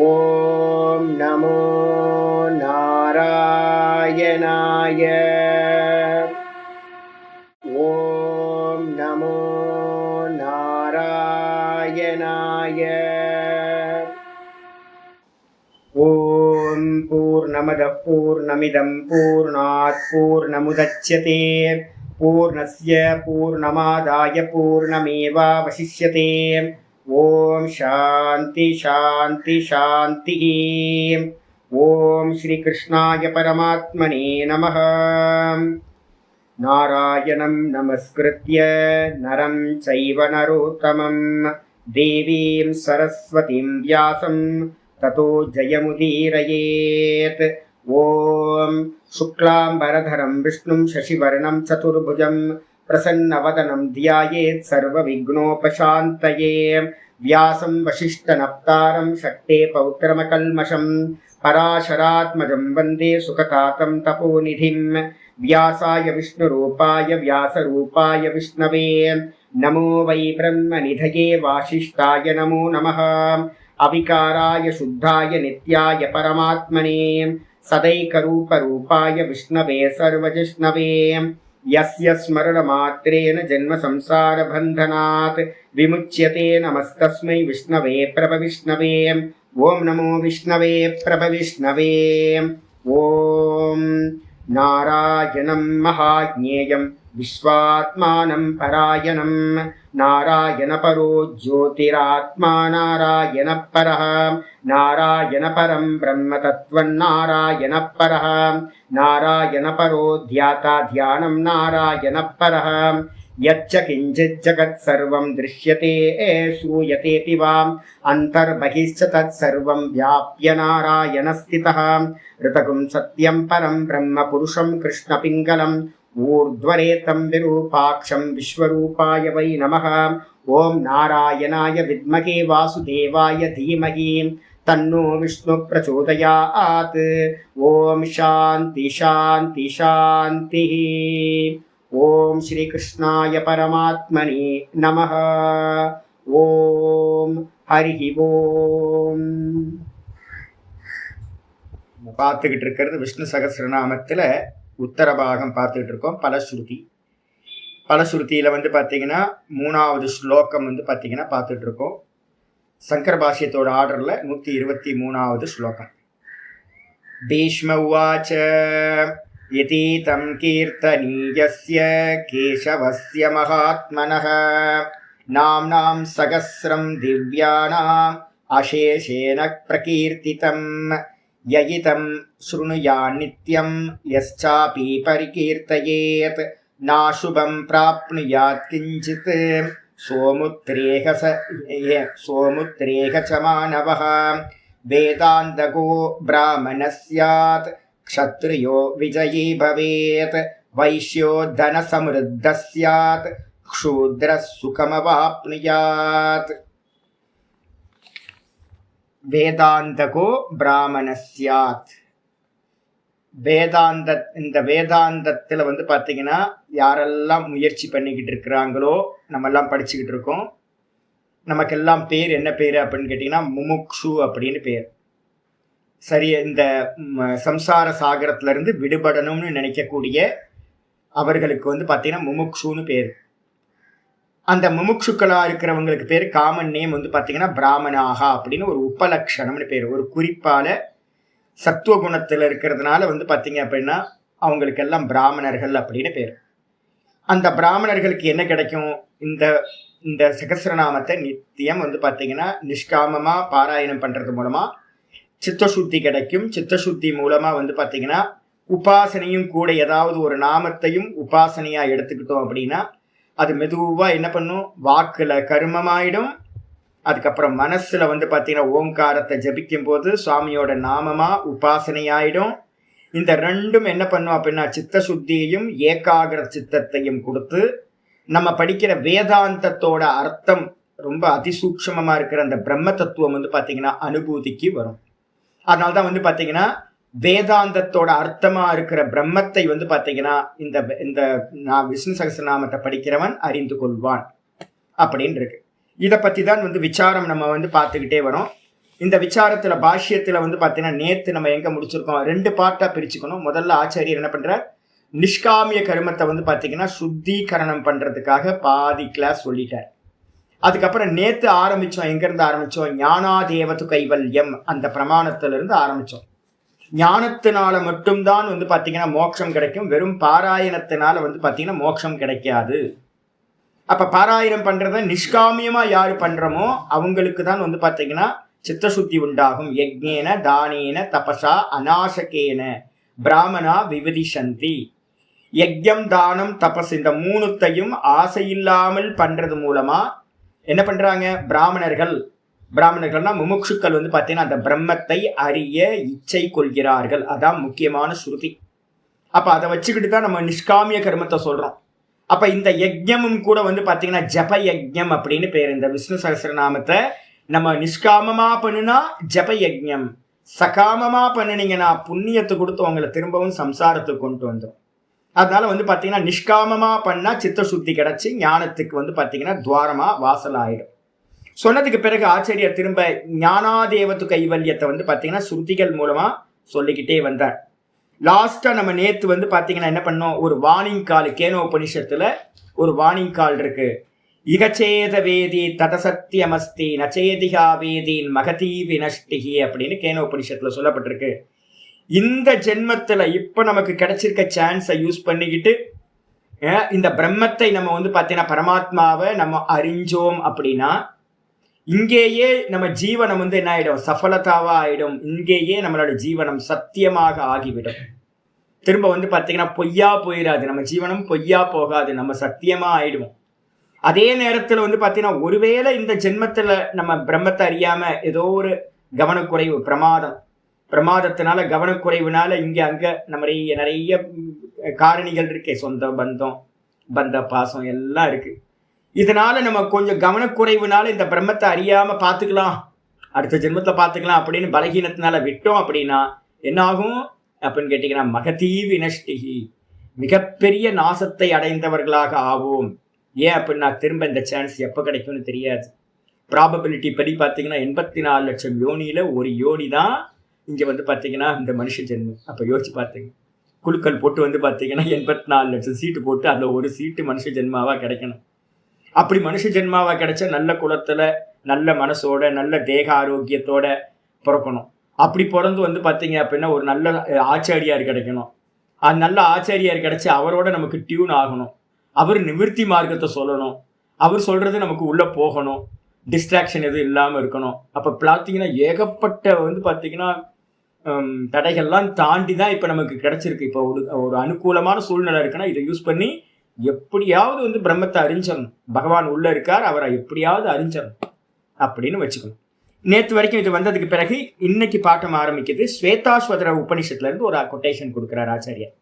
ஓம் நமோ நாராயணாய. ஓம் நமோ நாராயணாய. ஓம் பூர்ணமதః பூர்ணமிதம் பூர்ணாத் பூர்ணமுதச்யதே பூர்ணஸ்ய பூர்ணமாதாய பூர்ணமேவாவசிஷ்யதே. ஓம் சாந்தி சாந்தி சாந்தி. ஓம் ஸ்ரீ கிருஷ்ணாய பரமாத்மனே நமः. நாராயணம் நமஸ்கிருத்ய நரம் சைவ நரோத்தமம் தேவீம் சரஸ்வதிம் வியாசம் ததோ ஜயமுதீரயேத். ஓம் சுக்லாம்பரதரம் விஷ்ணும் சசிவர்ணம் சதுர்புஜம் பிரசன்னவதனம் த்யாயேத் சர்வவிக்னோபசாந்தயே. வியாசம் வசிஷ்டநப்தாரம் சக்தே பௌத்திரமகல்மஷம் பராசராத்மஜம் வந்தே சுகதாதம் தபோநிதிம். வியாசாய விஷ்ணுரூபாய வியாசரூபாய விஷ்ணவே நமோ வை பிரம்மநிதயே வாசிஷ்டாய நமோ நமः. அவிகாராய சுத்தாய நித்யாய பரமாத்மனே சதைகரூபரூபாய விஷ்ணவே சர்வஜிஷ்ணவே. யஸ்ய ஸ்மரணமாத்ரேன ஜன்ம சம்சார பந்தனாத் விமுச்யதே நமஸ்தஸ்மை விஷ்ணவே பிரபவிஷ்ணவே. ஓம் நமோ விஷ்ணவே பிரபவிஷ்ணவே. ஓம் நாராயணம் மகாஜ்ஞேயம் விஸ்வாத்மானம் பராயணம். நாராயண பரோ ஜோதிராத்மா நாராயண பரஹ. நாராயண பரம் பிரம்ம தத்வம் நாராயண பரஹ. நாராயண பரோ த்யாதா தியானம் நாராயண பரஹ. யச்ச கிஞ்சித் ஜகத் சர்வம் திருஷ்யதே ஸ்ரூயதேபி வா அந்தர்பகிஷ்ச தத் சர்வம் வியாப்ய நாராயண ஸ்திதः. ரிதகும் சத்யம் பரம் பிரம்ம புருஷம் கிருஷ்ண பிங்கலம் ஊர்த்வரேதம் விரூபாக்ஷம் விஸ்வரூபாய வை நமः. ஓம் நாராயணாய வித்மகே வாசுதேவாய தீமஹி தன்னோ விஷ்ணு பிரச்சோதயாத். ஓம் சாந்தி சாந்தி சாந்தி. ஓம் ஸ்ரீ கிருஷ்ணாய பரமாத்மனே நமः. ஓம் ஹரி ஓம். பார்த்துக்கிட்டு இருக்கிறது விஷ்ணு சகஸ்ரநாமத்தில் உத்தரபாகம் பார்த்துக்கிட்டு இருக்கோம். பலஸ்ருதியில் பார்த்தீங்கன்னா 3வது ஸ்லோகம் பார்த்தீங்கன்னா பார்த்துட்டு இருக்கோம். சங்கர பாஷ்யத்தோட ஆர்டரில் 123வது ஸ்லோகம். பீஷ்ம உவாச்ச யதீதம் கீர்த்தனீயஸ்ய கேசவஸ்ய மகாத்மனः நாம்னாம் சகஸ்ரம் திவ்யானாம் அசேஷேன பிரகீர்த்திதம். யயிதம் ஸ்ருணுயான் நித்யம் யஸ்சாபி பரிகீர்த்தயேத் நாசுபம் பிராப்னுயாத் கிஞ்சித் சோமுத்ரேக ச மானவः. வேதாந்தகோ பிராமணஸ்யாத் க்ஷத்ரியோ விஜயீ பவேத். வைஷ்யோ தன சம்ருத்தஸ்யாத் க்ஷூத்ரஸ் சுகமவாப்னுயாத். வேதாந்தகோ பிராமணஸ்யாத். இந்த வேதாந்தத்தில் பார்த்தீங்கன்னா யாரெல்லாம் முயற்சி பண்ணிக்கிட்டு இருக்கிறாங்களோ நம்மெல்லாம் படிச்சுக்கிட்டு இருக்கோம். நமக்கெல்லாம் பேர் என்ன பேர் அப்படின்னு கேட்டிங்கன்னா முமுக்ஷு அப்படின்னு பேர். சரி, இந்த சம்சார சாகரத்திலிருந்து விடுபடணும்னு நினைக்கக்கூடிய அவர்களுக்கு பார்த்தீங்கன்னா முமுக்ஷுன்னு பேர். அந்த முமுக்ஷுக்களாக இருக்கிறவங்களுக்கு பேர் காமன் நேம் பார்த்தீங்கன்னா பிராமணாகா அப்படின்னு ஒரு உபலக்ஷணம்னு பேர். ஒரு குறிப்பால் சத்துவகுணத்தில் இருக்கிறதுனால பார்த்தீங்க அப்படின்னா அவங்களுக்கெல்லாம் பிராமணர்கள் அப்படின்னு பேர். அந்த பிராமணர்களுக்கு என்ன கிடைக்கும்? இந்த சகஸ்ரநாமத்தை நித்தியம் பார்த்தீங்கன்னா நிஷ்காமமாக பாராயணம் பண்ணுறது மூலமாக சித்தசுத்தி கிடைக்கும். சித்தசுத்தி மூலமாக பார்த்தீங்கன்னா உபாசனையும் கூட, ஏதாவது ஒரு நாமத்தையும் உபாசனையாக எடுத்துக்கிட்டோம் அப்படின்னா அது மெதுவாக என்ன பண்ணும்? வாக்கில் கர்மமாயிடும். அதுக்கப்புறம் மனசில் பார்த்தீங்கன்னா ஓங்காரத்தை ஜபிக்கும் போது சுவாமியோட நாமமாக உபாசனையாயிடும். இந்த ரெண்டும் என்ன பண்ணும் அப்படின்னா சித்தசுத்தியையும் ஏகாகிர சித்தத்தையும் கொடுத்து நம்ம படிக்கிற வேதாந்தத்தோட அர்த்தம் ரொம்ப அதிசூக்ஷமமாக இருக்கிற அந்த பிரம்ம தத்துவம் பார்த்தீங்கன்னா அனுபூதிக்கு வரும். அதனால தான் பார்த்தீங்கன்னா வேதாந்தத்தோட அர்த்தமாக இருக்கிற பிரம்மத்தை பார்த்தீங்கன்னா இந்த நான் விஷ்ணு சகஸ்ரநாமத்தை படிக்கிறவன் அறிந்து கொள்வான் அப்படின்னு இருக்கு. இதை பற்றி தான் விசாரம் நம்ம பார்த்துக்கிட்டே வரோம். இந்த விசாரத்துல பாஷ்யத்துல வந்து பாத்தீங்கன்னா நேத்து நம்ம எங்க முடிச்சிருக்கோம், 2 பார்ட்டா பிரிச்சுக்கணும். முதல்ல ஆச்சாரியர் என்ன பண்றார், நிஷ்காமிய கர்மத்தை வந்து பாத்தீங்கன்னா சுத்திகரணம் பண்றதுக்காக பாதி கிளாஸ் சொல்லிட்டார். அதுக்கப்புறம் நேத்து ஆரம்பிச்சோம், எங்க இருந்து ஆரம்பிச்சோம், ஞானாதேவது கைவல்யம் அந்த பிரமாணத்துல இருந்து ஆரம்பிச்சோம். ஞானத்தினால மட்டும்தான் வந்து பாத்தீங்கன்னா மோட்சம் கிடைக்கும், வெறும் பாராயணத்தினால வந்து பாத்தீங்கன்னா மோட்சம் கிடைக்காது. அப்ப பாராயணம் பண்றத நிஷ்காமியமா யாரு பண்றோமோ அவங்களுக்கு தான் வந்து பாத்தீங்கன்னா சித்தசுத்தி உண்டாகும். யக்ஞேன தானேன தபசா அநாசகேன பிராமணா விவதிஷந்தி. யக்ஞம் தானம் தபஸ் இந்த 3த்தையும் ஆசையில்லாமல் பண்றது மூலமா என்ன பண்றாங்க, பிராமணர்கள்னா முமுட்சுக்கள் வந்து பாத்தீங்கன்னா அந்த பிரம்மத்தை அறிய இச்சை கொள்கிறார்கள். அதான் முக்கியமான ஸ்ருதி. அப்ப அதை வச்சுக்கிட்டு தான் நம்ம நிஷ்காமிய கர்மத்தை சொல்றோம். அப்ப இந்த யஜ்ஞமும் கூட வந்து பாத்தீங்கன்னா ஜப யஜ்ஞம் அப்படின்னு பேர். இந்த விஷ்ணு சஹஸ்ரநாமத்தை நம்ம நிஷ்காமமா பண்ணுனா ஜப யஜ்ஞம், சகாமமா பண்ணினீங்கன்னா புண்ணியத்தை கொடுத்து உங்களை திரும்பவும் சம்சாரத்துக்கு கொண்டு வந்துடும். அதனால வந்து பாத்தீங்கன்னா நிஷ்காமமா பண்ணா சித்த சுத்தி கிடைச்சி ஞானத்துக்கு வந்து பாத்தீங்கன்னா துவாரமா வாசல் ஆயிடும். சொன்னதுக்கு பிறகு ஆச்சாரியர் திரும்ப ஞானாதேவது கைவல்யத்தை வந்து பாத்தீங்கன்னா ஸ்ருதிகள் மூலமா சொல்லிக்கிட்டே வந்தார். லாஸ்டா நம்ம நேத்து வந்து பாத்தீங்கன்னா என்ன பண்ணோம், ஒரு வார்னிங் கால், கேனோ உபனிஷத்துல ஒரு வார்னிங் கால் இருக்கு. இகச்சேத வேதி ததசத்தியமஸ்தி நச்சேதிகா வேதின் மகதி வினஷ்டிகி அப்படின்னு கேனோ உபனிஷத்துல சொல்லப்பட்டிருக்கு. இந்த ஜென்மத்துல இப்ப நமக்கு கிடைச்சிருக்க சான்ஸை யூஸ் பண்ணிக்கிட்டு இந்த பிரம்மத்தை நம்ம வந்து பாத்தீங்கன்னா பரமாத்மாவை நம்ம அறிஞ்சோம் அப்படின்னா இங்கேயே நம்ம ஜீவனம் வந்து என்ன ஆயிடும், சஃலதாவா ஆயிடும். இங்கேயே நம்மளோட ஜீவனம் சத்தியமாக ஆகிவிடும். திரும்ப வந்து பாத்தீங்கன்னா பொய்யா போயிடாது, நம்ம ஜீவனம் பொய்யா போகாது, நம்ம சத்தியமா ஆயிடுவோம். அதே நேரத்துல வந்து பாத்தீங்கன்னா ஒருவேளை இந்த ஜென்மத்துல நம்ம பிரம்மத்தை அறியாம ஏதோ ஒரு கவனக்குறைவு, பிரமாதத்தினால கவனக்குறைவுனால இங்க அங்க நம்ம நிறைய காரணிகள் இருக்கே, சொந்த பந்த பாசம் எல்லாம் இருக்கு. இதனால நம்ம கொஞ்சம் கவனக்குறைவுனால இந்த பிரம்மத்தை அறியாம பார்த்துக்கலாம், அடுத்த ஜென்மத்துல பார்த்துக்கலாம் அப்படின்னு பலகீனத்தினால விட்டோம் அப்படின்னா என்ன ஆகும் அப்படின்னு கேட்டீங்கன்னா மகதி வினஷ்டிகி, மிகப்பெரிய நாசத்தை அடைந்தவர்களாக ஆவோம். ஏன் அப்படின்னா திரும்ப இந்த சான்ஸ் எப்போ கிடைக்கும்னு தெரியாது. ப்ராபபிலிட்டி படி பார்த்தீங்கன்னா 84 லட்சம் யோனியில ஒரு யோனி தான் இங்க வந்து பார்த்தீங்கன்னா இந்த மனுஷ ஜென்மம். அப்போ யோசிச்சு பார்த்தீங்க, குழுக்கள் போட்டு வந்து பார்த்தீங்கன்னா 84 லட்சம் சீட்டு போட்டு அதில் ஒரு சீட்டு மனுஷ ஜென்மாவா கிடைக்கணும். அப்படி மனுஷ ஜென்மாவா கிடைச்ச நல்ல குலத்துல நல்ல மனசோட நல்ல தேக ஆரோக்கியத்தோட பிறக்கணும். அப்படி பிறந்து வந்து பார்த்தீங்க அப்படின்னா ஒரு நல்ல ஆச்சாரியார் கிடைக்கணும். அது நல்ல ஆச்சாரியார் கிடைச்சி அவரோட நமக்கு டியூன் ஆகணும், அவர் நிவர்த்தி மார்க்கத்தை சொல்லணும், அவர் சொல்றது நமக்கு உள்ள போகணும், டிஸ்ட்ராக்ஷன் எதுவும் இல்லாமல் இருக்கணும். அப்போ பார்த்தீங்கன்னா ஏகப்பட்ட வந்து பார்த்தீங்கன்னா தடைகள்லாம் தாண்டி தான் இப்போ நமக்கு கிடைச்சிருக்கு. இப்போ ஒரு அனுகூலமான சூழ்நிலை இருக்குன்னா இதை யூஸ் பண்ணி எப்படியாவது வந்து பிரம்மத்தை அறிஞ்சிடணும். பகவான் உள்ள இருக்கார், அவரை எப்படியாவது அறிஞ்சிடணும் அப்படின்னு வச்சுக்கணும். நேற்று வரைக்கும் இது வந்ததுக்கு பிறகு இன்னைக்கு பாட்டம் ஆரம்பிக்குது. ஸ்வேதாஸ்வதர உபனிஷத்துல இருந்து ஒரு கொட்டேஷன் கொடுக்கிறார் ஆச்சாரியர்.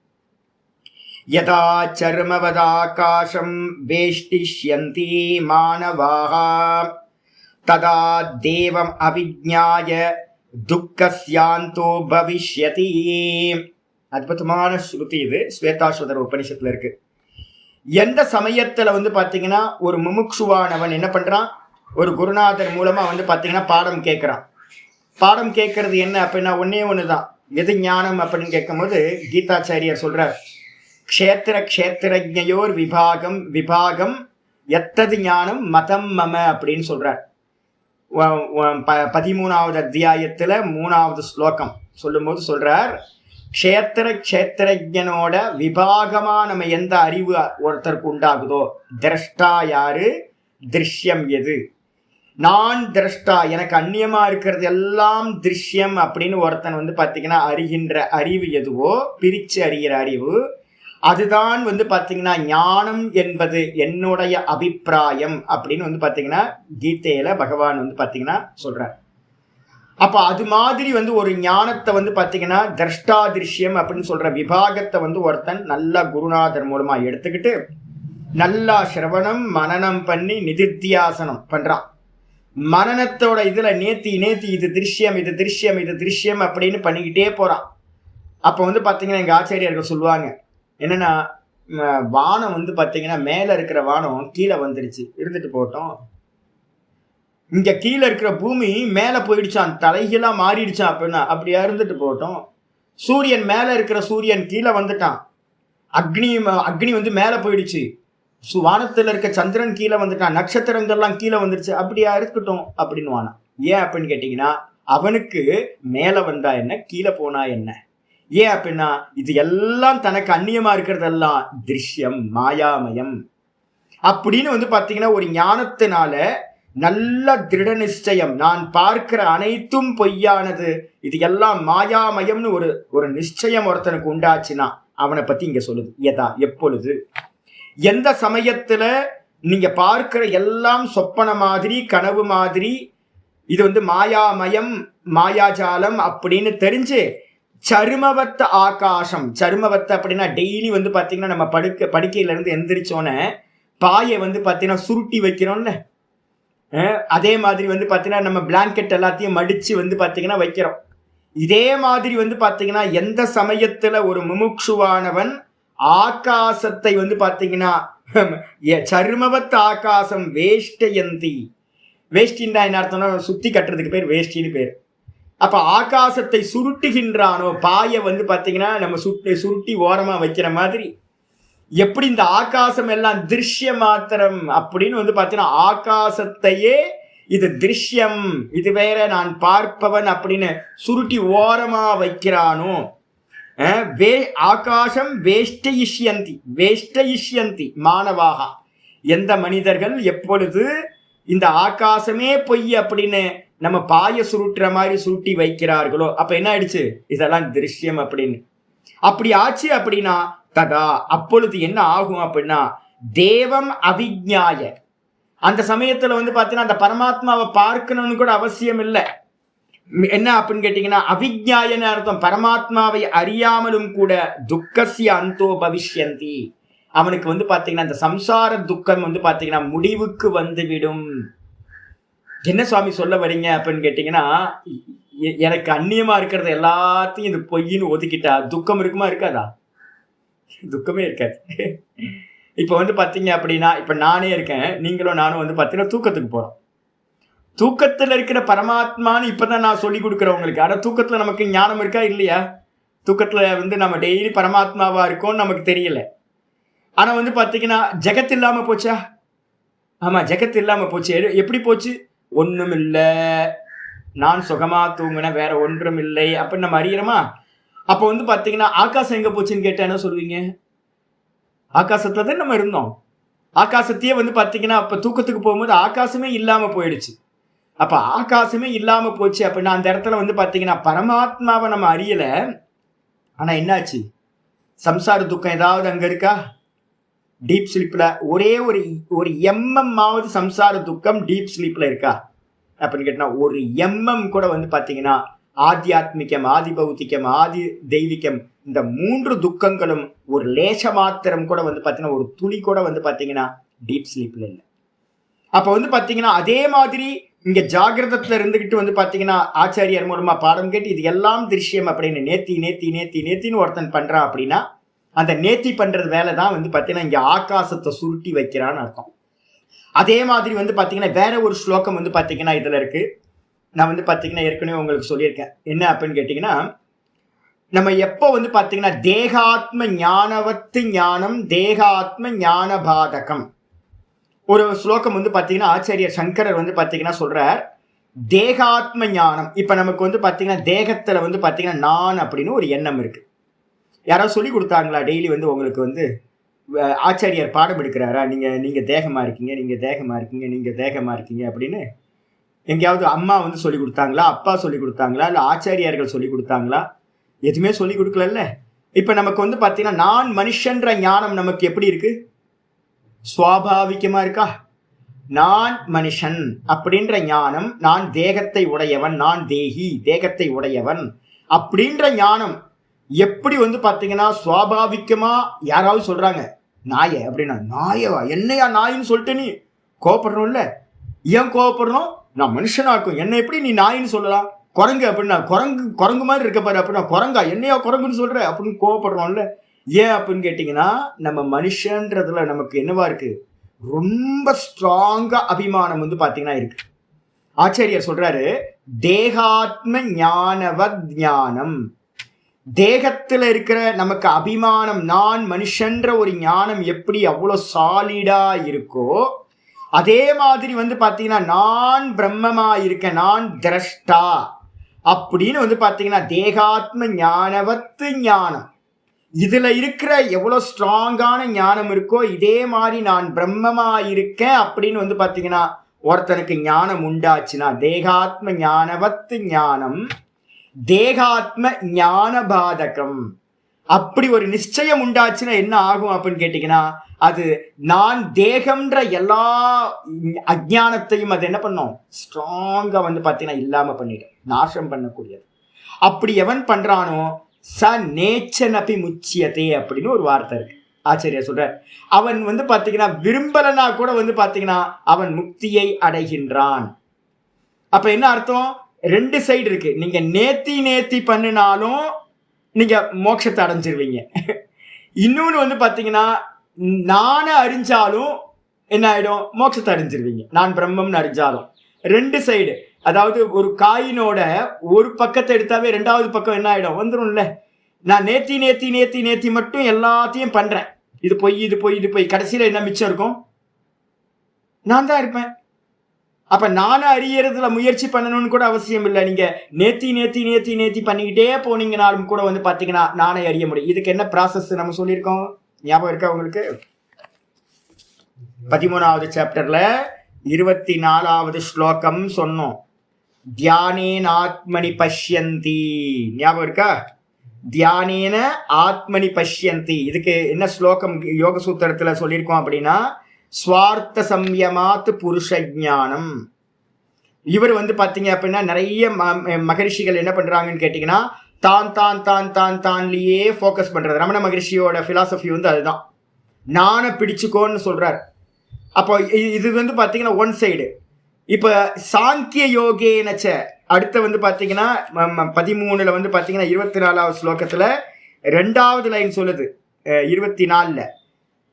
யதா சர்மவதாகாசம் வேஷ்டிஷ்யந்தி மானவாஹ ததா தேவம் அவிஜ்ஞாய துக்கஸ்யாந்தோ பவிஷ்யதி. அற்புதமான ஸ்ருதி இது, ஸ்வேதாஸ்வதர உபனிஷத்துல இருக்கு. எந்த சமயத்துல வந்து பாத்தீங்கன்னா ஒரு முமுட்சுவானவன் என்ன பண்றான், ஒரு குருநாதர் மூலமா வந்து பாத்தீங்கன்னா பாடம் கேட்கிறான். பாடம் கேட்கறது என்ன அப்படின்னா ஒன்னே ஒண்ணுதான், எது ஞானம் அப்படின்னு கேட்கும் போது கீதாச்சாரியர் சொல்றார், க்ஷேத்திரஜ்ஞயோர் விபாகம் எத்தது ஞானம் மதம் மம அப்படின்னு சொல்றார். 13வது அத்தியாயத்துல 3வது ஸ்லோகம் சொல்லும்போது சொல்றார், க்ஷேத்திரஜனோட விபாகமா நம்ம எந்த அறிவு ஒருத்தருக்கு உண்டாகுதோ, திரஷ்டா யாரு, திருஷ்யம் எது, நான் திரஷ்டா எனக்கு அந்நியமா இருக்கிறது எல்லாம் திருஷ்யம் அப்படின்னு ஒருத்தன் வந்து பாத்தீங்கன்னா அறிகின்ற அறிவு எதுவோ, பிரிச்சு அறிகிற அறிவு, அதுதான் வந்து பாத்தீங்கன்னா ஞானம் என்பது என்னுடைய அபிப்பிராயம் அப்படின்னு வந்து பாத்தீங்கன்னா கீதையில பகவான் வந்து பாத்தீங்கன்னா சொல்றார். அப்ப அது மாதிரி வந்து ஒரு ஞானத்தை வந்து பாத்தீங்கன்னா திரஷ்டா திருஷ்யம் அப்படின்னு சொல்ற விபாகத்தை வந்து ஒருத்தன் நல்ல குருநாதர் மூலமா எடுத்துக்கிட்டு நல்லா சிரவணம் மனனம் பண்ணி நிதித்தியாசனம் பண்றான். மனனத்தோட இதுல நேத்தி இது திருஷ்யம் இது திருஷ்யம் இது திருஷ்யம் அப்படின்னு பண்ணிக்கிட்டே போறான். அப்ப வந்து பாத்தீங்கன்னா எங்க ஆச்சாரியர்கள் சொல்லுவாங்க என்னன்னா, வானம் வந்து பாத்தீங்கன்னா மேல இருக்கிற வானம் கீழே வந்துருச்சு, இருந்துட்டு போட்டோம், இங்க கீழே இருக்கிற பூமி மேல போயிடுச்சான், தலைகீழா மாறிடுச்சான் அப்படின்னா அப்படியா இருந்துட்டு போட்டோம். சூரியன் மேல இருக்கிற சூரியன் கீழே வந்துட்டான், அக்னி வந்து மேல போயிடுச்சு, வானத்துல இருக்க சந்திரன் கீழே வந்துட்டான், நட்சத்திரங்கள்லாம் கீழே வந்துருச்சு, அப்படியா இருக்கட்டும் அப்படின்னு வானா. ஏன் அப்படின்னு கேட்டீங்கன்னா அவனுக்கு மேல வந்தா என்ன கீழே போனா என்ன. ஏன் அப்படின்னா இது எல்லாம் தனக்கு அந்நியமா இருக்கிறதெல்லாம் திருஷ்யம், மாயாமயம் அப்படின்னு வந்து பாத்தீங்கன்னா ஒரு ஞானத்தினால நல்ல திருட நிச்சயம், நான் பார்க்கிற அனைத்தும் பொய்யானது, இது எல்லாம் மாயாமயம்னு ஒரு நிச்சயம் ஒருத்தனுக்கு உண்டாச்சுன்னா அவனை பத்தி இங்க சொல்லுது. எதா எப்பொழுது எந்த சமயத்துல நீங்க பார்க்கிற எல்லாம் சொப்பன மாதிரி கனவு மாதிரி இது வந்து மாயாமயம் மாயாஜாலம் அப்படின்னு தெரிஞ்சு சருமவத்த ஆகாசம், சருமவத்த அப்படின்னா டெய்லி வந்து பாத்தீங்கன்னா நம்ம படுக்கையில இருந்து எந்திரிச்சோன்னே பாயை வந்து பாத்தீங்கன்னா சுருட்டி வைக்கிறோம்ல, அதே மாதிரி வந்து பாத்தீங்கன்னா நம்ம பிளாங்கெட் எல்லாத்தையும் மடிச்சு வந்து பாத்தீங்கன்னா வைக்கிறோம். இதே மாதிரி வந்து பாத்தீங்கன்னா எந்த சமயத்துல ஒரு முமுட்சுவானவன் ஆகாசத்தை வந்து பாத்தீங்கன்னா சருமவத் ஆகாசம் வேஷ்டயந்தி, வேஷ்டின்னா என்ன அர்த்தம்னா சுத்தி கட்டுறதுக்கு பேர் வேஷ்டின்னு பேர். அப்ப ஆகாசத்தை சுருட்டுகின்றானோ, பாயை வந்து பாத்தீங்கன்னா நம்ம சுருட்டி ஓரமா வைக்கிற மாதிரி எப்படி இந்த ஆகாசம் எல்லாம் திருஷ்ய மாத்திரம் அப்படின்னு வந்து பாத்தீங்கன்னா ஆகாசத்தையே இது திருஷ்யம், இது வேற, நான் பார்ப்பவன் அப்படின்னு சுருட்டி ஓரமா வைக்கிறானோ, ஆகாசம் வேஷ்டயிஷ்யந்தி மாணவாக, எந்த மனிதர்கள் எப்பொழுது இந்த ஆகாசமே பொய் அப்படின்னு நம்ம பாய சுருட்டுற மாதிரி சுருட்டி வைக்கிறார்களோ அப்ப என்ன ஆயிடுச்சு, இதெல்லாம் திருஷ்யம் அப்படின்னு. அப்படி ஆச்சு அப்படின்னா ததா அப்பொழுது என்ன ஆகும் அப்படின்னா தேவம் அவிஜ்ஞாய, அந்த சமயத்துல வந்து பாத்தீங்கன்னா அந்த பரமாத்மாவை பார்க்கணும்னு கூட அவசியம் இல்லை. என்ன அப்படின்னு கேட்டீங்கன்னா அவிஜ்ஞாயன்னு அர்த்தம், பரமாத்மாவை அறியாமலும் கூட துக்கசிய அந்தோ பவிஷ்யந்தி, அவனுக்கு வந்து பாத்தீங்கன்னா அந்த சம்சார துக்கம் வந்து பாத்தீங்கன்னா முடிவுக்கு வந்துவிடும். என்ன சுவாமி சொல்ல வரீங்க அப்படின்னு கேட்டீங்கன்னா எனக்கு அந்நியமா இருக்கிறது எல்லாத்தையும் இது பொய்ன்னு ஒதுக்கிட்டா துக்கம் இருக்குமா இருக்காதா? துக்கமே இருக்காது. இப்ப வந்து பாத்தீங்க அப்படின்னா இப்ப நானே இருக்கேன், நீங்களும் நானும் வந்து பாத்தீங்கன்னா தூக்கத்துக்கு போறோம். தூக்கத்துல இருக்கிற பரமாத்மான்னு இப்பதான் நான் சொல்லி கொடுக்குறேன் உங்களுக்கு. ஆனா தூக்கத்துல நமக்கு ஞானம் இருக்கா இல்லையா? தூக்கத்துல வந்து நம்ம டெய்லி பரமாத்மாவா இருக்கோம்னு நமக்கு தெரியல. ஆனா வந்து பாத்தீங்கன்னா ஜெகத் இல்லாம போச்சா? ஆமா, ஜெகத் இல்லாம போச்சு. எப்படி போச்சு? ஒண்ணும் இல்ல, நான் சுகமா தூங்கின, வேற ஒன்றும் இல்லை அப்படின்னு நம்ம அறியறோமா? அப்ப வந்து பாத்தீங்கன்னா ஆகாசம் எங்க போச்சுன்னு கேட்டா என்ன சொல்லுவீங்க? ஆகாசத்துல தான் நம்ம இருந்தோம். ஆகாசத்தையே வந்து பாத்தீங்கன்னா அப்ப தூக்கத்துக்கு போகும்போது ஆகாசமே இல்லாம போயிடுச்சு. அப்ப ஆகாசமே இல்லாம போச்சு அப்படின்னா அந்த இடத்துல வந்து பாத்தீங்கன்னா பரமாத்மாவை நம்ம அறியல. ஆனா என்னாச்சு? சம்சார துக்கம் ஏதாவது அங்க இருக்கா? டீப் ஸ்லீப்ல ஒரே ஒரு எம்எம்மாவது சம்சார துக்கம் டீப் ஸ்லீப்ல இருக்கா அப்படின்னு கேட்டா ஒரு எம்எம் கூட வந்து பாத்தீங்கன்னா ஆத்தியாத்மிகம், ஆதி பௌத்திகம், ஆதி தெய்வீகம், இந்த 3 துக்கங்களும் ஒரு லேச மாத்திரம் கூட வந்து பாத்தீங்கன்னா ஒரு துளி கூட வந்து பாத்தீங்கன்னா டீப் ஸ்லீப்ல இல்லை. அப்ப வந்து பாத்தீங்கன்னா அதே மாதிரி இங்க ஜாகிரதத்துல இருந்துகிட்டு வந்து பாத்தீங்கன்னா ஆச்சாரியர் மூலமா பாடம் கேட்டு இது எல்லாம் திருஷ்யம் அப்படின்னு நேத்தின்னு ஒருத்தன் பண்றான் அப்படின்னா அந்த நேத்தி பண்றது வேலை தான் வந்து பாத்தீங்கன்னா இங்க ஆகாசத்தை சுருட்டி வைக்கிறான்னு அர்த்தம். அதே மாதிரி வந்து பாத்தீங்கன்னா வேற ஒரு ஸ்லோகம் வந்து பாத்தீங்கன்னா இதுல இருக்கு. நான் வந்து பாத்தீங்கன்னா ஏற்கனவே உங்களுக்கு சொல்லியிருக்கேன். என்ன அப்படின்னு கேட்டீங்கன்னா நம்ம எப்போ வந்து பாத்தீங்கன்னா தேகாத்ம ஞானவத்து ஞானம் தேகாத்ம ஞான பாதகம் ஒரு ஸ்லோகம் வந்து பாத்தீங்கன்னா ஆச்சாரியர் சங்கரர் வந்து பாத்தீங்கன்னா சொல்றார் தேகாத்ம ஞானம். இப்ப நமக்கு வந்து பாத்தீங்கன்னா தேகத்துல வந்து பாத்தீங்கன்னா நான் அப்படின்னு ஒரு எண்ணம் இருக்கு. யாராவது சொல்லி கொடுத்தாங்களா? டெய்லி வந்து உங்களுக்கு வந்து ஆச்சாரியர் பாடம் எடுக்கிறாரா? நீங்க தேகமா இருக்கீங்க, நீங்க தேகமா இருக்கீங்க, நீங்க தேகமா இருக்கீங்க அப்படின்னு எங்கேயாவது அம்மா வந்து சொல்லி கொடுத்தாங்களா? அப்பா சொல்லி கொடுத்தாங்களா? இல்ல ஆச்சாரியார்கள் சொல்லி கொடுத்தாங்களா? எதுவுமே சொல்லி கொடுக்கல. இப்ப நமக்கு வந்து பாத்தீங்கன்னா நான் மனுஷன்ற ஞானம் நமக்கு எப்படி இருக்கு? சுவாபாவிகமா இருக்கா? நான் மனுஷன் அப்படின்ற ஞானம், நான் தேகத்தை உடையவன், நான் தேகி தேகத்தை உடையவன் அப்படின்ற ஞானம் எப்படி வந்து பாத்தீங்கன்னா சுவாபாவிகமா யாராவது சொல்றாங்க நாய அப்படின்னா, நாயவா? என்னையா நாயின்னு சொல்லிட்டு நீ கோவப்படுறோம்ல? ஏன் கோவப்படுறோம்? நான் மனுஷனாக்கும், என்ன எப்படி நீ நாயின்னு சொல்லலாம்? குரங்கு அப்படின்னா குரங்கு மாதிரி இருக்க பாரு அப்படின்னா குரங்கா? என்னையா குரங்குன்னு சொல்ற அப்படின்னு கோவப்படுறோம்ல? ஏன் அப்படின்னு கேட்டீங்கன்னா நம்ம மனுஷன்றதுல நமக்கு என்னவா இருக்கு? ரொம்ப ஸ்ட்ராங்கா அபிமானம் வந்து பாத்தீங்கன்னா இருக்கு. ஆச்சாரியர் சொல்றாரு, தேகாத்ம ஞானவத் ஞானம். தேகத்துல இருக்கிற நமக்கு அபிமானம், நான் மனுஷன்ற ஒரு ஞானம் எப்படி அவ்வளவு சாலிடா இருக்கோ, அதே மாதிரி வந்து பாத்தீங்கன்னா நான் பிரம்மமா இருக்கேன், நான் திரஷ்டா அப்படின்னு வந்து பாத்தீங்கன்னா தேகாத்ம ஞானவத்து ஞானம். இதுல இருக்கிற எவ்வளவு ஸ்ட்ராங்கான ஞானம் இருக்கோ, இதே மாதிரி நான் பிரம்மமா இருக்கேன் அப்படின்னு வந்து பாத்தீங்கன்னா ஒருத்தனுக்கு ஞானம் உண்டாச்சுன்னா, தேகாத்ம ஞானவத்து ஞானம் தேகாத்ம ஞான பாதகம். அப்படி ஒரு நிச்சயம் உண்டாச்சுன்னா என்ன ஆகும் அப்படின்னு கேட்டீங்கன்னா, அது நான் தேகம்ன்ற எல்லா அஜானத்தையும் அது என்ன பண்ணும், ஸ்ட்ராங்கா வந்து பாத்தீங்கன்னா இல்லாம பண்ணிடும், நாசம் பண்ணக்கூடியது. அப்படி எவன் பண்றானோ ச நேச்சனபி முச்சியதே அப்படின்னு ஒரு வார்த்தை இருக்கு. ஆச்சரிய சொல்ற, அவன் வந்து பாத்தீங்கன்னா விரும்பலனா கூட வந்து பாத்தீங்கன்னா அவன் முக்தியை அடைகின்றான். அப்ப என்ன அர்த்தம், ரெண்டு சைடு இருக்கு. நீங்க நேத்தி பண்ணினாலும் நீங்க மோட்சத்தை அடைஞ்சிருவீங்க. இன்னொன்னு வந்து பாத்தீங்கன்னா நானே அறிஞ்சாலும் என்ன ஆயிடும், மோட்சத்தை அடைஞ்சிருவீங்க. நான் பிரம்மம்னு அறிஞ்சாலும் ரெண்டு சைடு. அதாவது ஒரு காயினோட ஒரு பக்கத்தை எடுத்தாவே ரெண்டாவது பக்கம் என்ன ஆயிடும், வந்துடும்ல. நான் நேத்தி மட்டும் எல்லாத்தையும் பண்றேன், இது போய் இது போய் இது போய், கடைசியில என்ன மிச்சம் இருக்கும், நான் தான் இருப்பேன். அப்ப நானும் அறியறதுல முயற்சி பண்ணணும்னு கூட அவசியம் இல்லை. நீங்க நேத்தி பண்ணிக்கிட்டே போனீங்கனாலும் கூட வந்து பாத்தீங்கன்னா நானே அறிய முடியும். இதுக்கு என்ன ப்ராசஸ் நம்ம சொல்லியிருக்கோம், ஞாபகம் இருக்கா உங்களுக்கு? 13வது சாப்டர்ல 24வது ஸ்லோகம் சொன்னோம். தியானேன ஆத்மனி பஷ்யந்தி, ஞாபகம் இருக்கா? தியானேன ஆத்மனி பஷ்யந்தி. இதுக்கு என்ன ஸ்லோகம் யோக சூத்திரத்துல சொல்லியிருக்கோம் அப்படின்னா, ஸ்வார்த்த சம்யமாத் புருஷ ஞானம். இவர் வந்து பாத்தீங்க அப்படின்னா நிறைய மகரிஷிகள் என்ன பண்றாங்கன்னு கேட்டீங்கன்னா தான்லயே ஃபோக்கஸ் பண்றது. ரமண மகரிஷியோட பிலாசபி வந்து அதுதான், நானை பிடிச்சுக்கோன்னு சொல்றாரு. அப்போ இது வந்து பாத்தீங்கன்னா ஒன் சைடு. இப்ப சாங்கிய யோகேனச்ச அடுத்த வந்து பாத்தீங்கன்னா 13ல வந்து பாத்தீங்கன்னா 24வது ஸ்லோகத்துல 2வது லைன் சொல்லுது 24ல,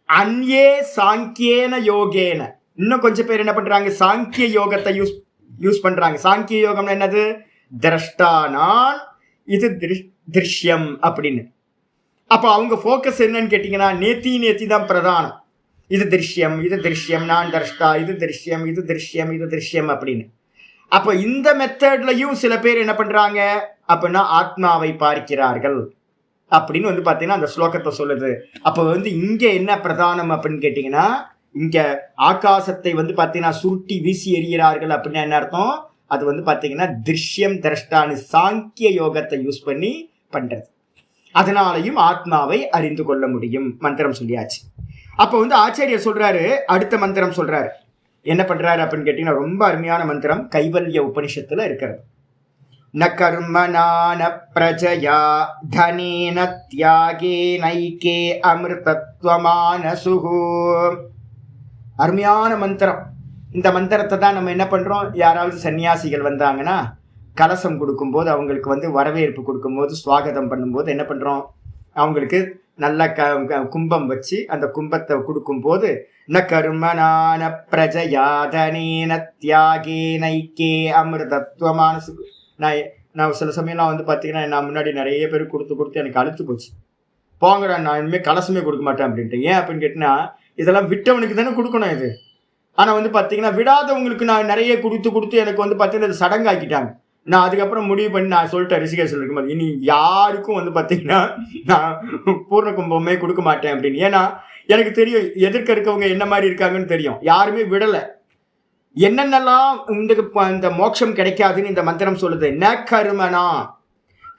அன்யே சாங்கியேன யோகேன. இன்னும் கொஞ்சம் பேர் என்ன பண்றாங்க, சாங்கிய யோகத்தை யூஸ் பண்றாங்க. சாங்கிய யோகம்னா என்னது, திரஷ்டா நான், இது திருஷ்யம் அப்படின்னு. அப்ப அவங்க போக்கஸ் என்னன்னு கேட்டீங்கன்னா நேத்தி தான் பிரதானம். இது திருஷ்யம், நான் திரஷ்டா, இது திருஷ்யம் அப்படின்னு. அப்ப இந்த மெத்தட்லயும் சில பேர் என்ன பண்றாங்க அப்படின்னா ஆத்மாவை பார்க்கிறார்கள் அப்படின்னு வந்து பாத்தீங்கன்னா அந்த ஸ்லோகத்தை சொல்லுது. அப்ப வந்து இங்க என்ன பிரதானம் அப்படின்னு கேட்டீங்கன்னா, இங்க ஆகாசத்தை வந்து பாத்தீங்கன்னா சுருட்டி வீசி எறிகிறார்கள் அப்படின்னு என்ன அர்த்தம், அது வந்து பாத்தீங்கன்னா திருஷ்யம் திரஷ்டான்னு சாங்கிய யோகத்தை யூஸ் பண்ணி பண்றது. அதனாலையும் ஆத்மாவை அறிந்து கொள்ள முடியும். மந்திரம் சொல்லியாச்சு. அப்ப வந்து ஆச்சாரியர் சொல்றாரு, அடுத்த மந்திரம் சொல்றாரு. என்ன பண்றாரு அப்படின்னு கேட்டீங்கன்னா ரொம்ப அருமையான மந்திரம், கைவல்ய உபனிஷத்துல இருக்கிறது. ந கர்மணா ந பிரஜயா தனேன தியாகே நைகே அமிர்தத்வமானசுஹு. அருமையான மந்திரம். இந்த மந்திரத்தை தான் நம்ம என்ன பண்றோம், யாராவது சன்னியாசிகள் வந்தாங்கன்னா கலசம் கொடுக்கும்போது, அவங்களுக்கு வந்து வரவேற்பு கொடுக்கும்போது, சுவாகதம் பண்ணும்போது என்ன பண்றோம், அவங்களுக்கு நல்ல கும்பம் வச்சு அந்த கும்பத்தை கொடுக்கும்போது ந கர்மணான பிரஜயாதனேன தியாகே நைக்கே அமிர்தத்வமானசு. நான் சில சமயம்லாம் வந்து பார்த்தீங்கன்னா நான் முன்னாடி நிறைய பேர் கொடுத்து எனக்கு அழுத்து போச்சு. போங்கடா, நான் இனிமேல் கலசமே கொடுக்க மாட்டேன் அப்படின்ட்டு. ஏன் அப்படின்னு கேட்டிங்கன்னா, இதெல்லாம் விட்டவனுக்கு தானே கொடுக்கணும் இது. ஆனால் வந்து பார்த்தீங்கன்னா விடாதவங்களுக்கு நான் நிறைய கொடுத்து எனக்கு வந்து பார்த்தீங்கன்னா இது சடங்காக்கிட்டாங்க. நான் அதுக்கப்புறம் முடிவு பண்ணி நான் சொல்லிட்டேன் ரிஷிகேஷில் இருக்கும்போது, இனி யாருக்கும் வந்து பார்த்தீங்கன்னா நான் பூர்ண கும்பமே கொடுக்க மாட்டேன் அப்படின்னு. ஏன்னா எனக்கு தெரியும் எதிர்க்க இருக்கவங்க என்ன மாதிரி இருக்காங்கன்னு தெரியும். யாருமே விடலை. என்னென்னலாம் இந்த மோட்சம் கிடைக்காதுன்னு இந்த மந்திரம் சொல்லுது. ந கர்மனா,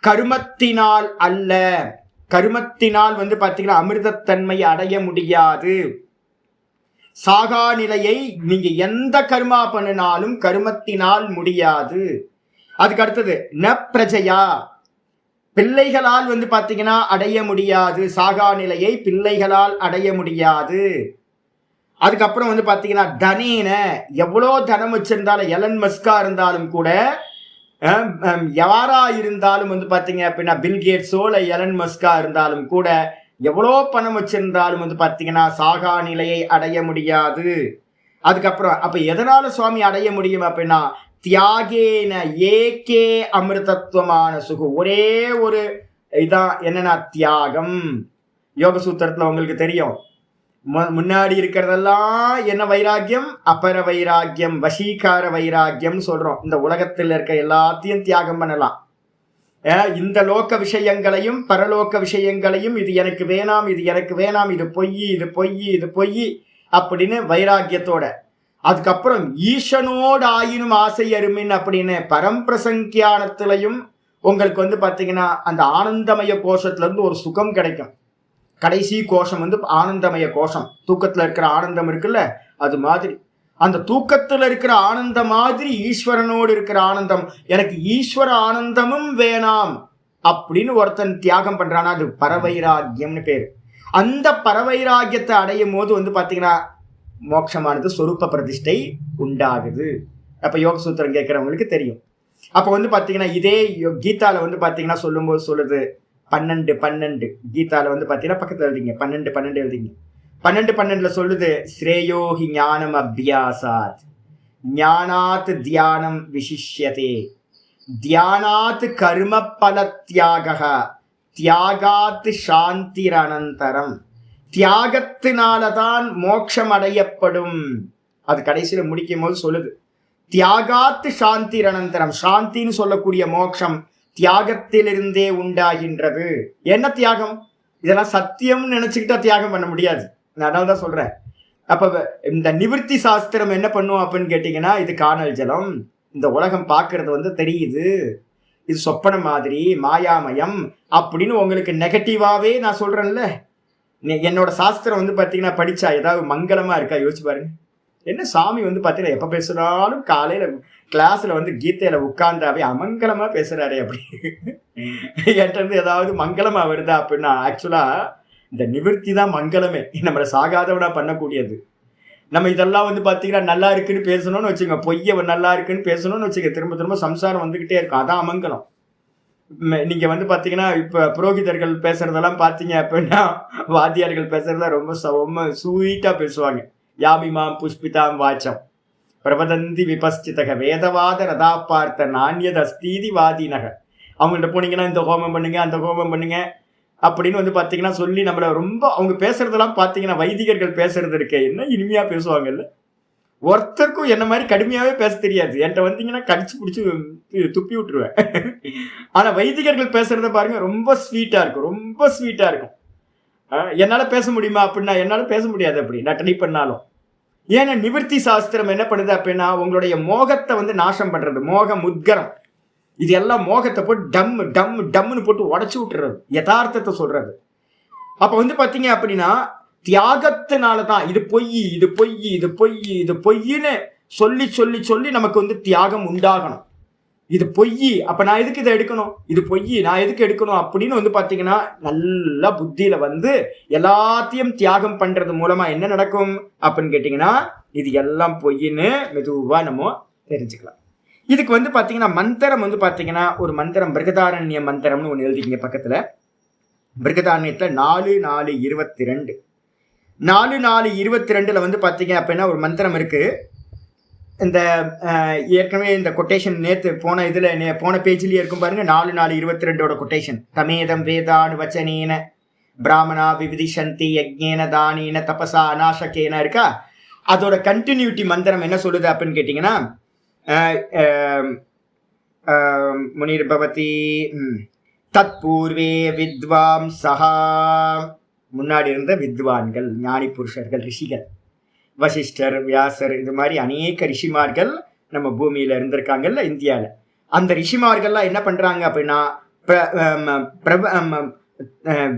கருமத்தினால் அல்ல. கருமத்தினால் வந்து பார்த்தீங்கன்னா அமிர்தத்தன்மை அடைய முடியாது. சாகா நிலையை நீங்க எந்த கர்மா பண்ணினாலும் கருமத்தினால் முடியாது. அதுக்கு அடுத்தது ந பிரஜையா, பிள்ளைகளால் வந்து பாத்தீங்கன்னா அடைய முடியாது. சாகா நிலையை பிள்ளைகளால் அடைய முடியாது. அதுக்கப்புறம் வந்து பாத்தீங்கன்னா தனேன, எவ்வளோ தனம் வச்சிருந்தாலும், எலன் மஸ்கா இருந்தாலும் கூட, யாரா இருந்தாலும் வந்து பாத்தீங்க அப்படின்னா பில்கேட்ஸோ இல்லை எலன் மஸ்கா இருந்தாலும் கூட, எவ்வளோ பணம் வச்சிருந்தாலும் வந்து பாத்தீங்கன்னா சாகா நிலையை அடைய முடியாது. அதுக்கப்புறம் அப்ப எதனால சுவாமி அடைய முடியும் அப்படின்னா தியாகேன ஏகே அமிர்தத்துவமான சுகு. ஒரே ஒரு இதான் என்னன்னா தியாகம். யோக சூத்திரத்துல உங்களுக்கு தெரியும், முன்னாடி இருக்கிறதெல்லாம் என்ன வைராக்கியம்? அபர வைராக்கியம், வசீகார வைராக்கியம் சொல்றோம். இந்த உலகத்தில் இருக்க எல்லாத்தையும் தியாகம் பண்ணலாம். இந்த லோக விஷயங்களையும் பரலோக விஷயங்களையும், இது எனக்கு வேணாம், இது எனக்கு வேணாம், இது பொய், இது பொய், இது பொய் அப்படின்னு வைராக்கியத்தோட. அதுக்கப்புறம் ஈசனோடு ஆயினும் ஆசை அருமின் அப்படின்னு பரம்பிரசங்கியானத்திலையும் உங்களுக்கு வந்து பார்த்தீங்கன்னா அந்த ஆனந்தமய கோஷத்துல இருந்து ஒரு சுகம் கிடைக்கும். கடைசி கோஷம் வந்து ஆனந்தமய கோஷம். தூக்கத்துல இருக்கிற ஆனந்தம் இருக்குல்ல, அது மாதிரி அந்த தூக்கத்துல இருக்கிற ஆனந்தம் மாதிரி ஈஸ்வரனோடு இருக்கிற ஆனந்தம், எனக்கு ஈஸ்வர ஆனந்தமும் வேணாம் அப்படின்னு ஒருத்தன் தியாகம் பண்றானா, அது பரவைராக்கியம்னு பேரு. அந்த பரவைராக்கியத்தை அடையும் போது வந்து பாத்தீங்கன்னா மோட்சமானது சொரூப பிரதிஷ்டை உண்டாகுது. அப்ப யோக சூத்திரம் கேட்கிறவங்களுக்கு தெரியும். அப்ப வந்து பாத்தீங்கன்னா இதே கீதால வந்து பாத்தீங்கன்னா சொல்லும்போது சொல்லுது 12 கீதால வந்து பாத்தீங்கன்னா பக்கத்துல எழுதிங்க 12 எழுதிங்க. 12 சொல்லுது ஸ்ரேயோஹி ஞானம் அபியாசாத் ஞானாத் தியானம் விசிஷ்யதே தியானாத் கர்ம பல தியாக தியாகாத் சாந்திர் அனந்தரம். தியாகத்தினாலதான் மோட்சம் அடையப்படும். அது கடைசியில முடிக்கும் போது சொல்லுது தியாகாத்து சாந்திர் அனந்தரம். சாந்தின்னு சொல்லக்கூடிய மோட்சம் தியாகத்திலிருந்தே உண்டாகின்றது. என்ன தியாகம்? இதெல்லாம் சத்தியம்னு நினைச்சுக்கிட்டா தியாகம் பண்ண முடியாது. நான் அதனால தான் சொல்றேன். அப்ப இந்த நிவர்த்தி சாஸ்திரம் என்ன பண்ணுவோம் அப்படின்னு கேட்டீங்கன்னா, இது காணல் ஜலம், இந்த உலகம் பார்க்கறது வந்து தெரியுது, இது சொப்பன மாதிரி மாயாமயம் அப்படின்னு உங்களுக்கு நெகட்டிவாவே நான் சொல்றேன்ல. என்னோட சாஸ்திரம் வந்து பார்த்தீங்கன்னா படிச்சா ஏதாவது மங்களமா இருக்கா? யோசிச்சு பாருங்க. என்ன சாமி வந்து பார்த்தீங்கன்னா எப்போ பேசுனாலும் காலையில கிளாஸ்ல வந்து கீதையில உட்கார்ந்தாவே அமங்கலமா பேசுறாரு. அப்படி என்கிட்ட இருந்து ஏதாவது மங்களமா வருதா அப்படின்னா, ஆக்சுவலா இந்த நிவர்த்தி தான் மங்களமே, நம்மளை சாகாதவனா பண்ணக்கூடியது. நம்ம இதெல்லாம் வந்து பார்த்தீங்கன்னா நல்லா இருக்குன்னு பேசணும்னு வச்சுங்க, பொய்ய நல்லா இருக்குன்னு பேசணும்னு வச்சுக்க, திரும்ப திரும்ப சம்சாரம் வந்துகிட்டே இருக்கும். அதான் அமங்கலம். நீங்க வந்து பாத்தீங்கன்னா இப்ப புரோகிதர்கள் பேசுறதெல்லாம் பாத்தீங்க அப்படின்னா, வாத்தியார்கள் பேசுறதெல்லாம் ரொம்ப ஸ்வீட்டா பேசுவாங்க. யாமிமாம் புஷ்பிதாம் வாச்சம் பிரபதந்தி விபஸ்சிதக வேதவாத ரதா பார்த்த நாண்யத் அஸ்தீதி வாதினக. அவங்கள்ட்ட போனீங்கன்னா இந்த ஹோமம் பண்ணுங்க, அந்த ஹோமம் பண்ணுங்க அப்படின்னு வந்து பாத்தீங்கன்னா சொல்லி நம்மள ரொம்ப அவங்க பேசுறதெல்லாம் பாத்தீங்கன்னா, வைதிகர்கள் பேசுறது இருக்க என்ன இனிமையா பேசுவாங்கல்ல. ஒருத்தருக்கும் என்ன மாதிரி கடுமையாவே பேச தெரியாது. என்கிட்ட வந்தீங்கன்னா கடிச்சு பிடிச்சி துப்பி விட்டுருவேன். ஆனா வைதிகர்கள் பேசுறத பாருங்க, ரொம்ப ஸ்வீட்டா இருக்கும், ரொம்ப ஸ்வீட்டா இருக்கும். என்னால பேச முடியுமா அப்படின்னா, என்னால பேச முடியாது அப்படி நான் ட்ரை பண்ணாலும். ஏன்னா நிவர்த்தி சாஸ்திரம் என்ன பண்ணுது அப்படின்னா, உங்களுடைய மோகத்தை வந்து நாசம் பண்றது. மோகம் உத்கரம், இது எல்லாம் மோகத்தை போட்டு டம்னு போட்டு உடச்சு விட்டுறது, யதார்த்தத்தை சொல்றது. அப்ப வந்து பாத்தீங்க அப்படின்னா தியாகத்தினாலதான் இது பொய், இது பொய், இது பொய், இது பொய்ன்னு சொல்லி சொல்லி சொல்லி நமக்கு வந்து தியாகம் உண்டாகணும். இது பொய், அப்ப நான் எதுக்கு இதை எடுக்கணும், இது பொய் நான் எதுக்கு எடுக்கணும் அப்படின்னு வந்து பாத்தீங்கன்னா நல்லா புத்தியில வந்து எல்லாத்தையும் தியாகம் பண்றது மூலமா என்ன நடக்கும் அப்படின்னு கேட்டீங்கன்னா, இது எல்லாம் பொய்ன்னு மெதுவா நம்ம தெரிஞ்சுக்கலாம். இதுக்கு வந்து பாத்தீங்கன்னா மந்திரம் வந்து பாத்தீங்கன்னா ஒரு மந்திரம் பிருகதாரண்ய மந்திரம்னு ஒண்ணு எழுதிக்கிங்க பக்கத்துல. பிருகதாரண்யத்துல 4-4-22 4-4-22 வந்து பாத்தீங்க அப்படின்னா ஒரு மந்திரம் இருக்கு. இந்த ஏற்கனவே இந்த கொட்டேஷன் நேற்று போன இதுல போன பேஜ்லயே இருக்கும் பாருங்க. 4-4-22 கொட்டேஷன். தமேதம் வேதானு வச்சனேன பிராமணா விவிதிஷந்தி யஜ்ஞேன தானேன தபசா அநாசகேன இருக்கா. அதோட கண்டினியூட்டி மந்திரம் என்ன சொல்லுது அப்படின்னு கேட்டீங்கன்னா, முனிர் பவதி தத்பூர்வே வித்வாம் சஹா, முன்னாடி இருந்த வித்வான்கள் ஞானி புருஷர்கள் ரிஷிகள், வசிஷ்டர் வியாசர், இது மாதிரி அநேக ரிஷிமார்கள் நம்ம பூமியில இருந்திருக்காங்கல்ல இந்தியாவில். அந்த ரிஷிமார்கள்லாம் என்ன பண்றாங்க அப்படின்னா,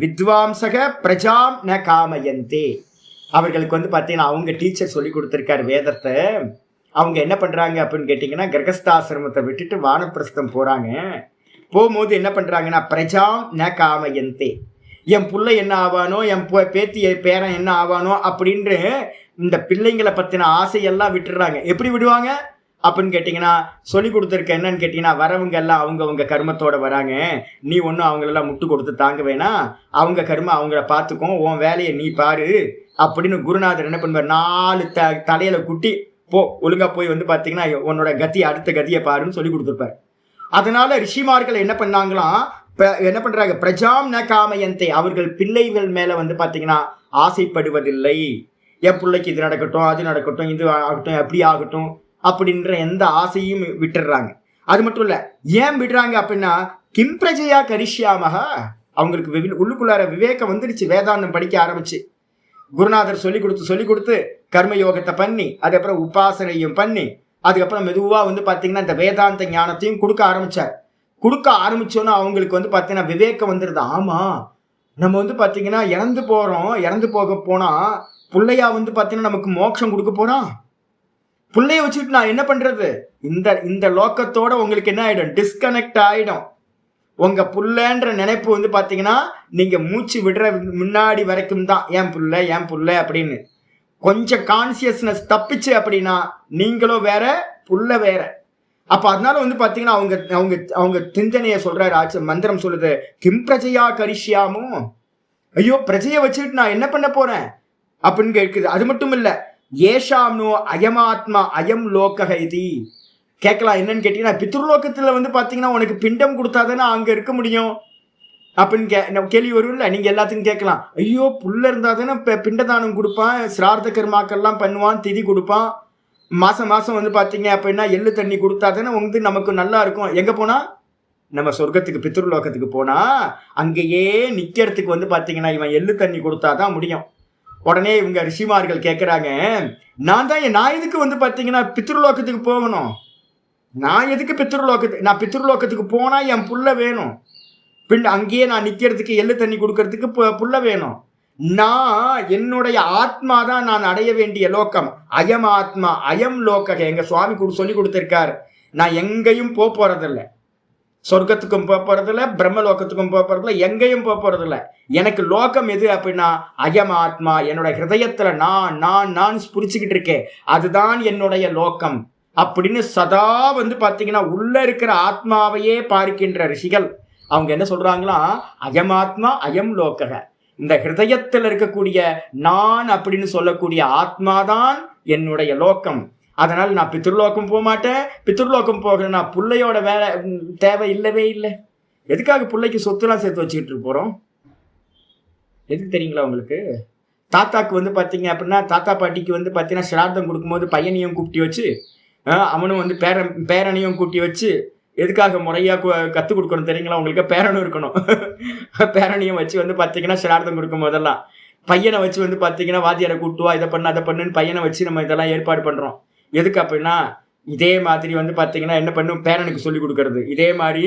வித்வாம்சக பிரஜாம் ந காமயந்தே. அவர்களுக்கு வந்து பார்த்தீங்கன்னா அவங்க டீச்சர் சொல்லி கொடுத்துருக்காரு வேதத்தை. அவங்க என்ன பண்றாங்க அப்படின்னு கேட்டீங்கன்னா, கிரகஸ்தாசிரமத்தை விட்டுட்டு வானப்பிரஸ்தம் போறாங்க. போகும்போது என்ன பண்றாங்கன்னா, பிரஜாம் ந காமயந்தே, என் பிள்ளை என்ன ஆவானோ, என் பேத்தி பேரன் என்ன ஆவானோ அப்படின்று இந்த பிள்ளைங்களை பத்தின ஆசையெல்லாம் விட்டுறாங்க. எப்படி விடுவாங்க அப்படின்னு கேட்டீங்கன்னா, சொல்லி கொடுத்துருக்க என்னன்னு கேட்டீங்கன்னா, வரவங்க எல்லாம் அவங்கவுங்க கர்மத்தோட வராங்க, நீ ஒன்றும் அவங்களெல்லாம் முட்டு கொடுத்து தாங்க வேணாம், அவங்க கர்மம் அவங்கள பார்த்துக்கும், உன் வேலையை நீ பாரு அப்படின்னு குருநாதர் என்ன பண்ணுவார், 4 தலையில குட்டி போ ஒழுங்கா போய் வந்து பார்த்தீங்கன்னா உன்னோட கதி அடுத்த கதியை பாருன்னு சொல்லி கொடுத்துருப்பார். அதனால ரிஷிமார்கள் என்ன பண்ணாங்களாம், என்ன பண்றாங்க, பிரஜாம் ந காமயந்தே, அவர்கள் பிள்ளைகள் மேல வந்து பார்த்தீங்கன்னா ஆசைப்படுவதில்லை. என் பிள்ளைக்கு இது நடக்கட்டும், அது நடக்கட்டும், இது ஆகட்டும், எப்படி ஆகட்டும் அப்படின்ற எந்த ஆசையும் விட்டுடுறாங்க. அது மட்டும் இல்ல, ஏன் விடுறாங்க அப்படின்னா, கிம் பிரஜையா கரிஷ்யாமக, அவங்களுக்கு உள்ளுக்குள்ளார விவேகம் வந்துடுச்சு. வேதாந்தம் படிக்க ஆரம்பிச்சு குருநாதர் சொல்லி கொடுத்து கர்மயோகத்தை பண்ணி அதுக்கப்புறம் உபாசனையும் பண்ணி அதுக்கப்புறம் மெதுவா வந்து பார்த்தீங்கன்னா இந்த வேதாந்த ஞானத்தையும் கொடுக்க ஆரம்பிச்சோன்னா அவங்களுக்கு வந்து பார்த்தீங்கன்னா விவேகம் வந்துடுது. ஆமா, நம்ம வந்து பார்த்தீங்கன்னா இறந்து போக போனா பிள்ளையா வந்து பார்த்தீங்கன்னா நமக்கு மோட்சம் கொடுக்க போறான். பிள்ளைய வச்சுட்டு நான் என்ன பண்றது? இந்த லோக்கத்தோட உங்களுக்கு என்ன ஆயிடும், டிஸ்கனெக்ட் ஆயிடும். உங்க புள்ளன்ற நினைப்பு வந்து பாத்தீங்கன்னா நீங்க மூச்சு விடுற முன்னாடி வரைக்கும் தான் ஏன் புள்ள அப்படின்னு. கொஞ்சம் கான்சியஸ்னஸ் தப்பிச்சு அப்படின்னா நீங்களும் வேற புள்ள வேற. அப்ப அதனால வந்து பாத்தீங்கன்னா அவங்க அவங்க அவங்க சிந்தனைய சொல்றாரு ஆச்சு, மந்திரம் சொல்லுது, கிம் பிரஜையா கரிஷ்யாமும், ஐயோ பிரஜையை வச்சுட்டு நான் என்ன பண்ண போறேன் அப்படின்னு கேட்குது. அது மட்டும் இல்ல, ஏஷாம்னோ அயமாத்மா அயம் லோக இது கேட்கலாம். என்னன்னு கேட்டீங்கன்னா, பித்ருலோகத்துல வந்து பாத்தீங்கன்னா உனக்கு பிண்டம் கொடுத்தாதானே அங்க இருக்க முடியும் அப்படின்னு கேள்வி வரும் இல்ல. நீங்க எல்லாத்துக்கும் கேட்கலாம், ஐயோ புள்ள இருந்தா தானே பிண்டதானம் கொடுப்பான், சிரார்த்த கர்மாக்கள்லாம் பண்ணுவான், திதி கொடுப்பான், மாசம் வந்து பாத்தீங்க அப்படின்னா எள்ளு தண்ணி கொடுத்தா தானே வந்து நமக்கு நல்லா இருக்கும். எங்க போனா, நம்ம சொர்க்கத்துக்கு பித்ருலோகத்துக்கு போனா அங்கேயே நிக்கிறதுக்கு வந்து பாத்தீங்கன்னா இவன் எள்ளு தண்ணி கொடுத்தாதான் முடியும். உடனே இவங்க ரிஷிமார்கள் கேட்கறாங்க, நான் எதுக்கு வந்து பாத்தீங்கன்னா பித்ருலோகத்துக்கு போகணும், நான் எதுக்கு பித்ருலோகத்துக்கு போனா என் புள்ள வேணும், அங்கேயே நான் நிக்கிறதுக்கு எள்ளு தண்ணி கொடுக்கறதுக்கு புள்ள வேணும். நான் என்னுடைய ஆத்மா தான் நான் அடைய வேண்டிய லோகம். அயம் ஆத்மா அயம் லோக, எங்க சுவாமி சொல்லி கொடுத்திருக்கார். நான் எங்கேயும் போறதில்ல, சொர்க்கத்துக்கும் போறதில்ல, பிரம்மலோகத்துக்கும் போறதில்ல, எங்கேயும் போறதில்ல. எனக்கு லோகம் எது அப்படின்னா அயம் ஆத்மா, என்னோட ஹிருதயத்துல நான் புரிச்சுக்கிட்டு இருக்கேன், அதுதான் என்னுடைய லோகம் அப்படின்னு சதா வந்து பாத்தீங்கன்னா உள்ள இருக்கிற ஆத்மாவையே பார்க்கின்ற ரிஷிகள் அவங்க என்ன சொல்றாங்களா, அயமாத்மா அயம் லோக, இந்த ஹிருதயத்தில் இருக்கக்கூடிய நான் அப்படின்னு சொல்லக்கூடிய ஆத்மாதான் என்னுடைய லோகம். அதனால நான் பித்ருலோகம் போக மாட்டேன். பித்ருலோகம் போகிறேன்னா பிள்ளையோட வேலை தேவை இல்லவே இல்லை. எதுக்காக பிள்ளைக்கு சொத்துலாம் சேர்த்து வச்சுக்கிட்டு போறோம்? எதுக்கு தெரியுங்களா உங்களுக்கு? தாத்தாக்கு வந்து பாத்தீங்க அப்படின்னா தாத்தா பாட்டிக்கு வந்து பாத்தீங்கன்னா சிரார்த்தம் கொடுக்கும்போது பையனையும் கூப்பிட்டு வச்சு அவனும் வந்து பேரனையும் கூட்டி வச்சு எதுக்காக முறையா கற்றுக் கொடுக்கணும் தெரியுங்களா உங்களுக்கு? பேரனும் இருக்கணும். பேரனையும் வச்சு வந்து பார்த்தீங்கன்னா சிரார்த்தம் கொடுக்கும் போதெல்லாம் பையனை வச்சு வந்து பார்த்தீங்கன்னா வாத்தியாரை கூட்டுவா, இதை பண்ணு அதை பண்ணுன்னு பையனை வச்சு நம்ம இதெல்லாம் ஏற்பாடு பண்ணுறோம். எதுக்கு அப்படின்னா இதே மாதிரி வந்து பார்த்தீங்கன்னா என்ன பண்ணும், பேரனுக்கு சொல்லி கொடுக்கறது, இதே மாதிரி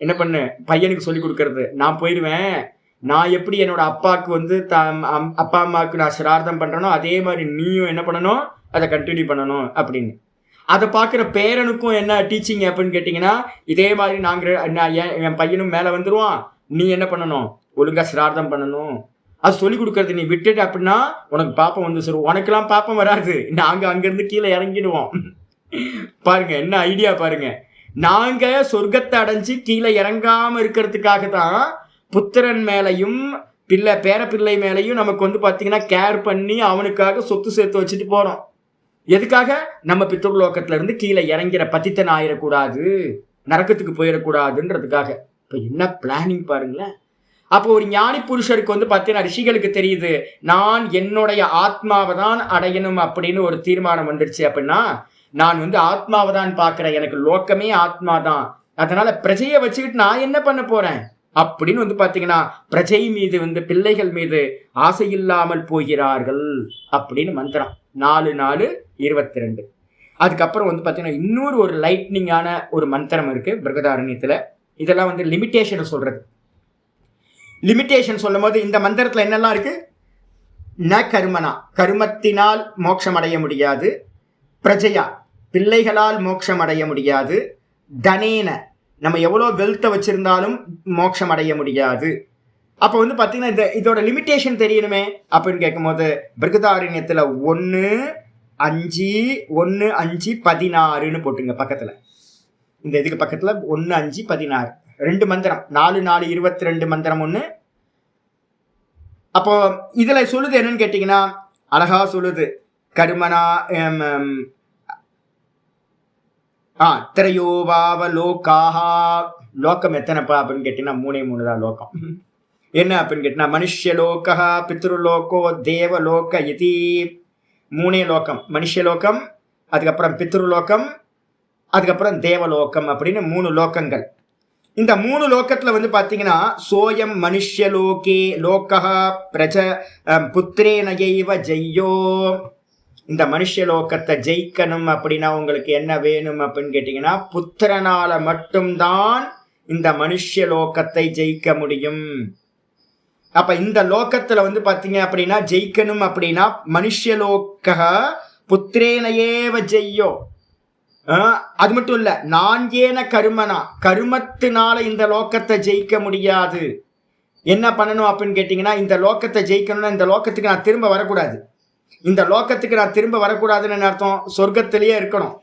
என்ன பண்ணு பையனுக்கு சொல்லி கொடுக்கறது. நான் போயிடுவேன், நான் எப்படி என்னோட அப்பாவுக்கு வந்து அப்பா அம்மாவுக்கு நான் சிரார்த்தம் பண்ணுறேனோ அதே மாதிரி நீயும் என்ன பண்ணணும், அதை கண்டினியூ பண்ணணும் அப்படின்னு. அதை பார்க்குற பேரனுக்கும் என்ன டீச்சிங் அப்படின்னு கேட்டிங்கன்னா, இதே மாதிரி என் பையனும் மேலே வந்துடுவான், நீ என்ன பண்ணணும், ஒழுங்காக சிரார்த்தம் பண்ணணும், அது சொல்லி கொடுக்கறது. நீ விட்டுட்டு அப்படின்னா உனக்கு பாப்பம் வந்து சொல்லுவோம். உனக்கெல்லாம் பாப்பம் வராது, நாங்கள் அங்கேருந்து கீழே இறங்கிடுவோம். பாருங்க என்ன ஐடியா பாருங்க. நாங்கள் சொர்க்கத்தை அடைஞ்சு கீழே இறங்காமல் இருக்கிறதுக்காக தான் புத்திரன் மேலையும் பேரப்பிள்ளை மேலையும் நமக்கு வந்து பார்த்தீங்கன்னா கேர் பண்ணி அவனுக்காக சொத்து சேர்த்து வச்சுட்டு போகிறோம். எதுக்காக? நம்ம பித்ருலோகத்துல இருந்து கீழே இறங்கிற பத்தித்தன் ஆயிடக்கூடாது, நரக்கத்துக்கு போயிடக்கூடாதுன்றதுக்காக. இப்போ என்ன பிளானிங் பாருங்களேன். அப்போ ஒரு ஞானி புருஷருக்கு வந்து பார்த்தீங்கன்னா ரிஷிகளுக்கு தெரியுது, நான் என்னுடைய ஆத்மாவை தான் அடையணும் அப்படின்னு ஒரு தீர்மானம் வந்துருச்சு. அப்படின்னா நான் வந்து ஆத்மாவை தான் பார்க்குறேன், எனக்கு லோக்கமே ஆத்மா தான், அதனால பிரஜையை வச்சுக்கிட்டு நான் என்ன பண்ண போறேன் அப்படின்னு வந்து பார்த்தீங்கன்னா பிரஜை மீது வந்து பிள்ளைகள் மீது ஆசை இல்லாமல் போகிறார்கள் அப்படின்னு மந்திரம் 4:4:22. அதுக்கப்புறம் வந்து பார்த்தீங்கன்னா இன்னொரு ஒரு லைட்னிங்கான ஒரு மந்திரம் இருக்கு பிருகதாரண்யத்தில். இதெல்லாம் வந்து லிமிட்டேஷன் சொல்றது. லிமிட்டேஷன் சொல்லும் போது இந்த மந்திரத்தில் என்னெல்லாம் இருக்கு, ந கர்மனா, கர்மத்தினால் மோட்சம் அடைய முடியாது, பிரஜையா பிள்ளைகளால் மோட்சம் அடைய முடியாது, தனேன நம்ம எவ்வளோ வெல்த்தை வச்சிருந்தாலும் மோட்சம் அடைய முடியாது. அப்போ வந்து பார்த்தீங்கன்னா இதோட லிமிட்டேஷன் தெரியணுமே அப்படின்னு கேட்கும்போது பிருகதாரண்யத்தில் 1:5:1:5:16 போட்டுங்க பக்கத்தில். இந்த இதுக்கு பக்கத்தில் 1:5:16 2 மந்திரம், 4:4:22 மந்திரம் ஒன்று. அப்போ இதில் சொல்லுது என்னன்னு கேட்டிங்கன்னா, அழகா சொல்லுது, கர்மனா திரையோவாவ லோகாஹா. லோகம் எத்தனைப்பா அப்படின்னு கேட்டீங்கன்னா 3 தான் லோகம். என்ன அப்படின்னு கேட்டீங்கன்னா மனுஷலோகா, பித்ருலோகோ, தேவலோக இதி. 3 லோகம். மனுஷலோகம், அதுக்கப்புறம் பித்ருலோகம், அதுக்கப்புறம் தேவலோகம் அப்படின்னு 3 லோகங்கள். இந்த 3 லோகத்துல வந்து பாத்தீங்கன்னா சோயம் மனுஷலோகே லோகா பிரஜ புத்திரேனையைவ ஜெய்யோ. இந்த மனுஷலோகத்தை ஜெயிக்கணும் அப்படின்னா உங்களுக்கு என்ன வேணும் அப்படின்னு கேட்டீங்கன்னா புத்திரனால மட்டும்தான் இந்த மனுஷலோகத்தை ஜெயிக்க முடியும். அப்ப இந்த லோகத்துல வந்து பாத்தீங்க அப்படின்னா ஜெயிக்கணும் அப்படின்னா மனுஷலோக புத்திரேனையேவ ஜெய்யோ. அது மட்டும் இல்ல, நான் ஏன கருமனா, கருமத்தினால இந்த லோகத்தை ஜெயிக்க முடியாது. என்ன பண்ணணும் அப்படின்னு கேட்டீங்கன்னா இந்த லோகத்தை ஜெயிக்கணும்னா இந்த லோகத்துக்கு நான் திரும்ப வரக்கூடாது. இந்த லோகத்துக்கு நான் திரும்ப வரக்கூடாதுன்னு அர்த்தம் சொர்க்கத்திலேயே இருக்கணும்.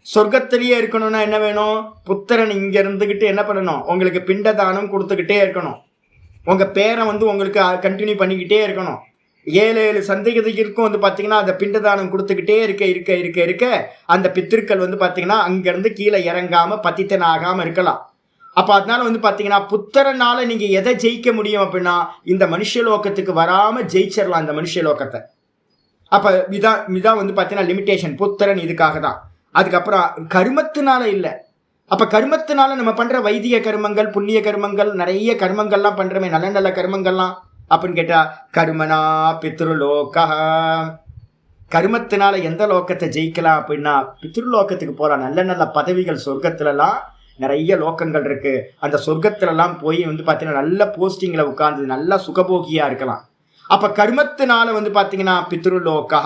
சொர்க்கத்திலேயே இருக்கணும்னா என்ன வேணும்? புத்திரன் இங்க இருந்துகிட்டு என்ன பண்ணணும்? உங்களுக்கு பிண்டதானம் கொடுத்துக்கிட்டே இருக்கணும். உங்க பேரை வந்து உங்களுக்கு கண்டினியூ பண்ணிக்கிட்டே இருக்கணும். 7 சந்ததிகளுக்கும் வந்து பாத்தீங்கன்னா அந்த பிண்டதானம் கொடுத்துக்கிட்டே இருக்க அந்த பித்திருக்கள் வந்து பாத்தீங்கன்னா அங்கிருந்து கீழே இறங்காம பத்தித்தன் ஆகாம இருக்கலாம். அப்ப அதனால வந்து பாத்தீங்கன்னா புத்திரனால நீங்க எதை ஜெயிக்க முடியும் அப்படின்னா இந்த மனுஷலோகத்துக்கு வராம ஜெயிச்சிடலாம் இந்த மனுஷலோகத்தை. அப்ப இதான் வந்து பாத்தீங்கன்னா லிமிடேஷன். புத்திரன் இதுக்காக தான். அதுக்கப்புறம் கர்மத்தினால இல்லை. அப்ப கர்மத்தினால நம்ம பண்ற வைதிக கர்மங்கள், புண்ணிய கர்மங்கள், நிறைய கர்மங்கள்லாம் பண்றோமே, நல்ல நல்ல கர்மங்கள்லாம் அப்படின்னு கேட்டா கர்மனா பித்ருலோகா. கர்மத்தினால எந்த லோகத்தை ஜெயிக்கலாம் அப்படின்னா பித்ருலோகத்துக்கு போகலாம். நல்ல நல்ல பதவிகள் சொர்க்கத்துலலாம் நிறைய லோகங்கள் இருக்கு. அந்த சொர்க்கத்துலலாம் போய் வந்து பார்த்தீங்கன்னா நல்ல போஸ்டிங்ல உட்கார்ந்து நல்லா சுகபோகியா இருக்கலாம். அப்ப கர்மத்தினால வந்து பார்த்தீங்கன்னா பித்ருலோகா.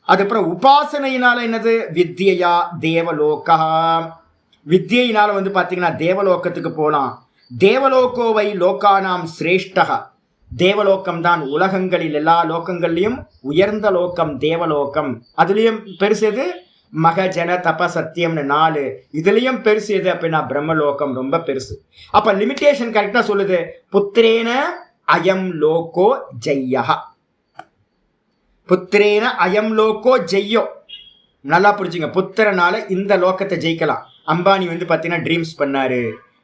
அதுக்கப்புறம் உபாசனையினால என்னது? வித்யா தேவலோகா. வித்யினால வந்து பார்த்தீங்கன்னா தேவலோகத்துக்கு போகலாம். தேவலோகோவை லோகானாம் சிரேஷ்டகா. தேவலோகம் தான் உலகங்களில் எல்லா லோகங்கள்லையும் உயர்ந்த லோகம் தேவலோகம். அதுலயும் பெருசு எது? மகஜன தப சத்தியம்னு 4. இதுலயும் பெருசு எது அப்படின்னா பிரம்மலோகம் ரொம்ப பெருசு. அப்ப லிமிடேஷன் கரெக்டா சொல்லுது. புத்திரேன அயம் லோகோ ஜெய்யா. புத்திரேன அயம் லோகோ ஜெய்யோ. நல்லா புரிஞ்சுங்க. புத்திரனால இந்த லோகத்தை ஜெயிக்கலாம். அம்பானி வந்து பாத்தீங்கன்னா ட்ரீம்ஸ் பண்ணாரு.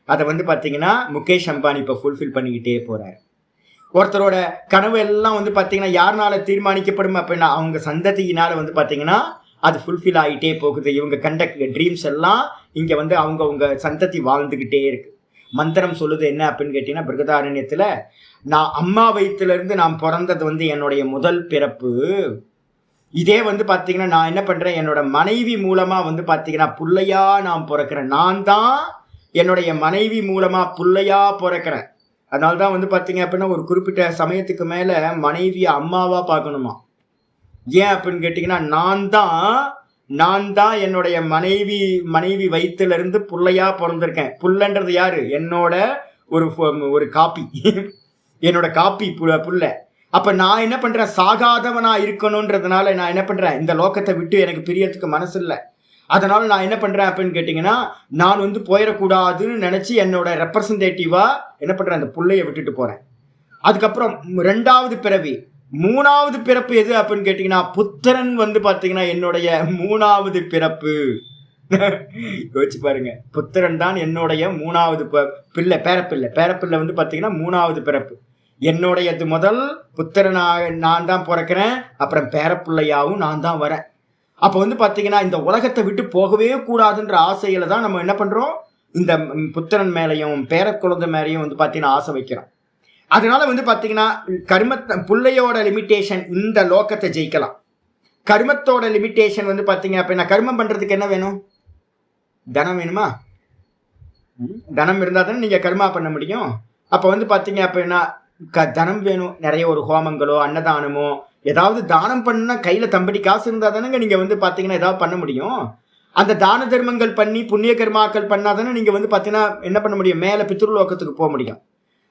அதை வந்து பாத்தீங்கன்னா முகேஷ் அம்பானி இப்ப ஃபுல்ஃபில் பண்ணிக்கிட்டே போறாரு. ஒருத்தரோட கனவு எல்லாம் வந்து பாத்தீங்கன்னா யாருனால தீர்மானிக்கப்படும் அப்படின்னா அவங்க சந்ததியினால வந்து பாத்தீங்கன்னா அது ஃபுல்ஃபில் ஆகிட்டே போகுது. இவங்க கண்ட ட்ரீம்ஸ் எல்லாம் இங்க வந்து அவங்க சந்ததி வாழ்ந்துகிட்டே இருக்கு. மந்திரம் சொல்லுது என்ன அப்படின்னு கேட்டீங்கன்னா பிருகதாரண்யத்துல, நான் அம்மா வயிற்றுல இருந்து நான் பிறந்தது வந்து என்னுடைய முதல் பிறப்பு. இதே வந்து பாத்தீங்கன்னா நான் என்ன பண்றேன், என்னோட மனைவி மூலமா வந்து பாத்தீங்கன்னா புள்ளையா நான் பிறக்கிறேன். நான் தான் என்னுடைய மனைவி மூலமா புள்ளையா பிறக்கிறேன். அதனால்தான் வந்து பாத்தீங்க அப்படின்னா ஒரு குறிப்பிட்ட சமயத்துக்கு மேல மனைவிய அம்மாவா பார்க்கணுமா. ஏன் அப்படின்னு கேட்டீங்கன்னா நான் தான் என்னுடைய மனைவி வயிற்றுல இருந்து புள்ளையா பிறந்திருக்கேன். புள்ளன்றது யாரு? என்னோட ஒரு காப்பி, என்னோட காப்பி புள்ள. அப்ப நான் என்ன பண்றேன், சாகாதவனா இருக்கணும்ன்றதுனால நான் என்ன பண்றேன், இந்த லோகத்தை விட்டு எனக்கு பிரியறதுக்கு மனசு இல்லை. அதனால நான் என்ன பண்றேன் அப்படின்னு கேட்டீங்கன்னா நான் வந்து போயிடக்கூடாதுன்னு நினைச்சு என்னோட ரெப்ரசன்டேட்டிவா என்ன பண்றேன், அந்த புள்ளைய விட்டுட்டு போறேன். அதுக்கப்புறம் 2வது பிறவி, 3வது பிறப்பு எது அப்படின்னு கேட்டீங்கன்னா புத்திரன் வந்து பாத்தீங்கன்னா என்னுடைய 3வது பிறப்பு. யோசிச்சு பாருங்க. புத்திரன் தான் என்னுடைய 3வது பிள்ளை, பேரப்பிள்ளை வந்து பாத்தீங்கன்னா 3வது பிறப்பு. என்னுடையது முதல் புத்திரனாக நான் தான் பிறக்கிறேன். அப்புறம் பேரப்பிள்ளையாவும் நான் தான் வரேன். அப்ப வந்து பாத்தீங்கன்னா இந்த உலகத்தை விட்டு போகவே கூடாதுன்ற ஆசையில தான் நம்ம என்ன பண்றோம், இந்த புத்திரன் மேலையும் பேரக்குழந்தை மேலையும் வந்து பாத்தீங்கன்னா ஆசை வைக்கிறோம். அதனால வந்து பாத்தீங்கன்னா புள்ளையோட லிமிட்டேஷன் இந்த லோகத்தை ஜெயிக்கலாம். கர்மத்தோட லிமிட்டேஷன் வந்து பாத்தீங்க அப்படின்னா கர்மம் பண்றதுக்கு என்ன வேணும்? தனம் வேணுமா? தனம் இருந்தா தானே நீங்க கர்மா பண்ண முடியும். அப்ப வந்து பாத்தீங்க அப்படின்னா தனம் வேணும். நிறைய ஒரு ஹோமங்களோ அன்னதானமோ ஏதாவது தானம் பண்ணா கையில தம்படி காசு இருந்தா தானேங்க நீங்க வந்து பாத்தீங்கன்னா ஏதாவது பண்ண முடியும். அந்த தான தர்மங்கள் பண்ணி புண்ணிய கர்மாக்கள் பண்ணாதானே நீங்க வந்து பாத்தீங்கன்னா என்ன பண்ண முடியும், மேல பித்ருலோகத்துக்கு போக முடியும்.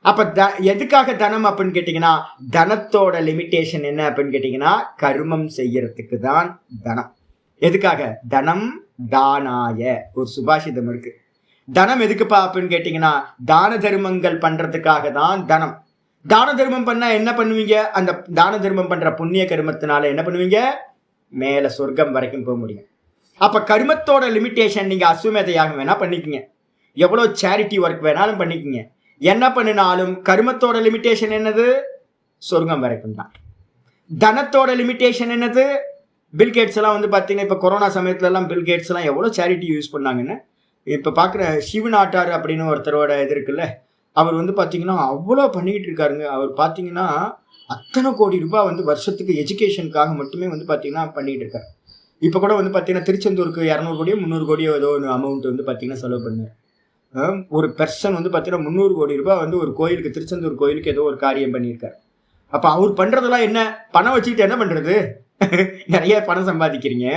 அப்ப எதுக்காக தனம் அப்படின்னு கேட்டீங்கன்னா தனத்தோட லிமிட்டேஷன் என்ன அப்படின்னு கேட்டீங்கன்னா கர்மம் செய்யறதுக்கு தான் தனம். எதுக்காக? தனம் தானாய ஒரு சுபாஷிதம் இருக்கு. தனம் எதுக்குப்பா அப்படின்னு கேட்டீங்கன்னா தான தர்மங்கள் பண்றதுக்காக தான் தனம். தான தர்மம் பண்ணா என்ன பண்ணுவீங்க? அந்த தான தர்மம் பண்ற புண்ணிய கர்மத்தினால என்ன பண்ணுவீங்க? மேல சொர்க்கம் வரைக்கும் போக முடியும். அப்ப கர்மத்தோட லிமிட்டேஷன் நீங்க அஸ்வமேத யாகம் வேணா பண்ணிக்கங்க, எவ்வளவு சேரிட்டி ஒர்க் வேணாலும் பண்ணிக்கங்க. என்ன பண்ணினாலும் கர்மத்தோட லிமிட்டேஷன் என்னது? சொர்க்கம் வரைக்கும் தான். தனத்தோட லிமிட்டேஷன் என்னது? பில்கேட்ஸ் எல்லாம் வந்து பார்த்தீங்கன்னா இப்போ கொரோனா சமயத்துல எல்லாம் பில்கேட்ஸ் எல்லாம் எவ்வளோ சேரிட்டி யூஸ் பண்ணாங்கன்னு இப்போ பார்க்குற சிவநாட்டார் அப்படின்னு ஒருத்தரோட இது இருக்குல்ல, அவர் வந்து பார்த்தீங்கன்னா அவ்வளோ பண்ணிக்கிட்டு இருக்காருங்க. அவர் பார்த்தீங்கன்னா அத்தனை கோடி ரூபாய் வந்து வருஷத்துக்கு எஜுகேஷனுக்காக மட்டுமே வந்து பார்த்தீங்கன்னா பண்ணிகிட்டு இருக்காரு. இப்போ கூட வந்து பார்த்தீங்கன்னா திருச்செந்தூருக்கு 200 கோடியோ 300 கோடியோ ஏதோ ஒரு அமௌண்ட் வந்து பார்த்தீங்கன்னா செலவு பண்ணார். ஒரு பெர்சன் வந்து பார்த்தீங்கன்னா 300 கோடி ரூபாய் வந்து ஒரு கோயிலுக்கு, திருச்செந்தூர் கோயிலுக்கு ஏதோ ஒரு காரியம் பண்ணியிருக்காரு. அப்போ அவர் பண்ணுறதெல்லாம் என்ன? பணம் வச்சுக்கிட்டு என்ன பண்ணுறது? நிறைய பணம் சம்பாதிக்கிறீங்க,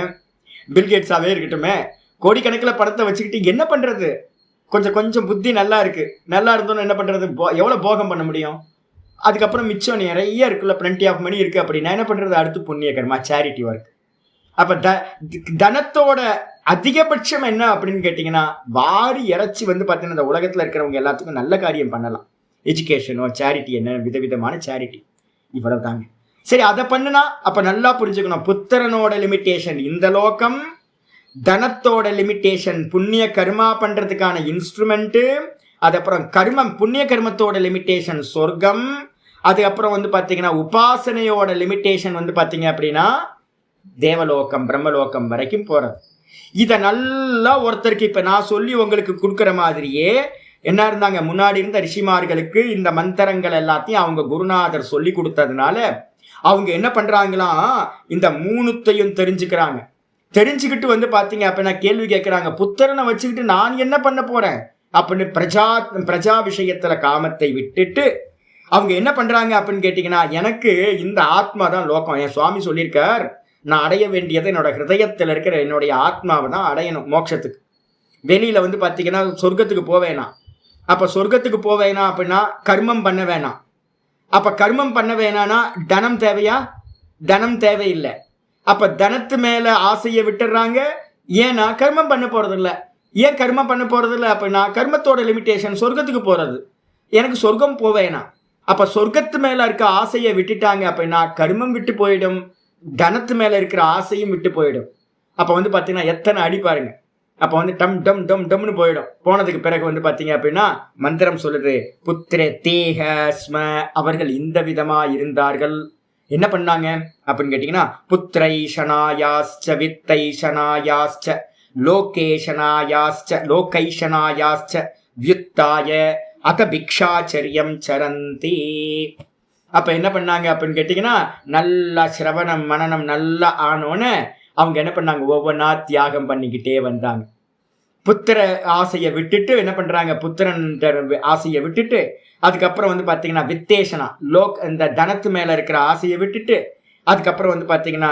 பில்கேட்ஸாகவே இருக்கட்டுமே, கோடிக்கணக்கில் பணத்தை வச்சுக்கிட்டு என்ன பண்ணுறது? கொஞ்சம் கொஞ்சம் புத்தி நல்லா இருக்குது, நல்லா இருந்தோன்னு என்ன பண்ணுறது? எவ்வளோ போகம் பண்ண முடியும்? அதுக்கப்புறம் மிச்சம் நிறைய இருக்குல்ல, பிளென்டி ஆஃப் மணி இருக்குது அப்படின்னா என்ன பண்ணுறது? அடுத்து புண்ணிய கர்மா, சேரிட்டி ஒர்க். அப்போ தனத்தோட அதிகபட்சம் என்ன அப்படின்னு கேட்டிங்கன்னா, வாரி இறைச்சி வந்து பார்த்தீங்கன்னா இந்த உலகத்தில் இருக்கிறவங்க எல்லாத்துக்கும் நல்ல காரியம் பண்ணலாம். எஜுகேஷனோ சேரிட்டி என்ன விதவிதமான சேரிட்டி, இவ்வளவு தாங்க. சரி, அதை பண்ணுனா அப்ப நல்லா புரிஞ்சுக்கணும், புத்திரனோட லிமிட்டேஷன் இந்த லோகம், தனத்தோட லிமிட்டேஷன் புண்ணிய கர்மா பண்றதுக்கான இன்ஸ்ட்ருமெண்ட், அதுக்கப்புறம் கர்மம் புண்ணிய கர்மத்தோட லிமிட்டேஷன் சொர்க்கம், அதுக்கப்புறம் வந்து பாத்தீங்கன்னா உபாசனையோட லிமிட்டேஷன் வந்து பாத்தீங்க அப்படின்னா தேவலோகம் பிரம்மலோகம் வரைக்கும் போறது. இதை நல்லா ஒருத்தருக்கு இப்ப நான் சொல்லி உங்களுக்கு கொடுக்குற மாதிரியே என்ன இருந்தாங்க, முன்னாடி இருந்த ரிஷிமார்களுக்கு இந்த மந்திரங்கள் எல்லாத்தையும் அவங்க குருநாதர் சொல்லி கொடுத்ததுனால அவங்க என்ன பண்றாங்களாம், இந்த மூணுத்தையும் தெரிஞ்சுக்கிறாங்க. தெரிஞ்சுக்கிட்டு வந்து பாத்தீங்க அப்படின்னா கேள்வி கேட்கிறாங்க, புத்திரனை வச்சுக்கிட்டு நான் என்ன பண்ண போறேன் அப்படின்னு பிரஜா விஷயத்துல காமத்தை விட்டுட்டு அவங்க என்ன பண்றாங்க அப்படின்னு கேட்டீங்கன்னா, எனக்கு இந்த ஆத்மா தான் லோகம். என் சுவாமி சொல்லியிருக்கார், நான் அடைய வேண்டியது என்னோட ஹிருதயத்தில் இருக்கிற என்னுடைய ஆத்மாவை தான் அடையணும் மோட்சத்துக்கு. வெளியில வந்து பாத்தீங்கன்னா சொர்க்கத்துக்கு போவேனா, அப்ப சொர்க்கத்துக்கு போவேனா அப்படின்னா கர்மம் பண்ண வேணாம். அப்ப கர்மம் பண்ண வேணானா தனம் தேவையா? தனம் தேவையில்லை. அப்ப தனத்து மேல ஆசையை விட்டுறாங்க. ஏன்னா கர்மம் பண்ண போறது இல்லை. ஏன் கர்மம் பண்ண போறது இல்லை அப்படின்னா கர்மத்தோட லிமிட்டேஷன் சொர்க்கத்துக்கு போறது. எனக்கு சொர்க்கம் போவேனா, அப்ப சொர்க்கத்து மேல இருக்க ஆசையை விட்டுட்டாங்க அப்படின்னா கர்மம் விட்டு போயிடும், தனத்து மேல இருக்கிற ஆசையும் விட்டு போயிடும். அப்ப வந்து பாத்தீங்கன்னா எத்தனை அடி பாருங்க. அப்ப வந்து டம் டம் டம் டம்னு போயிடும். போனதுக்கு பிறகு வந்து பாத்தீங்க அப்படின்னா மந்திரம் சொல்லுது, புத்திரே தேக ஸ்ம, அவர்கள் இந்த விதமா இருந்தார்கள். என்ன பண்ணாங்க அப்படின்னு கேட்டீங்கன்னா, புத்திரைஷனாயாஸ்ச வித்தைஷனாயாஸ்ச லோகேஷனாயாஸ்ச லோகைஷனாயாஸ்ச வியுத்தாய அத பிக்ஷாச்சரியம் சரந்தி. அப்ப என்ன பண்ணாங்க அப்படின்னு கேட்டீங்கன்னா, நல்லா சிரவணம் மனனம் நல்லா ஆனோன்னு அவங்க என்ன பண்ணாங்க, ஒவ்வொன்றா தியாகம் பண்ணிக்கிட்டே வந்தாங்க. புத்திர ஆசையை விட்டுட்டு என்ன பண்றாங்க, புத்திரன் ஆசையை விட்டுட்டு அதுக்கப்புறம் வந்து பாத்தீங்கன்னா வித்தேஷனா இந்த தனத்து மேல இருக்கிற ஆசையை விட்டுட்டு அதுக்கப்புறம் வந்து பாத்தீங்கன்னா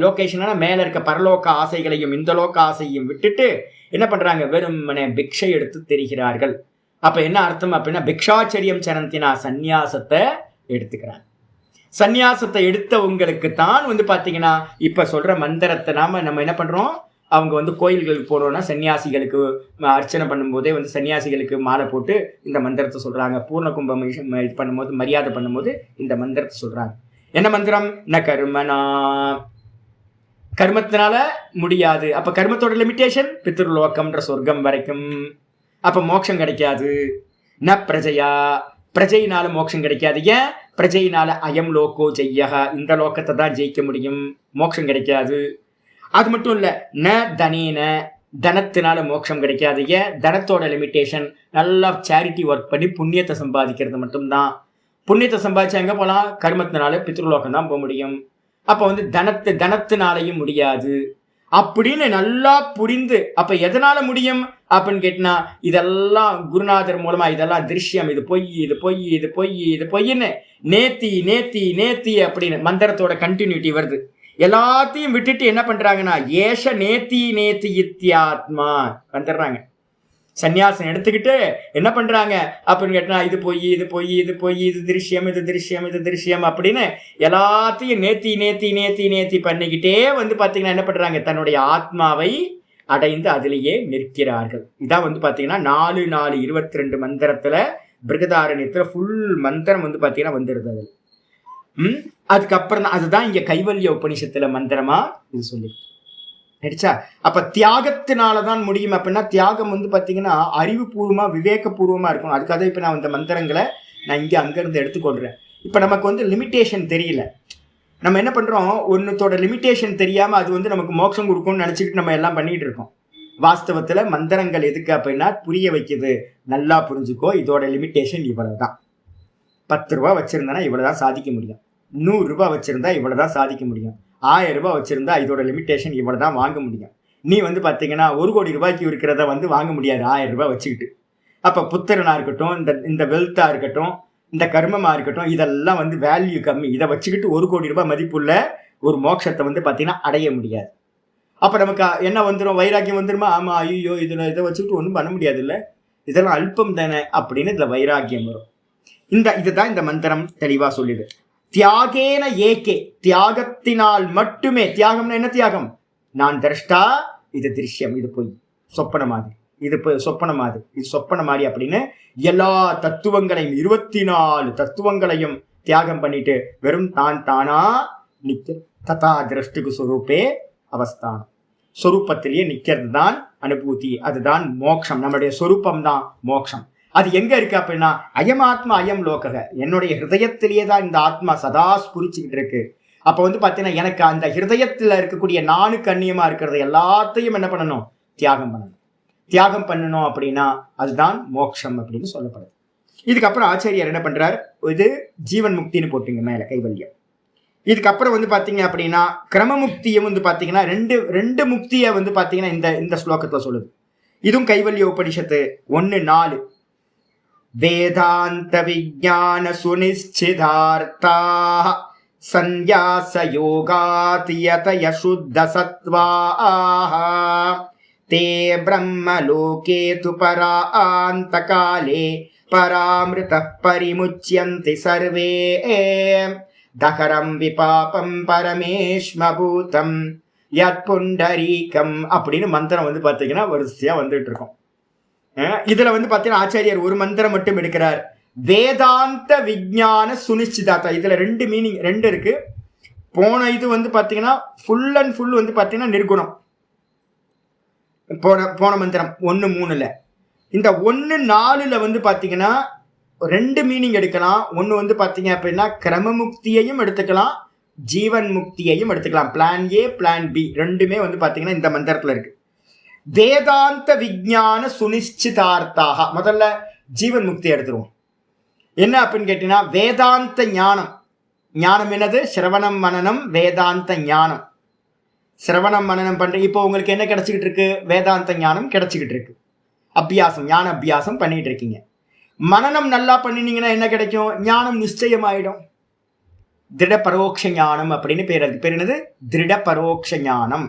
லோகேஷனா மேல இருக்க பரலோக ஆசைகளையும் இந்த லோக ஆசையையும் விட்டுட்டு என்ன பண்றாங்க, வெறுமனே பிக்ஷை எடுத்து தெரிகிறார்கள். அப்ப என்ன அர்த்தம் அப்படின்னா பிக்ஷாச்சரியம் சரந்தினா, சந்நியாசத்தை எடுத்துக்கிறாங்க. சந்நியாசத்தை எடுத்தவங்களுக்கு தான் வந்து பாத்தீங்கன்னா இப்ப சொல்ற மந்திரத்தை நம்ம என்ன பண்றோம், அவங்க வந்து கோயில்களுக்கு போறோம்னா சன்னியாசிகளுக்கு அர்ச்சனை பண்ணும்போதே வந்து சன்னியாசிகளுக்கு மாலை போட்டு இந்த மந்திரத்தை சொல்றாங்க. பூர்ண கும்பம் இது பண்ணும்போது மரியாதை பண்ணும்போது இந்த மந்திரத்தை சொல்றாங்க. என்ன மந்திரம்? ந கர்மனா, கர்மத்தினால முடியாது. அப்ப கர்மத்தோட லிமிட்டேஷன் பித்ருலோகம்ன்ற சொர்க்கம் வரைக்கும். அப்ப மோட்சம் கிடைக்காது. ந பிரஜையா, பிரஜையினால மோட்சம் கிடைக்காது. ஏன்? பிரஜையினால அயம் லோகோ ஜெய்யக, இந்த லோகத்தை தான் ஜெயிக்க முடியும், மோட்சம் கிடைக்காது. அது மட்டும் இல்ல, ந தனேன, தனத்தினால மோட்சம் கிடைக்காது. ஏன்? தனத்தோட லிமிட்டேஷன் நல்லா சேரிட்டி ஒர்க் பண்ணி புண்ணியத்தை சம்பாதிக்கிறது மட்டும்தான். புண்ணியத்தை சம்பாதிச்சா எங்க போலாம்? கர்மத்தினால பித்ருலோகம் தான் போக முடியும். அப்ப வந்து தனத்தினாலையும் முடியாது அப்படின்னு நல்லா புரிந்து, அப்ப எதனால முடியும் அப்படின்னு கேட்டினா, இதெல்லாம் குருநாதர் மூலமா இதெல்லாம் திருஷ்யம், இது பொய், இது பொய், இது பொய், இது பொய்ன்னு நேத்தி நேத்தி நேத்தி அப்படின்னு மந்திரத்தோட கண்டினியூட்டி வருது. எல்லாத்தையும் விட்டுட்டு என்ன பண்றாங்கன்னா, ஏஷ நேத்தி நேத்தி இத்தியாத்மா வந்துடுறாங்க. சன்னியாசம் எடுத்துக்கிட்டு என்ன பண்றாங்க அப்படின்னு கேட்டா, இது பொய், இது பொய், இது பொய், இது திருஷ்யம், இது திருஷ்யம், இது திருஷ்யம் அப்படின்னு எல்லாத்தையும் நேத்தி நேத்தி நேத்தி நேத்தி பண்ணிக்கிட்டே வந்து பாத்தீங்கன்னா என்ன பண்றாங்க, தன்னுடைய ஆத்மாவை அடைந்து அதிலேயே நிற்கிறார்கள். இதான் வந்து பாத்தீங்கன்னா 4:4:22 மந்திரத்துல பிருகதாரண்யத்துல ஃபுல் மந்திரம் வந்து பாத்தீங்கன்னா வந்துருது. அது அதுக்கப்புறம் தான் அதுதான் இங்க கைவல்ய உபனிஷத்துல மந்திரமா இது சொல்லி. ஆயிடுச்சா? அப்ப தியாகத்தினாலதான் முடியும். அப்படின்னா தியாகம் வந்து பாத்தீங்கன்னா அறிவுபூர்வமா விவேகபூர்வமா இருக்கணும். அதுக்காக இப்ப நான் இந்த மந்திரங்களை நான் இங்க அங்கிருந்து எடுத்துக்கொள்றேன். இப்ப நமக்கு வந்து லிமிட்டேஷன் தெரியல. நம்ம என்ன பண்றோம், ஒன்னத்தோட லிமிட்டேஷன் தெரியாம அது வந்து நமக்கு மோட்சம் கொடுக்கும்னு நினைச்சுக்கிட்டு நம்ம எல்லாம் பண்ணிட்டு இருக்கோம். வாஸ்தவத்துல மந்திரங்கள் எதுக்கு அப்படின்னா புரிய வைக்குது. நல்லா புரிஞ்சுக்கோ, இதோட லிமிட்டேஷன் இவ்வளவுதான். 10 ரூபாய் வச்சிருந்தா இவ்வளவுதான் சாதிக்க முடியும். 100 ரூபாய் வச்சிருந்தா இவ்வளவுதான் சாதிக்க முடியும். 1000 ரூபாய் வச்சிருந்தா இதோட லிமிட்டேஷன் இவ்வளவுதான் வாங்க முடியும். நீ வந்து பாத்தீங்கன்னா 1 கோடி ரூபாய்க்கு இருக்கிறத வந்து வாங்க முடியாது 1000 ரூபாய் வச்சுக்கிட்டு. அப்ப புத்திரனா இருக்கட்டும், இந்த வெல்த்தா இருக்கட்டும், இந்த கர்மமா இருக்கட்டும், இதெல்லாம் வந்து வேல்யூ கம்மி. இதை வச்சுக்கிட்டு 1 கோடி ரூபாய் மதிப்புள்ள ஒரு மோட்சத்தை வந்து பாத்தீங்கன்னா அடைய முடியாது. அப்ப நமக்கு என்ன வந்துடும், வைராக்கியம் வந்துருமா? ஆமா, ஐயோ இதை வச்சுக்கிட்டு ஒன்றும் பண்ண முடியாது, இல்ல இதெல்லாம் அல்பம் தானே அப்படின்னு இதுல வைராக்கியம் வரும். இதுதான் இந்த மந்திரம் தெளிவா சொல்லுது. தியாகேன ஏகே, தியாகத்தினால் மட்டுமே. தியாகம்னா என்ன தியாகம்? நான் திரஷ்டா, இது திருஷ்யம், இது பொய், சொப்பன மாதிரி, இது சொப்பன மாதிரி, இது சொப்பன மாதிரி அப்படின்னு எல்லா தத்துவங்களையும் 24 தத்துவங்களையும் தியாகம் பண்ணிட்டு வெறும் தான் தானா நிக்க ததா திரஷ்டுக்கு சொரூப்பே அவஸ்தானம். சொரூபத்திலேயே நிக்கிறது தான் அனுபூதி. அதுதான் மோட்சம். நம்மளுடைய சொரூபம் தான் மோட்சம். அது எங்க இருக்கு அப்படின்னா அயம் ஆத்மா அயம் லோகக, என்னுடைய ஹிருதயத்திலேயே தான் இந்த ஆத்மா சதா ஸ்புரிச்சுக்கிட்டு இருக்கு. அப்ப வந்து பாத்தீங்கன்னா எனக்கு அந்த ஹிருதயத்துல இருக்கக்கூடிய நானுக்கு அந்நியமா இருக்கிறது எல்லாத்தையும் என்ன பண்ணணும், தியாகம் பண்ணணும். தியாகம் பண்ணணும் அப்படின்னா அதுதான் மோட்சம் அப்படின்னு சொல்லப்படுது. இதுக்கப்புறம் ஆச்சாரியார் என்ன பண்றார், இது ஜீவன் முக்தின்னு போட்டுங்க மேல கைவல்யம். இதுக்கப்புறம் வந்து பாத்தீங்க அப்படின்னா கிரமமுக்தியை வந்து பாத்தீங்கன்னா ரெண்டு முக்தியை வந்து பாத்தீங்கன்னா இந்த ஸ்லோகத்துல சொல்லுது. இதுவும் கைவல்ய உபனிஷத்து 1:4. வேதாந்த விஞ்ஞான சுனிச்சிதார்த்தா சந்யாச யோகாதியதய சுத்த சத்வாஹ தே பிரம்மலோகே து பராந்த காலே பராமிருதः பரிமுச்யந்தி சர்வே தகரம் விபாபம் பரமேஷ்மபூதம் யத் புண்டரீகம் அப்படின்னு மந்திரம் வந்து பாத்தீங்கன்னா வரிசையா வந்துட்டு இருக்கும். இதுல வந்து பாத்தீங்கன்னா ஆச்சாரியார் ஒரு மந்திரம் மட்டும் எடுக்கிறார். வேதாந்த விஞ்ஞான சுனிச்சிதார்த்தா. இதுல 2 மீனிங் 2 இருக்கு. போன இது வந்து பாத்தீங்கன்னா ஃபுல் அண்ட் ஃபுல் வந்து பாத்தீங்கன்னா நிர்குணம். போன மந்திரம் 1:3. இந்த 1:4 வந்து பாத்தீங்கன்னா 2 மீனிங் எடுக்கலாம். ஒன்னு வந்து பாத்தீங்க அப்படின்னா கிரம முக்தியையும் எடுத்துக்கலாம், ஜீவன் முக்தியையும் எடுத்துக்கலாம். பிளான் ஏ பிளான் பி ரெண்டுமே வந்து பாத்தீங்கன்னா இந்த மந்திரத்துல இருக்கு. வேதாந்த விஞ்ஞான சுனிச்சிதார்த்தாக, முதல்ல ஜீவன் முக்தி எடுத்துருவோம். என்ன அப்படின்னு கேட்டீங்கன்னா வேதாந்த ஞானம். ஞானம் என்னது? சிரவணம் மனனம் வேதாந்த ஞானம். சிரவணம் மனனம் பண்ற இப்போ உங்களுக்கு என்ன கிடைச்சிக்கிட்டு இருக்கு? வேதாந்த ஞானம் கிடைச்சிக்கிட்டு இருக்கு. அபியாசம், ஞான அபியாசம் பண்ணிட்டு இருக்கீங்க. மனனம் நல்லா பண்ணினீங்கன்னா என்ன கிடைக்கும்? ஞானம் நிச்சயமாயிடும். திருட பரோட்ச ஞானம் அப்படின்னு பேர். அதுக்கு பேர் என்னது? திருட பரோட்ச ஞானம்.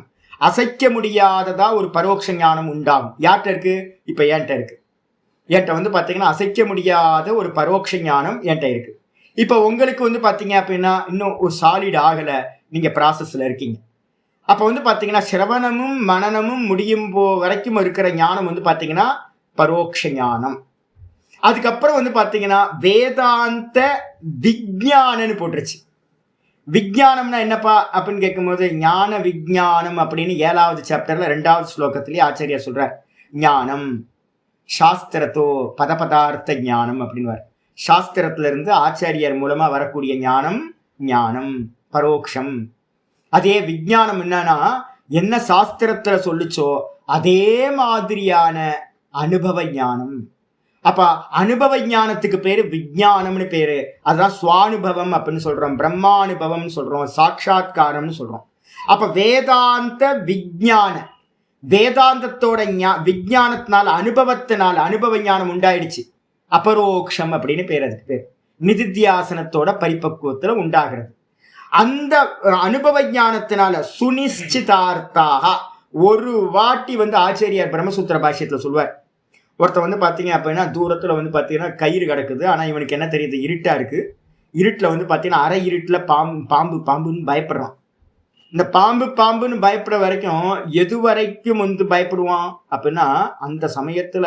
அசைக்க முடியாததா ஒரு பரோட்ச ஞானம் உண்டாகும். யார்கிட்ட இருக்கு? இப்ப என்கிட்ட இருக்கு. என்கிட்ட வந்து பாத்தீங்கன்னா அசைக்க முடியாத ஒரு பரோட்ச ஞானம் என்கிட்ட இருக்கு. இப்ப உங்களுக்கு வந்து பாத்தீங்க அப்படின்னா இன்னும் ஒரு சாலிட் ஆகல, நீங்க ப்ராசஸ்ல இருக்கீங்க. அப்ப வந்து பாத்தீங்கன்னா சிரவணமும் மனனமும் முடியும் வரைக்கும் இருக்கிற ஞானம் வந்து பாத்தீங்கன்னா பரோட்ச ஞானம். அதுக்கப்புறம் வந்து பாத்தீங்கன்னா வேதாந்த விஞ்ஞானம்னு போட்டுருச்சு. விஞ்ஞானம்னா என்னப்பா அப்படின்னு கேட்கும்போது ஞான விஞ்ஞானம் அப்படின்னு 7வது சாப்டர்ல 2வது ஸ்லோகத்திலேயே ஆச்சாரியார் சொல்றார். ஞானம் சாஸ்திரத்தோ பதபதார்த்த ஞானம் அப்படின்னு. சாஸ்திரத்துல இருந்து ஆச்சாரியார் மூலமா வரக்கூடிய ஞானம் ஞானம் பரோட்சம். அதே விஞ்ஞானம் என்னன்னா என்ன சாஸ்திரத்துல சொல்லுச்சோ அதே மாதிரியான அனுபவ ஞானம். அப்ப அனுபவ ஞானத்துக்கு பேரு விஞ்ஞானம்னு பேரு. அதுதான் சுவானுபவம் அப்படின்னு சொல்றோம், பிரம்மானுபவம் சொல்றோம், சாட்சாத்காரம்னு சொல்றோம். அப்ப வேதாந்த விஞ்ஞான, வேதாந்தத்தோட விஞ்ஞானத்தினால அனுபவத்தினால அனுபவ ஞானம் உண்டாயிடுச்சு. அபரோக்ஷம் அப்படின்னு பேர். அதுக்கு பேர் நிதித்தியாசனத்தோட பரிபக்குவத்துல உண்டாகிறது. அந்த அனுபவ ஞானத்தினால சுனிச்சிதார்த்தாக ஒரு வாட்டி வந்து ஆச்சாரியார் பிரம்மசூத்திர பாஷ்யத்துல சொல்வார். ஒருத்தர் வந்து பாத்தீங்க அப்படின்னா தூரத்துல வந்து பாத்தீங்கன்னா கயிறு கிடக்குது, ஆனா இவனுக்கு என்ன தெரியுது? இருட்டா இருக்கு. இருட்டுல வந்து பாத்தீங்கன்னா அரை இருட்டுல பாம்பு பாம்புன்னு பயப்படுறான். இந்த பாம்புன்னு பயப்படுற வரைக்கும் எது வரைக்கும் வந்து பயப்படுவான் அப்படின்னா அந்த சமயத்துல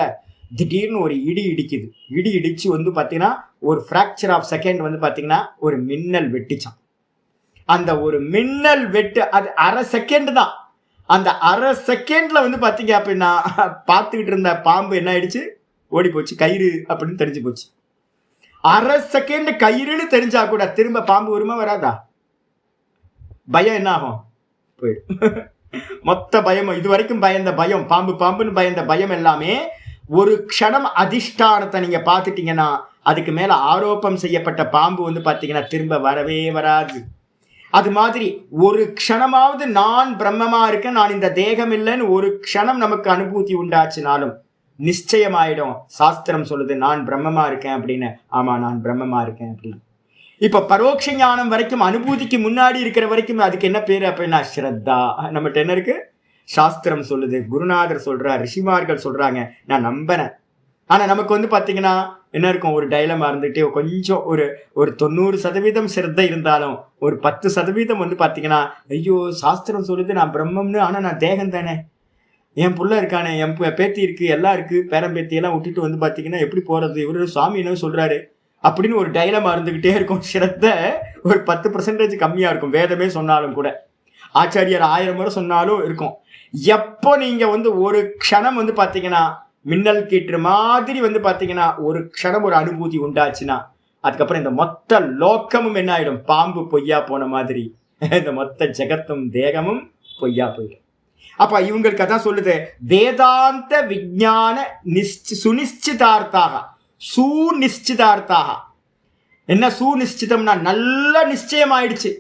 திடீர்னு ஒரு இடி இடிக்குது. இடி இடிச்சு வந்து பாத்தீங்கன்னா ஒரு ஃபிராக்சர் ஆஃப் செகண்ட் வந்து பாத்தீங்கன்னா ஒரு மின்னல் வெட்டிச்சான். அந்த ஒரு மின்னல் வெட்டு அது அரை செகண்ட் தான். அந்த அரை செகண்ட்ல வந்து பாத்தீங்க அப்படின்னா பார்த்துக்கிட்டு இருந்த பாம்பு என்ன ஆயிடுச்சு, ஓடி போச்சு. கயிறு அப்படின்னு தெரிஞ்சு போச்சு. அரை செகண்ட் கயிறுன்னு தெரிஞ்சா கூட திரும்ப பாம்பு வருமா வராதா? பயம் என்ன ஆகும்? போயிடும். மொத்த பயமும் இது வரைக்கும் பயந்த பயம், பாம்பு பாம்புன்னு பயந்த பயம் எல்லாமே ஒரு க்ஷணம் அதிஷ்டானத்தை நீங்க பாத்துட்டீங்கன்னா அதுக்கு மேல ஆரோப்பம் செய்யப்பட்ட பாம்பு வந்து பாத்தீங்கன்னா திரும்ப வரவே வராது. அது மாதிரி ஒரு க்ஷணமாவது நான் பிரம்மமா இருக்கேன், நான் இந்த தேகம் இல்லைன்னு ஒரு க்ஷணம் நமக்கு அனுபூதி உண்டாச்சுனாலும் நிச்சயமாயிடும். சாஸ்திரம் சொல்லுது நான் பிரம்மமா இருக்கேன் அப்படின்னு. ஆமா, நான் பிரம்மமா இருக்கேன் அப்படின்னு. இப்ப பரோட்ச ஞானம் வரைக்கும், அனுபூதிக்கு முன்னாடி இருக்கிற வரைக்கும் அதுக்கு என்ன பேரு அப்படின்னா ஸ்ரத்தா. நம்மகிட்ட என்ன இருக்கு? சாஸ்திரம் சொல்லுது, குருநாதர் சொல்றார், ரிஷிமார்கள் சொல்றாங்க, நான் நம்புறேன். ஆனா நமக்கு வந்து பாத்தீங்கன்னா என்ன இருக்கும், ஒரு டைலமா இருந்துட்டு கொஞ்சம் ஒரு 90% சிரத்தை இருந்தாலும் ஒரு 10% வந்து பாத்தீங்கன்னா ஐயோ சாஸ்திரம் சொல்லுது நான் பிரம்மம்னு, ஆனா நான் தேகம் தானே, என் புள்ள இருக்கானே, என் பேத்தி இருக்கு, எல்லாம் இருக்கு, பேரம்பேத்தி எல்லாம் விட்டுட்டு வந்து பாத்தீங்கன்னா எப்படி போறது, இவரு சுவாமி என்ன சொல்றாரு அப்படின்னு ஒரு டைலமா இருந்துகிட்டே இருக்கும். சிரத்தை ஒரு 10% கம்மியா இருக்கும். வேதமே சொன்னாலும் கூட, ஆச்சாரியர் 1000 முறை சொன்னாலும் இருக்கும். எப்போ நீங்க வந்து ஒரு க்ஷணம் வந்து பாத்தீங்கன்னா மின்னல் கீற்று மாதிரி வந்து பாத்தீங்கன்னா ஒரு க்ஷணம் ஒரு அனுபூதி உண்டாச்சுன்னா அதுக்கப்புறம் இந்த மொத்த லோக்கமும் என்ன ஆயிடும், பாம்பு பொய்யா போன மாதிரி இந்த மொத்த ஜெகத்தும் தேகமும் பொய்யா போயிடும். அப்ப இவங்களுக்கு அதான் சொல்லுது, வேதாந்த விஞ்ஞான சுனிச்சிதார்த்தாக, சுநிச்சிதார்த்தாக. என்ன சுநிச்சிதம்னா நல்ல நிச்சயம் ஆயிடுச்சு.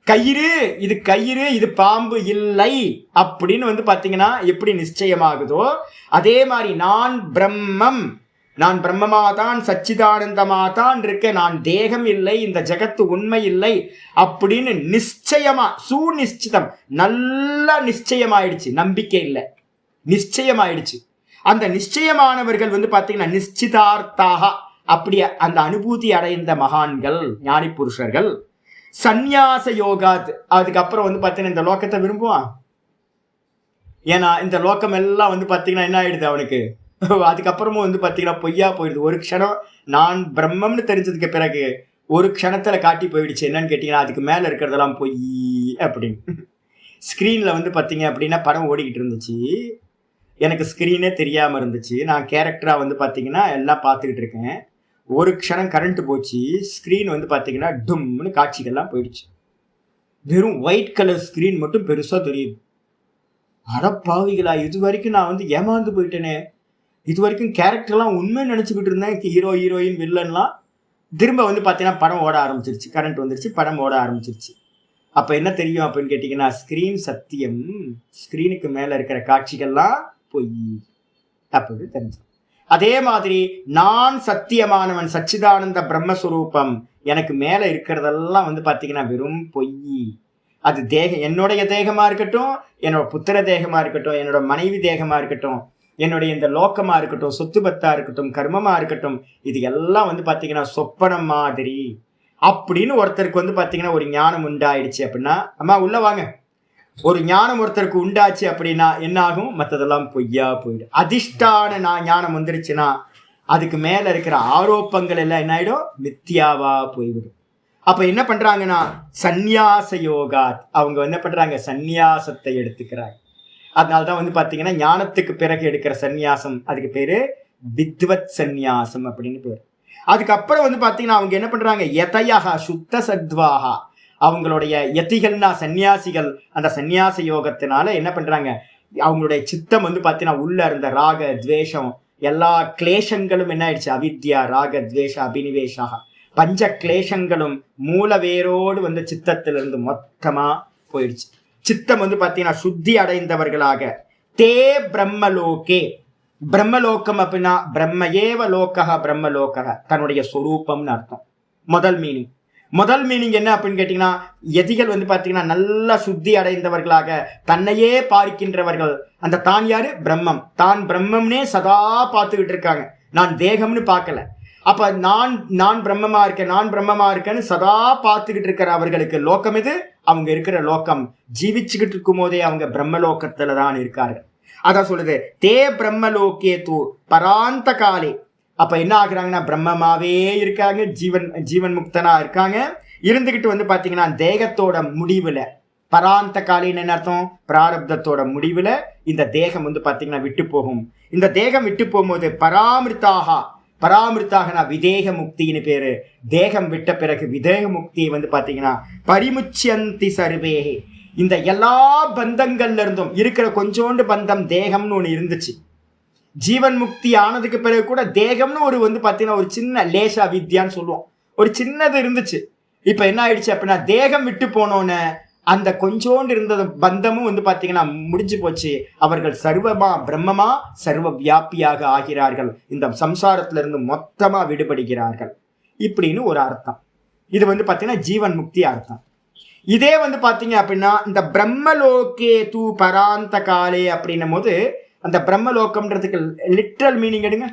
கயிறு இது கயிறு, இது பாம்பு இல்லை அப்படின்னு வந்து பாத்தீங்கன்னா எப்படி நிச்சயமாகுதோ அதே மாதிரி நான் பிரம்மம், நான் பிரம்மமாதான் சச்சிதானந்தமாதான் இருக்கேன், நான் தேகம் இல்லை, இந்த ஜெகத்து உண்மை இல்லை அப்படின்னு நிச்சயமா சுநிச்சிதம் நல்ல நிச்சயமாயிடுச்சு. நம்பிக்கை இல்லை, நிச்சயமாயிடுச்சு. அந்த நிச்சயமானவர்கள் வந்து பாத்தீங்கன்னா நிச்சிதார்த்தாக, அப்படி அந்த அனுபூதி அடைந்த மகான்கள், ஞானி புருஷர்கள். சந்நியாச யோகாத், அதுக்கப்புறம் வந்து பாத்தீங்கன்னா இந்த லோக்கத்தை விரும்புவான். ஏன்னா இந்த லோக்கம் எல்லாம் வந்து பாத்தீங்கன்னா என்ன ஆயிடுது அவனுக்கு, அதுக்கப்புறமும் வந்து பாத்தீங்கன்னா பொய்யா போயிடுது. ஒரு க்ஷணம் நான் பிரம்மம்னு தெரிஞ்சதுக்கு பிறகு ஒரு க்ஷணத்துல காட்டி போயிடுச்சு. என்னன்னு கேட்டீங்கன்னா அதுக்கு மேல இருக்கிறதெல்லாம் பொய் அப்படின்னு. ஸ்கிரீன்ல வந்து பாத்தீங்க அப்படின்னா படம் ஓடிக்கிட்டு இருந்துச்சு, எனக்கு ஸ்கிரீனே தெரியாம இருந்துச்சு. நான் கேரக்டரா வந்து பாத்தீங்கன்னா எல்லாம் பார்த்துக்கிட்டு இருக்கேன். ஒரு க்ஷணம் கரண்ட் போச்சு, ஸ்கிரீன் வந்து பாத்தீங்கன்னா டும்னு காட்சிகள்லாம் போயிடுச்சு. வெறும் ஒயிட் கலர் ஸ்கிரீன் மட்டும் பெருசா தெரியுது. அடப்பாவிகளா, இது வரைக்கும் நான் வந்து ஏமாந்து போயிட்டேனே, இது வரைக்கும் கேரக்டர்லாம் உண்மை நினைச்சுக்கிட்டு இருந்தேன், ஹீரோ ஹீரோயின் வில்லன்லாம். திரும்ப வந்து பாத்தீங்கன்னா படம் ஓட ஆரம்பிச்சிருச்சு, கரண்ட் வந்துருச்சு, படம் ஓட ஆரம்பிச்சிருச்சு. அப்ப என்ன தெரியும் அப்படின்னு கேட்டீங்கன்னா ஸ்கிரீன் சத்தியம், ஸ்கிரீனுக்கு மேல இருக்கிற காட்சிகள்லாம் பொய் அப்படின்னு தெரிஞ்சு. அதே மாதிரி நான் சத்தியமானவன், சச்சிதானந்த பிரம்மஸ்வரூபம், எனக்கு மேல இருக்கிறதெல்லாம் வந்து பாத்தீங்கன்னா வெறும் பொய். அது தேகம், என்னுடைய தேகமா இருக்கட்டும், என்னோட புத்திர தேகமா இருக்கட்டும், என்னோட மனைவி தேகமா இருக்கட்டும், என்னுடைய இந்த லோக்கமா இருக்கட்டும், சொத்து பத்தா இருக்கட்டும், கர்மமா இருக்கட்டும், இது எல்லாம் வந்து பாத்தீங்கன்னா சொப்பனம் மாதிரி அப்படின்னு ஒருத்தருக்கு வந்து பாத்தீங்கன்னா ஒரு ஞானம் உண்டாயிடுச்சு அப்படின்னா, அம்மா உள்ள வாங்க, ஒரு ஞானம் ஒருத்தருக்கு உண்டாச்சு அப்படின்னா என்ன ஆகும், மற்றதெல்லாம் பொய்யா போயிடும். அதிஷ்டான ஞானம் வந்துருச்சுன்னா அதுக்கு மேல இருக்கிற ஆரோப்பங்கள் எல்லாம் என்ன ஆயிடும், மித்தியாவா போய்விடும். அப்ப என்ன பண்றாங்கன்னா சந்நியாச யோகா, அவங்க என்ன பண்றாங்க, சந்நியாசத்தை எடுத்துக்கிறாங்க. அதனால்தான் வந்து பாத்தீங்கன்னா ஞானத்துக்கு பிறகு எடுக்கிற சந்நியாசம் அதுக்கு பேரு வித்வத் சந்நியாசம் அப்படின்னு பேரு. அதுக்கப்புறம் வந்து பாத்தீங்கன்னா அவங்க என்ன பண்றாங்க, யதயா சுத்த சத்வாகா, அவங்களுடைய யதிகள்னா சன்னியாசிகள், அந்த சந்நியாச யோகத்தினால என்ன பண்றாங்க, அவங்களுடைய சித்தம் வந்து பாத்தீங்கன்னா உள்ள இருந்த ராக துவேஷம் எல்லா கிளேஷங்களும் என்ன ஆயிடுச்சு, அவித்யா ராக துவேஷ அபினிவேஷாக பஞ்ச கிளேஷங்களும் மூல வேரோடு வந்து சித்தத்திலிருந்து மொத்தமா போயிடுச்சு. சித்தம் வந்து பாத்தீங்கன்னா சுத்தி அடைந்தவர்களாக தே பிரம்மலோகே, பிரம்மலோகம் அப்படின்னா பிரம்ம ஏவ லோகா, பிரம்மலோக தன்னுடைய சொரூபம்னு அர்த்தம். முதல் மீனிங் என்ன அப்படின்னு கேட்டீங்கன்னா, எதிகள் வந்து பாத்தீங்கன்னா நல்லா சுத்தி அடைந்தவர்களாக தன்னையே பார்க்கின்றவர்கள். அந்த தான் யாரு, பிரம்மம். தான் பிரம்மம்னே சதா பார்த்துக்கிட்டு இருக்காங்க, நான் தேகம்னு பார்க்கல. அப்ப நான் பிரம்மமா இருக்கேன், நான் பிரம்மமா இருக்கேன்னு சதா பார்த்துக்கிட்டு இருக்கிற அவர்களுக்கு லோகம் எது, அவங்க இருக்கிற லோகம் ஜீவிச்சுக்கிட்டு இருக்கும் போதே அவங்க பிரம்மலோகத்துல தான் இருக்காரு. அதான் சொல்லுது தே பிரம்மலோகே தூ பராந்த காலே. அப்ப என்ன ஆகுறாங்கன்னா பிரம்மமாவே இருக்காங்க, ஜீவன் முக்தனா இருக்காங்க. இருந்துகிட்டு வந்து பாத்தீங்கன்னா தேகத்தோட முடிவுல பராந்த காலின்னு என்ன அர்த்தம்? பிராரப்தத்தோட முடிவுல இந்த தேகம் வந்து பாத்தீங்கன்னா விட்டு போகும். இந்த தேகம் விட்டு போகும்போது பராமிருத்தாக விதேக முக்தின்னு பேரு. தேகம் விட்ட பிறகு விதேக முக்தியை வந்து பாத்தீங்கன்னா பரிமுச்சியந்தி சர்வேகே. இந்த எல்லா பந்தங்கள்ல இருந்தும் இருக்கிற கொஞ்சோண்டு பந்தம் தேகம்னு ஒண்ணு இருந்துச்சு. ஜீவன் முக்தி ஆனதுக்கு பிறகு கூட தேகம்னு ஒரு வந்து பாத்தீங்கன்னா ஒரு சின்ன லேசா வித்யான்னு சொல்லுவோம், ஒரு சின்னது இருந்துச்சு. இப்ப என்ன ஆயிடுச்சு அப்படின்னா தேகம் விட்டு போனோன்னு அந்த கொஞ்சோண்டு இருந்த பந்தமும் வந்து பாத்தீங்கன்னா முடிஞ்சு போச்சு. அவர்கள் சர்வமா பிரம்மமா சர்வ வியாபியாக ஆகிறார்கள். இந்த சம்சாரத்துல இருந்து மொத்தமா விடுபடுகிறார்கள். இப்படின்னு ஒரு அர்த்தம். இது வந்து பாத்தீங்கன்னா ஜீவன் முக்தி அர்த்தம். இதே வந்து பாத்தீங்க அப்படின்னா இந்த பிரம்மலோகே தூ பராந்த காலே அப்படின்னும் போது அந்த பிரம்மலோகம்ன்றதுக்கு லிட்ரல் மீனிங் எடுங்க.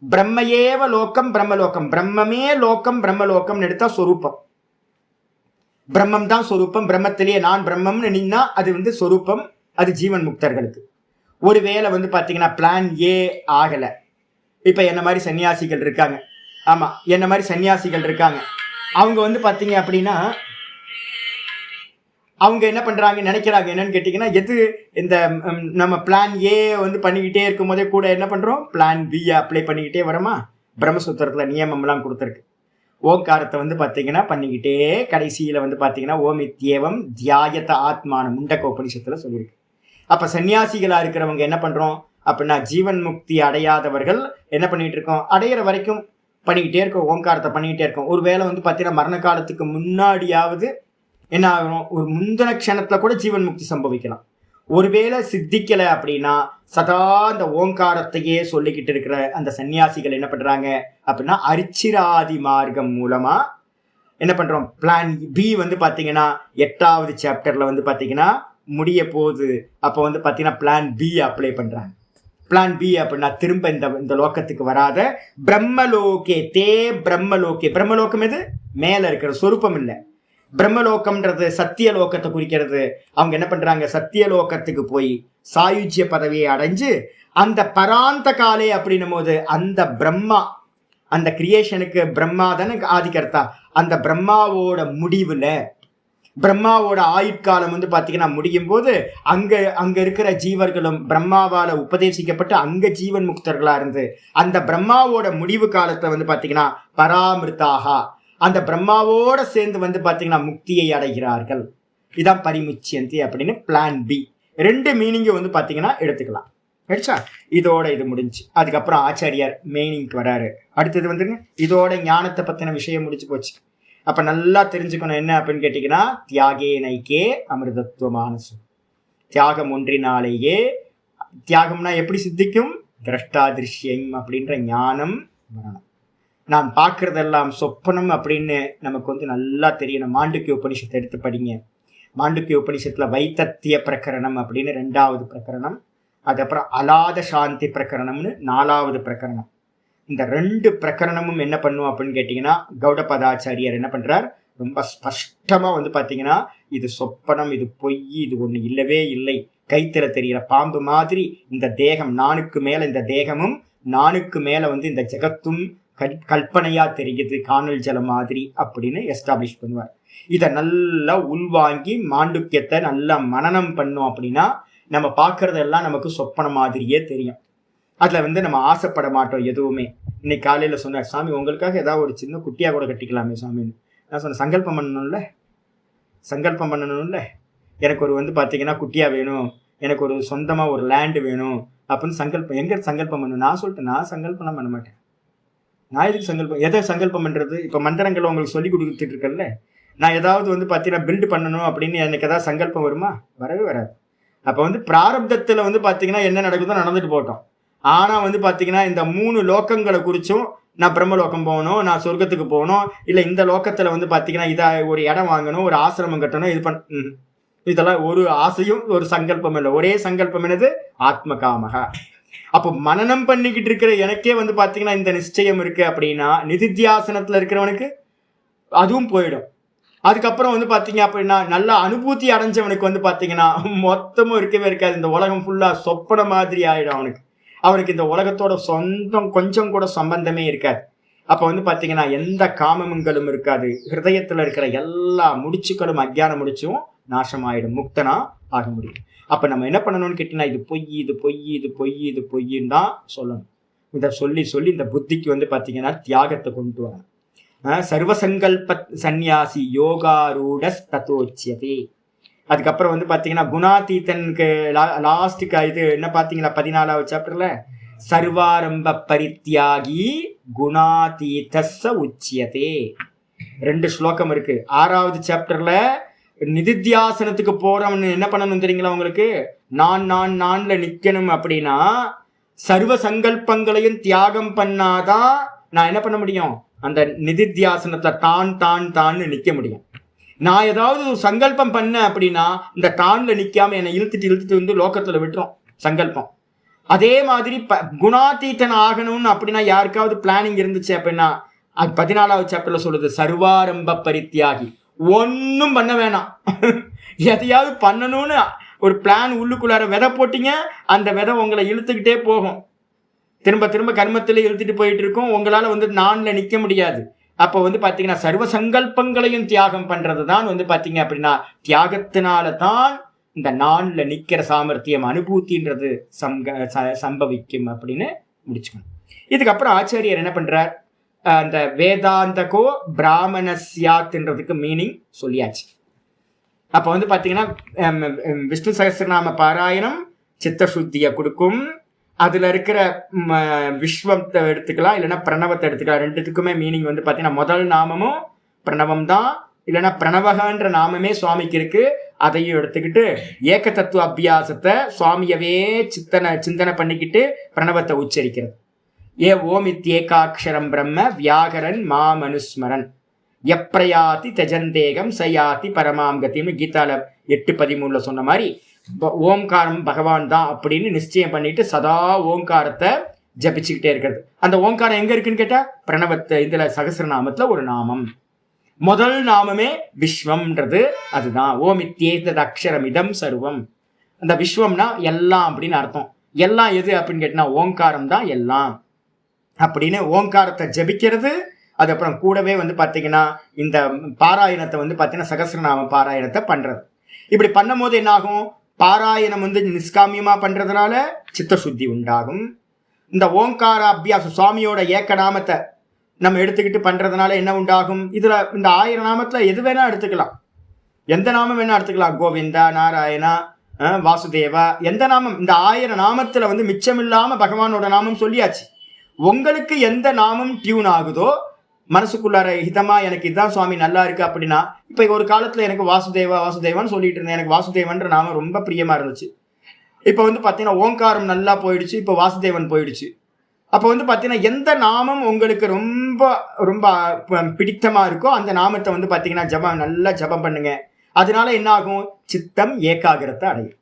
பிரம்மையேவ லோகம் பிரம்மலோகம், பிரம்மமே லோகம் பிரம்மலோகம் எடுத்தா சொரூபம். பிரம்மம் தான் சொரூபம். பிரம்மத்திலேயே நான் பிரம்மம்னு நின்னா அது வந்து சொரூபம். அது ஜீவன் முக்தர்களுக்கு. ஒருவேளை வந்து பாத்தீங்கன்னா பிளான் ஏ ஆகல. இப்ப என்ன மாதிரி சன்னியாசிகள் இருக்காங்க. ஆமா, என்ன மாதிரி சன்னியாசிகள் இருக்காங்க. அவங்க வந்து பாத்தீங்க அப்படின்னா அவங்க என்ன பண்றாங்க நினைக்கிறாங்க என்னன்னு கேட்டீங்கன்னா, எது இந்த நம்ம பிளான் ஏ வந்து பண்ணிக்கிட்டே இருக்கும் போதே கூட என்ன பண்றோம், பிளான் பி அப்ளை பண்ணிக்கிட்டே வரோமா. பிரம்மசூத்திரத்துல நியமம் எல்லாம் கொடுத்துருக்கு. ஓங்காரத்தை வந்து பாத்தீங்கன்னா பண்ணிக்கிட்டே கடைசியில வந்து பாத்தீங்கன்னா ஓமித்யேவம் தியாயத ஆத்மான முண்டக்க உபனிஷத்துல சொல்லியிருக்கு. அப்ப சன்னியாசிகளா இருக்கிறவங்க என்ன பண்றோம் அப்படின்னா ஜீவன் முக்தி அடையாதவர்கள் என்ன பண்ணிட்டு இருக்கோம், அடையிற வரைக்கும் பண்ணிக்கிட்டே இருக்கோம், ஓங்காரத்தை பண்ணிக்கிட்டே இருக்கோம். ஒருவேளை வந்து பாத்தீங்கன்னா மரண காலத்துக்கு முன்னாடியாவது என்ன ஆகும், ஒரு முந்தின க்ஷணத்துல கூட ஜீவன் முக்தி சம்பவிக்கலாம். ஒருவேளை சித்திக்கலை அப்படின்னா சதா அந்த ஓங்காரத்தையே சொல்லிக்கிட்டு இருக்கிற அந்த சன்னியாசிகள் என்ன பண்றாங்க அப்படின்னா அரிச்சிராதி மார்க்கம் மூலமா என்ன பண்றோம், பிளான் பி வந்து பாத்தீங்கன்னா 8வது சாப்டர்ல வந்து பாத்தீங்கன்னா முடிய போகுது. அப்போ வந்து பாத்தீங்கன்னா பிளான் பி அப்ளை பண்றாங்க. பிளான் பி அப்படின்னா திரும்ப இந்த லோகத்துக்கு வராத பிரம்மலோகே தே பிரம்மலோகே. பிரம்மலோகம் எது, மேல இருக்கிற சொரூபம் இல்லை. பிரம்மலோகம்ன்றது சத்தியலோகத்தை குறிக்கிறது. அவங்க என்ன பண்றாங்க, சத்தியலோகத்துக்கு போய் சாயுஜ்ய பதவியை அடைஞ்சு அந்த பராந்த காலே அப்படின்னும் போது அந்த பிரம்மா, அந்த கிரியேஷனுக்கு பிரம்மா தானே ஆதிகர்த்தா, அந்த பிரம்மாவோட முடிவுல பிரம்மாவோட ஆயுட்காலம் வந்து பாத்தீங்கன்னா முடியும் போது அங்க இருக்கிற ஜீவர்களும் பிரம்மாவால உபதேசிக்கப்பட்டு அங்க ஜீவன் முக்தர்களா இருந்து அந்த பிரம்மாவோட முடிவு காலத்தை வந்து பாத்தீங்கன்னா பராமிருத்தாக அந்த பிரம்மாவோட சேர்ந்து வந்து பாத்தீங்கன்னா முக்தியை அடைகிறார்கள். இதான் பரிமுச்சியந்தி அப்படின்னு பிளான் பி. 2 மீனிங்கும் வந்து பாத்தீங்கன்னா எடுத்துக்கலாம். ஆயிடுச்சா? இதோட இது முடிஞ்சு அதுக்கப்புறம் ஆச்சாரியார் மெயினிங்க்கு வராரு. அடுத்தது வந்துங்க இதோட ஞானத்தை பத்தின விஷயம் முடிச்சு போச்சு. அப்ப நல்லா தெரிஞ்சுக்கணும் என்ன அப்படின்னு கேட்டீங்கன்னா, தியாகே நைக்கே அமிர்தத்துவமானசு. தியாகம் ஒன்றினாலேயே, தியாகம்னா எப்படி சித்திக்கும், திரஷ்டாதிருஷ்யம் அப்படின்ற ஞானம் வரணும். நான் பார்க்கறதெல்லாம் சொப்பனம் அப்படின்னு நமக்கு வந்து நல்லா தெரியணும். மாண்டூக்கிய உபனிஷத்தை எடுத்து படிங்க. மாண்டூக்கிய உபனிஷத்துல வைத்தத்திய பிரகரணம் அப்படின்னு 2வது பிரகரணம், அதுக்கப்புறம் அலாத சாந்தி பிரகரணம்னு 4வது பிரகரணம். இந்த 2 பிரகரணமும் என்ன பண்ணும் அப்படின்னு கேட்டீங்கன்னா, கௌடபதாச்சாரியார் என்ன பண்றார், ரொம்ப ஸ்பஷ்டமா வந்து பாத்தீங்கன்னா இது சொப்பனம், இது பொய், இது ஒண்ணு இல்லவே இல்லை, கைத்தில தெரியற பாம்பு மாதிரி இந்த தேகம், நானுக்கு மேல இந்த தேகமும் நானுக்கு மேல வந்து இந்த ஜெகத்தும் கல்பனையா தெரியுது, காணல் ஜலம் மாதிரி அப்படின்னு எஸ்டாப்ளிஷ் பண்ணுவார். இதை நல்லா உள்வாங்கி மாண்டூக்கியத்தை நல்லா மனனம் பண்ணோம் அப்படின்னா நம்ம பார்க்கறதெல்லாம் நமக்கு சொப்பன மாதிரியே தெரியும். அதுல வந்து நம்ம ஆசைப்பட மாட்டோம் எதுவுமே. இன்னைக்கு காலையில சொன்னார், சாமி உங்களுக்காக ஏதாவது ஒரு சின்ன குட்டியா கூட கட்டிக்கலாமே சாமின்னு. நான் சொன்னேன், சங்கல்பம் பண்ணணும்ல, எனக்கு ஒரு வந்து பாத்தீங்கன்னா குட்டியா வேணும், எனக்கு ஒரு சொந்தமா ஒரு லேண்டு வேணும் அப்படின்னு சங்கல்பம். எங்க சங்கல்பம் பண்ணணும்? நான் சொல்லிட்டேன், நான் சங்கல்பம்லாம் பண்ண மாட்டேன். நான் எதுக்கு சங்கல்பம், எதை சங்கல்பம் பண்றது? இப்ப மந்திரங்களை உங்களுக்கு சொல்லி கொடுத்துட்டு இருக்கல, நான் ஏதாவது வந்து பாத்தீங்கன்னா பில்டு பண்ணணும் அப்படின்னு எனக்கு ஏதாவது சங்கல்பம் வருமா? வரவே வராது. அப்ப வந்து பிராரப்தத்துல வந்து பாத்தீங்கன்னா என்ன நடக்குதோ நடந்துட்டு போட்டோம். ஆனா வந்து பாத்தீங்கன்னா இந்த 3 லோகங்களை குறிச்சும், நான் பிரம்மலோகம் போகணும், நான் சொர்க்கத்துக்கு போகணும், இல்ல இந்த லோகத்துல வந்து பாத்தீங்கன்னா இதை ஒரு இடம் வாங்கணும், ஒரு ஆசிரமம் கட்டணும், இது இதெல்லாம் ஒரு ஆசையும் ஒரு சங்கல்பம் இல்லை. ஒரே சங்கல்பம் என்னது, ஆத்ம காமக. அப்போ மனனம் பண்ணிக்கிட்டு இருக்கிற எனக்கே வந்து பாத்தீங்கன்னா இந்த நிச்சயம் இருக்கு அப்படின்னா, நிதித்தியாசனத்துல இருக்கிறவனுக்கு அதுவும் போயிடும். அதுக்கப்புறம் வந்து பாத்தீங்க அப்படின்னா நல்ல அனுபூதி அடைஞ்சவனுக்கு வந்து பாத்தீங்கன்னா மொத்தமும் இருக்கவே இருக்காது. இந்த உலகம் ஃபுல்லா சொப்பன மாதிரி ஆயிடும் அவனுக்கு இந்த உலகத்தோட சொந்தம் கொஞ்சம் கூட சம்பந்தமே இருக்காது. அப்ப வந்து பாத்தீங்கன்னா எந்த காமங்களும் இருக்காது. ஹிருதயத்துல இருக்கிற எல்லா முடிச்சுக்களும் அஜ்ஞான முடிச்சும் நாசமாயிடும், முக்தனா ஆக முடியும். அப்ப நம்ம என்ன பண்ணணும்னு கேட்டீங்கன்னா, இது பொய், இது பொய், இது பொய், இது பொய்ன்னு தான் சொல்லணும். இதை சொல்லி சொல்லி இந்த புத்திக்கு வந்து பார்த்தீங்கன்னா தியாகத்தை கொண்டு வரணும். சர்வசங்கல்ப சந்நியாசி யோகாரூட தத்தோச்சியதே. அதுக்கப்புறம் வந்து பார்த்தீங்கன்னா குணாதீதனுக்கு லாஸ்ட்டுக்கு இது என்ன பார்த்தீங்களா 14வது சாப்டர்ல, சர்வாரம்ப பரித்தியாகி குணாதீதஸ்ஸ உச்சியதே. 2 ஸ்லோகம் இருக்கு. 6வது சாப்டர்ல நிதித்தியாசனத்துக்கு போறவன்னு என்ன பண்ணணும் தெரியுங்களா உங்களுக்கு? நான்ல நிக்கணும். அப்படின்னா சர்வ சங்கல்பங்களையும் தியாகம் பண்ணாதான் நான் என்ன பண்ண முடியும்? அந்த நிதித்தியாசனத்தை தான்னு நிக்க முடியும். நான் ஏதாவது சங்கல்பம் பண்ண அப்படின்னா இந்த தான்ல நிக்காம என்னை இழுத்துட்டு வந்து லோகத்துல விட்டுரும் சங்கல்பம். அதே மாதிரி குணாதீதன் ஆகணும்னு அப்படின்னா யாருக்காவது பிளானிங் இருந்துச்சு அப்படின்னா அது 14வது சாப்டர்ல சொல்லுது, சர்வாரம்ப பரித்தியாகி. ஒன்னும் பண்ண வேணாம், எதையாவது பண்ணணும்னு ஒரு பிளான் உள்ளுக்குள்ளார விதை போட்டீங்க, அந்த விதை உங்களை இழுத்துக்கிட்டே போகும். திரும்ப திரும்ப கர்மத்தில் இழுத்துட்டு போயிட்டு இருக்கும். உங்களால வந்து நான்ல நிக்க முடியாது. அப்போ வந்து பாத்தீங்கன்னா சர்வ சங்கல்பங்களையும் தியாகம் பண்றது தான் வந்து பாத்தீங்க அப்படின்னா தியாகத்தினால தான் இந்த நான்ல நிக்கிற சாமர்த்தியம் அனுபூத்தின்றது சம்பவிக்கும் அப்படின்னு முடிச்சுக்கணும். இதுக்கப்புறம் ஆச்சாரியர் என்ன பண்றார்? அந்த வேதாந்தகோ பிராமணஸ்யாத்ன்றதுக்கு மீனிங் சொல்லியாச்சு. அப்போ வந்து பார்த்தீங்கன்னா விஷ்ணு சகஸ்ரநாம பாராயணம் சித்தசுத்தியை கொடுக்கும். அதில் இருக்கிற விஸ்வத்தை எடுத்துக்கலாம், இல்லைன்னா பிரணவத்தை எடுத்துக்கலாம். 2த்துக்குமே மீனிங் வந்து பார்த்தீங்கன்னா முதல் நாமமும் பிரணவம் தான், இல்லைன்னா பிரணவகன்ற நாமமே சுவாமிக்கு இருக்கு. அதையும் எடுத்துக்கிட்டு ஏக தத்துவ அபியாசத்தை சுவாமியவே சிந்தனை பண்ணிக்கிட்டு பிரணவத்தை உச்சரிக்கிறது. ஓமித்யேகாட்சரம் பிரம்ம வியாகரன் மாமனுஸ்மரன் எப்ரயாதி தஜந்தேகம் சயாதி பரமாம் கத்தின்னு கீதால 8:13 சொன்ன மாதிரி ஓம்காரம் பகவான் தான் அப்படின்னு நிச்சயம் பண்ணிட்டு சதா ஓங்காரத்தை ஜபிச்சுக்கிட்டே இருக்கிறது. அந்த ஓங்காரம் எங்க இருக்குன்னு கேட்டா பிரணவத்தை இதுல சகஸ்ரநாமத்துல ஒரு நாமம், முதல் நாமமே விஸ்வம்ன்றது அதுதான். ஓமித்யேதத் அக்ஷரம் இதம் சர்வம். அந்த விஸ்வம்னா எல்லாம் அப்படின்னு அர்த்தம். எல்லாம் எது அப்படின்னு கேட்டா ஓங்காரம் தான் எல்லாம் அப்படின்னு ஓங்காரத்தை ஜபிக்கிறது. அதுக்கப்புறம் கூடவே வந்து பார்த்தீங்கன்னா இந்த பாராயணத்தை வந்து பார்த்தீங்கன்னா சகஸ்ரநாம பாராயணத்தை பண்றது. இப்படி பண்ணும் போது என்ன ஆகும்? பாராயணம் வந்து நிஷ்காமியமா பண்றதுனால சித்த சுத்தி உண்டாகும். இந்த ஓங்கார அபியாசம் சுவாமியோட ஏக்க நாமத்தை நம்ம எடுத்துக்கிட்டு பண்றதுனால என்ன உண்டாகும்? இதுல இந்த 1000 நாமத்துல எது வேணா எடுத்துக்கலாம், எந்த நாமம் வேணா எடுத்துக்கலாம். கோவிந்தா, நாராயணா, வாசுதேவா, எந்த நாமம். இந்த 1000 நாமத்துல வந்து மிச்சமில்லாம பகவானோட நாமம் சொல்லியாச்சு. உங்களுக்கு எந்த நாமம் டியூன் ஆகுதோ மனசுக்குள்ளார ஹிதமா எனக்கு இதுதான் சுவாமி நல்லா இருக்கு அப்படின்னா, இப்ப ஒரு காலத்துல எனக்கு வாசுதேவான்னு சொல்லிட்டு இருந்தேன். எனக்கு வாசுதேவன்ற நாமம் ரொம்ப பிரியமா இருந்துச்சு. இப்ப வந்து பாத்தீங்கன்னா ஓங்காரம் நல்லா போயிடுச்சு, இப்ப வாசுதேவன் போயிடுச்சு. அப்ப வந்து பாத்தீங்கன்னா எந்த நாமம் உங்களுக்கு ரொம்ப ரொம்ப பிடித்தமா இருக்கோ அந்த நாமத்தை வந்து பாத்தீங்கன்னா நல்லா ஜபம் பண்ணுங்க. அதனால என்ன ஆகும்? சித்தம் ஏகாகிரத்தை அடையும்.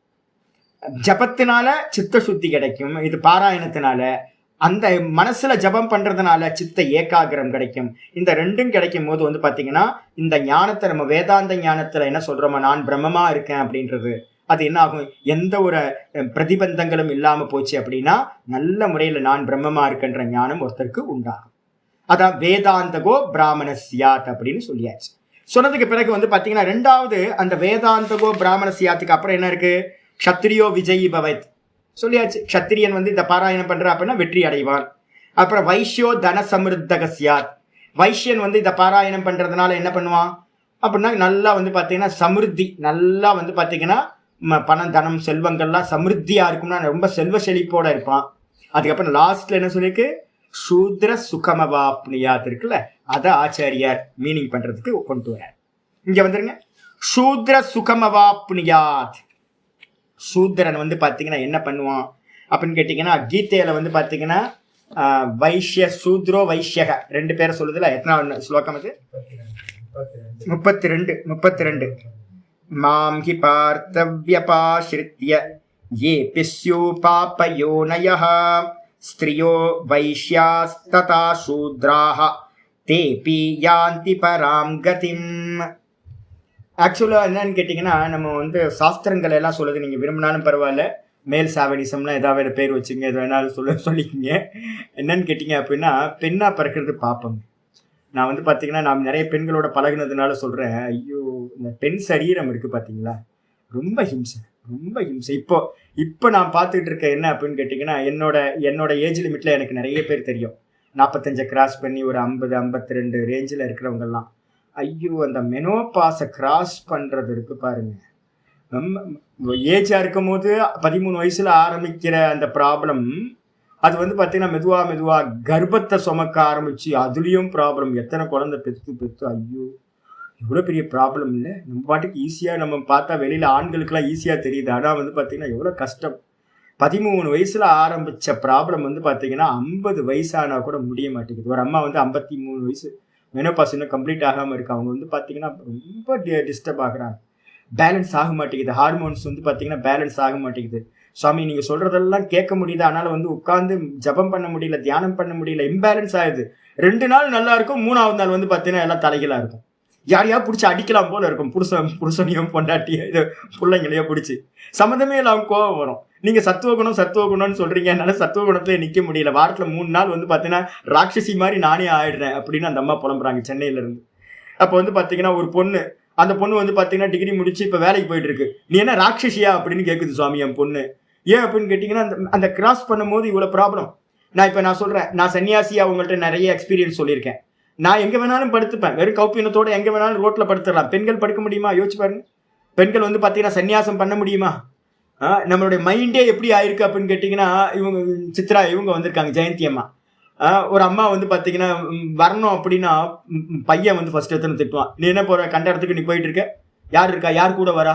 ஜபத்தினால சித்த சுத்தி கிடைக்கும். இது பாராயணத்தினால அந்த மனசுல ஜபம் பண்றதுனால சித்த ஏகாகிரம் கிடைக்கும். இந்த 2ம் கிடைக்கும் போது வந்து பாத்தீங்கன்னா இந்த ஞானத்தை நம்ம வேதாந்த ஞானத்துல என்ன சொல்றோமா, நான் பிரம்மமா இருக்கேன் அப்படின்றது அது என்ன ஆகும்? எந்த ஒரு பிரதிபந்தங்களும் இல்லாம போச்சு அப்படின்னா நல்ல முறையில நான் பிரம்மமா இருக்கன்ற ஞானம் ஒருத்தருக்கு உண்டாகும். அதான் வேதாந்தகோ பிராமணஸ்யாத் அப்படின்னு சொல்லியாச்சு. சொன்னதுக்கு பிறகு வந்து பாத்தீங்கன்னா 2வது அந்த வேதாந்தகோ பிராமணஸ்யாத்துக்கு அப்புறம் என்ன இருக்கு? க்ஷத்ரியோ விஜயி பவத் சொல்லியாச்சு. க்ஷத்திரியன் வந்து இந்த பாராயணம் பண்ற அப்படின்னா வெற்றி அடைவான். அப்புறம் வைஷ்யோ தன சமிருத்தகஸ்யாத். வைஷ்யன் வந்து இந்த பாராயணம் பண்றதுனால என்ன பண்ணுவான் அப்படின்னா நல்லா வந்து பாத்தீங்கன்னா சமிருத்தி, நல்லா வந்து பாத்தீங்கன்னா பணம் தனம் செல்வங்கள்லாம் சமிருத்தியா இருக்கும்னா ரொம்ப செல்வ செழிப்போட இருப்பான். அதுக்கப்புறம் லாஸ்ட்ல என்ன சொல்லிருக்கு? சூத்ர சுகமவாப்னியாத் இருக்குல்ல, அதை ஆச்சாரியார் மீனிங் பண்றதுக்கு கொண்டு வரார். இங்க வந்துருங்க, சூத்ர சுகமவாப்னியாத். சூத்ரன் வந்து பாத்தீங்கன்னா என்ன பண்ணுவான் அப்படின்னு கேட்டீங்கன்னா கீதையில வந்து பாத்தீங்கன்னா வைஷ்ய சூத்ரோ வைஷ்யக 2 பேரை சொல்லுதுல. எத்தனை ஸ்லோகம் அது? 32. மாம் ஹி பார்த்தவ்யபாஸ்ரித்ய யே பிஸ்யூ பாபயோனயஹ ஸ்திரியோ வைஷ்யாஸ்ததா சூத்ராஹ தேபி யாந்தி பராம் கதிம். ஆக்சுவலாக என்னன்னு கேட்டிங்கன்னா நம்ம வந்து சாஸ்திரங்கள் எல்லாம் சொல்லுது, நீங்கள் விரும்பினாலும் பரவாயில்ல, மேல் சாவடிசம்னா ஏதாவது பேர் வச்சுங்க, எது வேணாலும் சொல்லிக்கிங்க. என்னன்னு கேட்டிங்க அப்படின்னா பெண்ணா பிறக்கிறது பாப்பம், நான் வந்து பார்த்தீங்கன்னா நான் நிறைய பெண்களோட பழகுனதுனால சொல்கிறேன். ஐயோ, இந்த பெண் சரீரம் இருக்குது பார்த்தீங்களா, ரொம்ப ஹிம்சை, ரொம்ப ஹிம்சை. இப்போ இப்போ நான் பார்த்துட்டு இருக்க என்ன அப்படின்னு கேட்டிங்கன்னா, என்னோட ஏஜ் லிமிட்டில் எனக்கு நிறைய பேர் தெரியும். 45 கிராஸ் பண்ணி ஒரு 50 52 ரேஞ்சில் இருக்கிறவங்கெல்லாம், ஐயோ அந்த மெனோபாஸை கிராஸ் பண்ணுறது இருக்கு பாருங்க. ஏஜாக இருக்கும் போது 13 வயசில் ஆரம்பிக்கிற அந்த ப்ராப்ளம், அது வந்து பார்த்தீங்கன்னா மெதுவாக கர்ப்பத்தை சுமக்க ஆரம்பிச்சு அதுலேயும் ப்ராப்ளம். எத்தனை குழந்தை பெற்று ஐயோ எவ்வளோ பெரிய ப்ராப்ளம் இல்லை. நம்ம பாட்டுக்கு ஈஸியாக நம்ம பார்த்தா வெளியில் ஆண்களுக்கெல்லாம் ஈஸியாக தெரியுது. ஆனால் வந்து பார்த்திங்கன்னா எவ்வளோ கஷ்டம். 13 வயசில் ஆரம்பித்த ப்ராப்ளம் வந்து பார்த்திங்கன்னா 50 வயசானால் கூட முடிய மாட்டேங்குது. ஒரு அம்மா வந்து 53 வயசு மெனோபாஸ் இன்னும் கம்ப்ளீட் ஆகாமல் இருக்கு. அவங்க வந்து பார்த்திங்கன்னா ரொம்ப டிஸ்டர்ப் ஆகுறாங்க. பேலன்ஸ் ஆக மாட்டேங்குது. ஹார்மோன்ஸ் வந்து பார்த்திங்கன்னா பேலன்ஸ் ஆக மாட்டேங்குது. சுவாமி நீங்கள் சொல்கிறதெல்லாம் கேட்க முடியுது, அதனால் வந்து உட்காந்து ஜபம் பண்ண முடியல, தியானம் பண்ண முடியல, இம்பேலன்ஸ் ஆகுது. 2 நாள் நல்லா இருக்கும், 3ஆவது நாள் வந்து பார்த்தீங்கன்னா எல்லாம் தலைகளாக இருக்கும். யாரையா பிடிச்சி அடிக்கலாம் போல இருக்கும். புருஷனையும் பொண்டாட்டியோ இது பிள்ளைங்களையோ பிடிச்சி சம்மந்தமே இல்லாமல் கோவம் வரும். நீங்கள் சத்துவகுணம்னு சொல்கிறீங்க, என்னால் சத்துவகுணத்திலே நிற்க முடியல. வாரத்தில் 3 நாள் வந்து பார்த்தீங்கன்னா ராட்சசி மாதிரி நானே ஆயிடுறேன் அப்படின்னு அந்த அம்மா புலம்புறாங்க சென்னையிலேருந்து. அப்போ வந்து பார்த்தீங்கன்னா ஒரு பொண்ணு, அந்த பொண்ணு வந்து பார்த்தீங்கன்னா டிகிரி முடிச்சு இப்போ வேலைக்கு போயிட்டு இருக்கு. நீ என்ன ராட்சசியா அப்படின்னு கேட்குது சுவாமி என் பொண்ணு. ஏன் அப்படின்னு கேட்டிங்கன்னா அந்த கிராஸ் பண்ணும்போது இவ்வளோ ப்ராப்ளம். நான் சொல்கிறேன், நான் சன்னியாசி, அவங்கள்ட்ட நிறைய எக்ஸ்பீரியன்ஸ் சொல்லியிருக்கேன். நான் எங்கே வேணாலும் படுத்துப்பேன், வெறும் கௌப்பினத்தோடு எங்கே வேணாலும் ரோட்டில் படுத்துடலாம். பெண்கள் படுக்க முடியுமா? யோசிச்சு பாருங்க. பெண்கள் வந்து பார்த்தீங்கன்னா சன்னியாசம் பண்ண முடியுமா? நம்மளுடைய மைண்டே எப்படி ஆயிருக்கு அப்படின்னு கேட்டிங்கன்னா, இவங்க சித்ரா இவங்க வந்திருக்காங்க, ஜெயந்தி அம்மா. ஒரு அம்மா வந்து பார்த்தீங்கன்னா வரணும் அப்படின்னா பையன் வந்து ஃபர்ஸ்ட் எத்தனை திட்டுவான். நீ என்ன போகிற கண்ட இடத்துக்கு நீ போயிட்டு இருக்க, யார் இருக்கா, யார் கூட வரா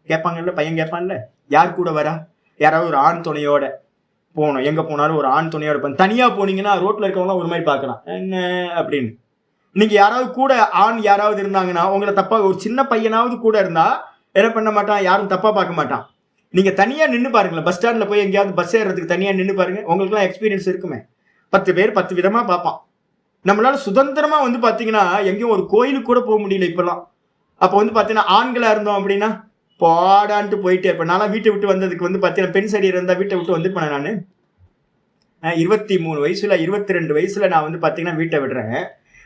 கேட்பாங்கல்ல, பையன் கேட்பான்ல, யார் கூட வரா, யாராவது ஒரு ஆண் துணையோட போகணும். எங்கே போனாலும் ஒரு ஆண் துணையோட போகணும். தனியாக போனீங்கன்னா ரோட்டில் இருக்கவங்களாம் ஒரு மாதிரி பார்க்கலாம் என்ன அப்படின்னு. நீங்கள் யாராவது கூட ஆண் யாராவது இருந்தாங்கன்னா உங்களை தப்பாக, ஒரு சின்ன பையனாவது கூட இருந்தால் என்ன பண்ண மாட்டான், யாரும் தப்பாக பார்க்க மாட்டான். நீங்கள் தனியாக நின்று பாருங்களேன், பஸ் ஸ்டாண்டில் போய் எங்கேயாவது பஸ் ஏறுறதுக்கு தனியாக நின்று பாருங்கள், உங்களுக்குலாம் எக்ஸ்பீரியன்ஸ் இருக்குமே. 10 பேர் 10 விதமாக பார்ப்பான். நம்மளால சுதந்திரமாக வந்து பார்த்தீங்கன்னா எங்கேயும் ஒரு கோயிலுக்கு கூட போக முடியல இப்போல்லாம். அப்போ வந்து பார்த்தீங்கன்னா ஆண்களாக இருந்தோம் அப்படின்னா பாடான்ட்டு போயிட்டே இருப்பேன். நான்லாம் வீட்டை விட்டு வந்ததுக்கு வந்து பார்த்தீங்கன்னா பெண் சரி இருந்தால் வீட்டை விட்டு வந்துருப்பேன். நான் 23 வயசுல 22 வயசுல நான் வந்து பார்த்தீங்கன்னா வீட்டை விடுறேன்.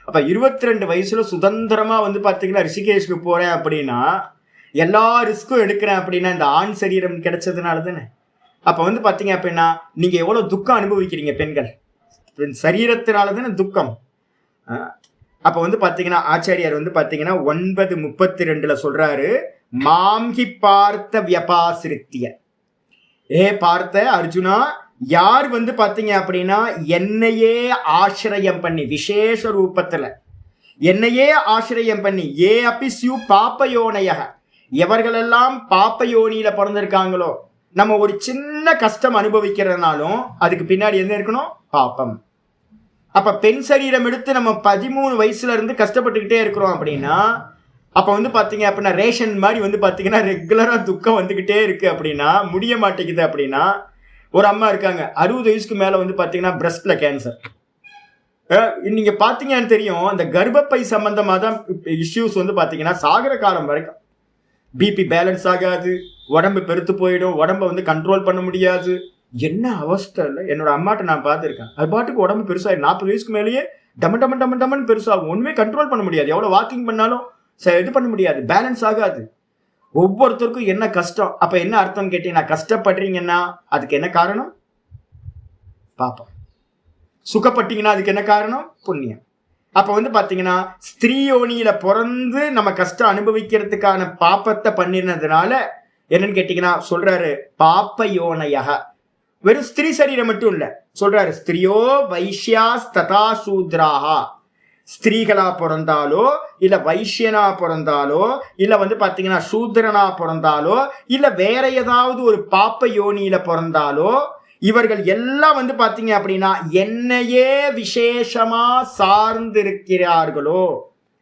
அப்போ 22 வயசுல சுதந்திரமாக வந்து பார்த்தீங்கன்னா ரிஷிகேஷ்க்கு போகிறேன் அப்படின்னா எல்லா ரிஸ்க்கும் எடுக்கிறேன் அப்படின்னா இந்த ஆண் சரீரம் கிடைச்சதுனால தானே. அப்போ வந்து பார்த்தீங்க அப்படின்னா நீங்கள் எவ்வளோ துக்கம் அனுபவிக்கிறீங்க பெண்கள், சரீரத்தினால தானே துக்கம். அப்போ வந்து பார்த்தீங்கன்னா ஆச்சாரியார் வந்து பார்த்தீங்கன்னா 9:32 சொல்றாரு, மாம்ஹி பார்த்த வியபாசிரித்திய. பார்த்த அர்ஜுனா, யார் வந்து பார்த்தீங்க அப்படின்னா என்னையே ஆசிரியம் பண்ணி, விசேஷ ரூபத்துல என்னையே ஆசிரியம் பண்ணி, அப்பி சியூ பாப்பயோனையக, எவர்களெல்லாம் பாப்பயோனியில பிறந்திருக்காங்களோ, நம்ம ஒரு சின்ன கஷ்டம் அனுபவிக்கிறதுனாலும் அதுக்கு பின்னாடி என்ன இருக்கணும், பாப்பம். அப்ப பெண் சரீரம் எடுத்து நம்ம 13 வயசுல இருந்து கஷ்டப்பட்டுக்கிட்டே இருக்கிறோம் அப்படின்னா, அப்ப வந்து பாத்தீங்க அப்படின்னா ரேஷன் மாதிரி வந்து பாத்தீங்கன்னா ரெகுலரா துக்கம் வந்துகிட்டே இருக்கு அப்படின்னா, முடிய மாட்டேங்குது அப்படின்னா. ஒரு அம்மா இருக்காங்க 60 வயசுக்கு மேல வந்து பாத்தீங்கன்னா பிரஸ்ட்ல கேன்சர். நீங்க பாத்தீங்கன்னு தெரியும், அந்த கர்ப்பப்பை சம்பந்தமா தான் இஷ்யூஸ் வந்து பாத்தீங்கன்னா சாகர காலம் வரைக்கும். பிபி பேலன்ஸ் ஆகாது, உடம்பு பெருத்து போயிடும், உடம்ப வந்து கண்ட்ரோல் பண்ண முடியாது. என்ன அவஸ்தை இல்லை. என்னோட அம்மாட்ட நான் பார்த்துருக்கேன், அது பாட்டுக்கு உடம்பு பெருசாக 40 வயசுக்கு மேலேயே டமன் பெருசாகும். ஒன்றுமே கண்ட்ரோல் பண்ண முடியாது, எவ்வளோ வாக்கிங் பண்ணாலும் இது பண்ண முடியாது, பேலன்ஸ் ஆகாது. ஒவ்வொருத்தருக்கும் என்ன கஷ்டம். அப்போ என்ன அர்த்தம் கேட்டீங்கன்னா, கஷ்டப்படுறீங்கன்னா அதுக்கு என்ன காரணம், பாப்போம். சுகப்பட்டீங்கன்னா அதுக்கு என்ன காரணம், புண்ணியம். அப்போ வந்து பார்த்தீங்கன்னா ஸ்திரீயோனியில பிறந்து நம்ம கஷ்டம் அனுபவிக்கிறதுக்கான பாப்பத்தை பண்ணினதுனால என்னன்னு கேட்டீங்கன்னா சொல்றாரு, பாப்ப யோனையாக. வெறும் ஸ்திரீ சரீரம் மட்டும் இல்ல சொல்றாரு, ஸ்திரியோ வைஷ்யாஸ் ததா சூத்ராஹா. ஸ்திரீகளா பிறந்தாலோ இல்ல வைஷ்யனா பிறந்தாலோ இல்ல வந்து பாத்தீங்கன்னா சூத்ரனா பிறந்தாலோ இல்ல வேற ஏதாவது ஒரு பாப்ப யோனியில பிறந்தாலோ, இவர்கள் எல்லாம் வந்து பாத்தீங்க அப்படின்னா என்னையே விசேஷமா சார்ந்திருக்கிறார்களோ.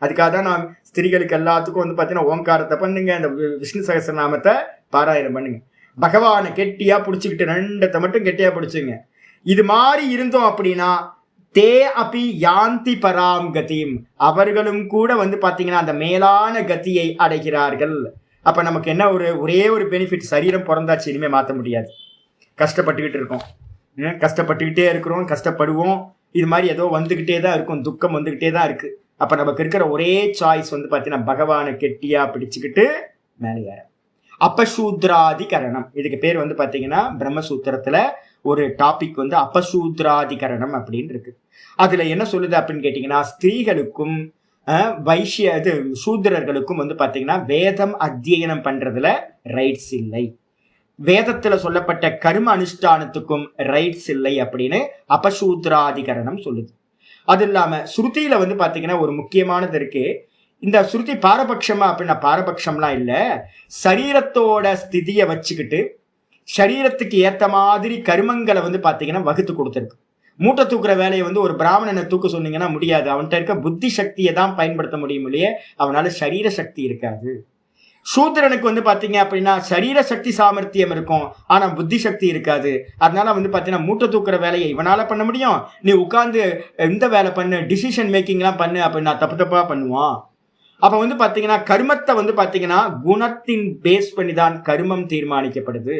அதுக்காக தான் நான் ஸ்திரீகளுக்கு எல்லாத்துக்கும் வந்து பார்த்தீங்கன்னா ஓங்காரத்தை பண்ணுங்க, இந்த விஷ்ணு சகஸ்ரநாமத்தை பாராயணம் பண்ணுங்க. பகவானை கெட்டியா பிடிச்சிக்கிட்டு 2 மட்டும் கெட்டியா பிடிச்சுங்க. இது மாதிரி இருந்தோம் அப்படின்னா தே அபி யாந்தி பராம் கதிம், அவர்களும் கூட வந்து பார்த்தீங்கன்னா அந்த மேலான கதியை அடைகிறார்கள். அப்போ நமக்கு என்ன ஒரே ஒரு பெனிஃபிட், சரீரம் பிறந்தாச்சு, இனிமேல் மாற்ற முடியாது. கஷ்டப்பட்டுக்கிட்டு இருக்கோம், கஷ்டப்பட்டுக்கிட்டே இருக்கிறோம், கஷ்டப்படுவோம். இது மாதிரி ஏதோ வந்துகிட்டே தான் இருக்கும், துக்கம் வந்துகிட்டே தான் இருக்கு. அப்ப நமக்கு இருக்கிற ஒரே சாய்ஸ் வந்து பாத்தீங்கன்னா பகவானை கெட்டியா பிடிச்சுக்கிட்டு மேலே ஏற. அபசூத்ராதிகரணம், இதுக்கு பேர் வந்து பாத்தீங்கன்னா பிரம்மசூத்திரத்துல ஒரு டாபிக் வந்து அபசூத்ராதிகரணம் அப்படின்னு இருக்கு. அதுல என்ன சொல்லுது அப்படின்னு கேட்டீங்கன்னா, ஸ்திரீகளுக்கும் இது சூத்திரர்களுக்கும் வந்து பாத்தீங்கன்னா வேதம் அத்தியனம் பண்றதுல ரைட்ஸ் இல்லை, வேதத்துல சொல்லப்பட்ட கர்ம அனுஷ்டானத்துக்கும் ரைட்ஸ் இல்லை அப்படின்னு அபசூத்ராதிகரணம் சொல்லுது. அது இல்லாம ஸ்ருதியில வந்து பாத்தீங்கன்னா ஒரு முக்கியமானது இருக்கு. இந்த ஸ்ருதி பாரபட்சமா அப்படின்னா பாரபட்சம்லாம் இல்ல, சரீரத்தோட ஸ்திதியை வச்சுக்கிட்டு சரீரத்துக்கு ஏத்த மாதிரி கர்மங்களை வந்து பாத்தீங்கன்னா வகுத்து கொடுத்துருக்கு. மூட்டை தூக்குற வேலையை வந்து ஒரு பிராமணனை தூக்க சொன்னீங்கன்னா முடியாது, அவன்கிட்ட இருக்க புத்தி சக்தியை தான் பயன்படுத்த முடியும் இல்லையே, அவனால சரீர சக்தி இருக்காது. சூத்திரனுக்கு வந்து பாத்தீங்க அப்படின்னா சரீர சக்தி சாமர்த்தியம் இருக்கும், ஆனா புத்தி சக்தி இருக்காது. அதனால வந்து பாத்தீங்கன்னா மூட்டை தூக்குற வேலையை இவனால பண்ண முடியும், நீ உட்கார்ந்து இந்த வேலை பண்ணு, டிசிஷன் மேக்கிங் எல்லாம் பண்ணு அப்படின்னா தப்பு தப்பா பண்ணுவான். அப்ப வந்து பாத்தீங்கன்னா கர்மத்தை வந்து பாத்தீங்கன்னா குணத்தின் பேஸ் பண்ணி தான் கர்மம் தீர்மானிக்கப்படுது.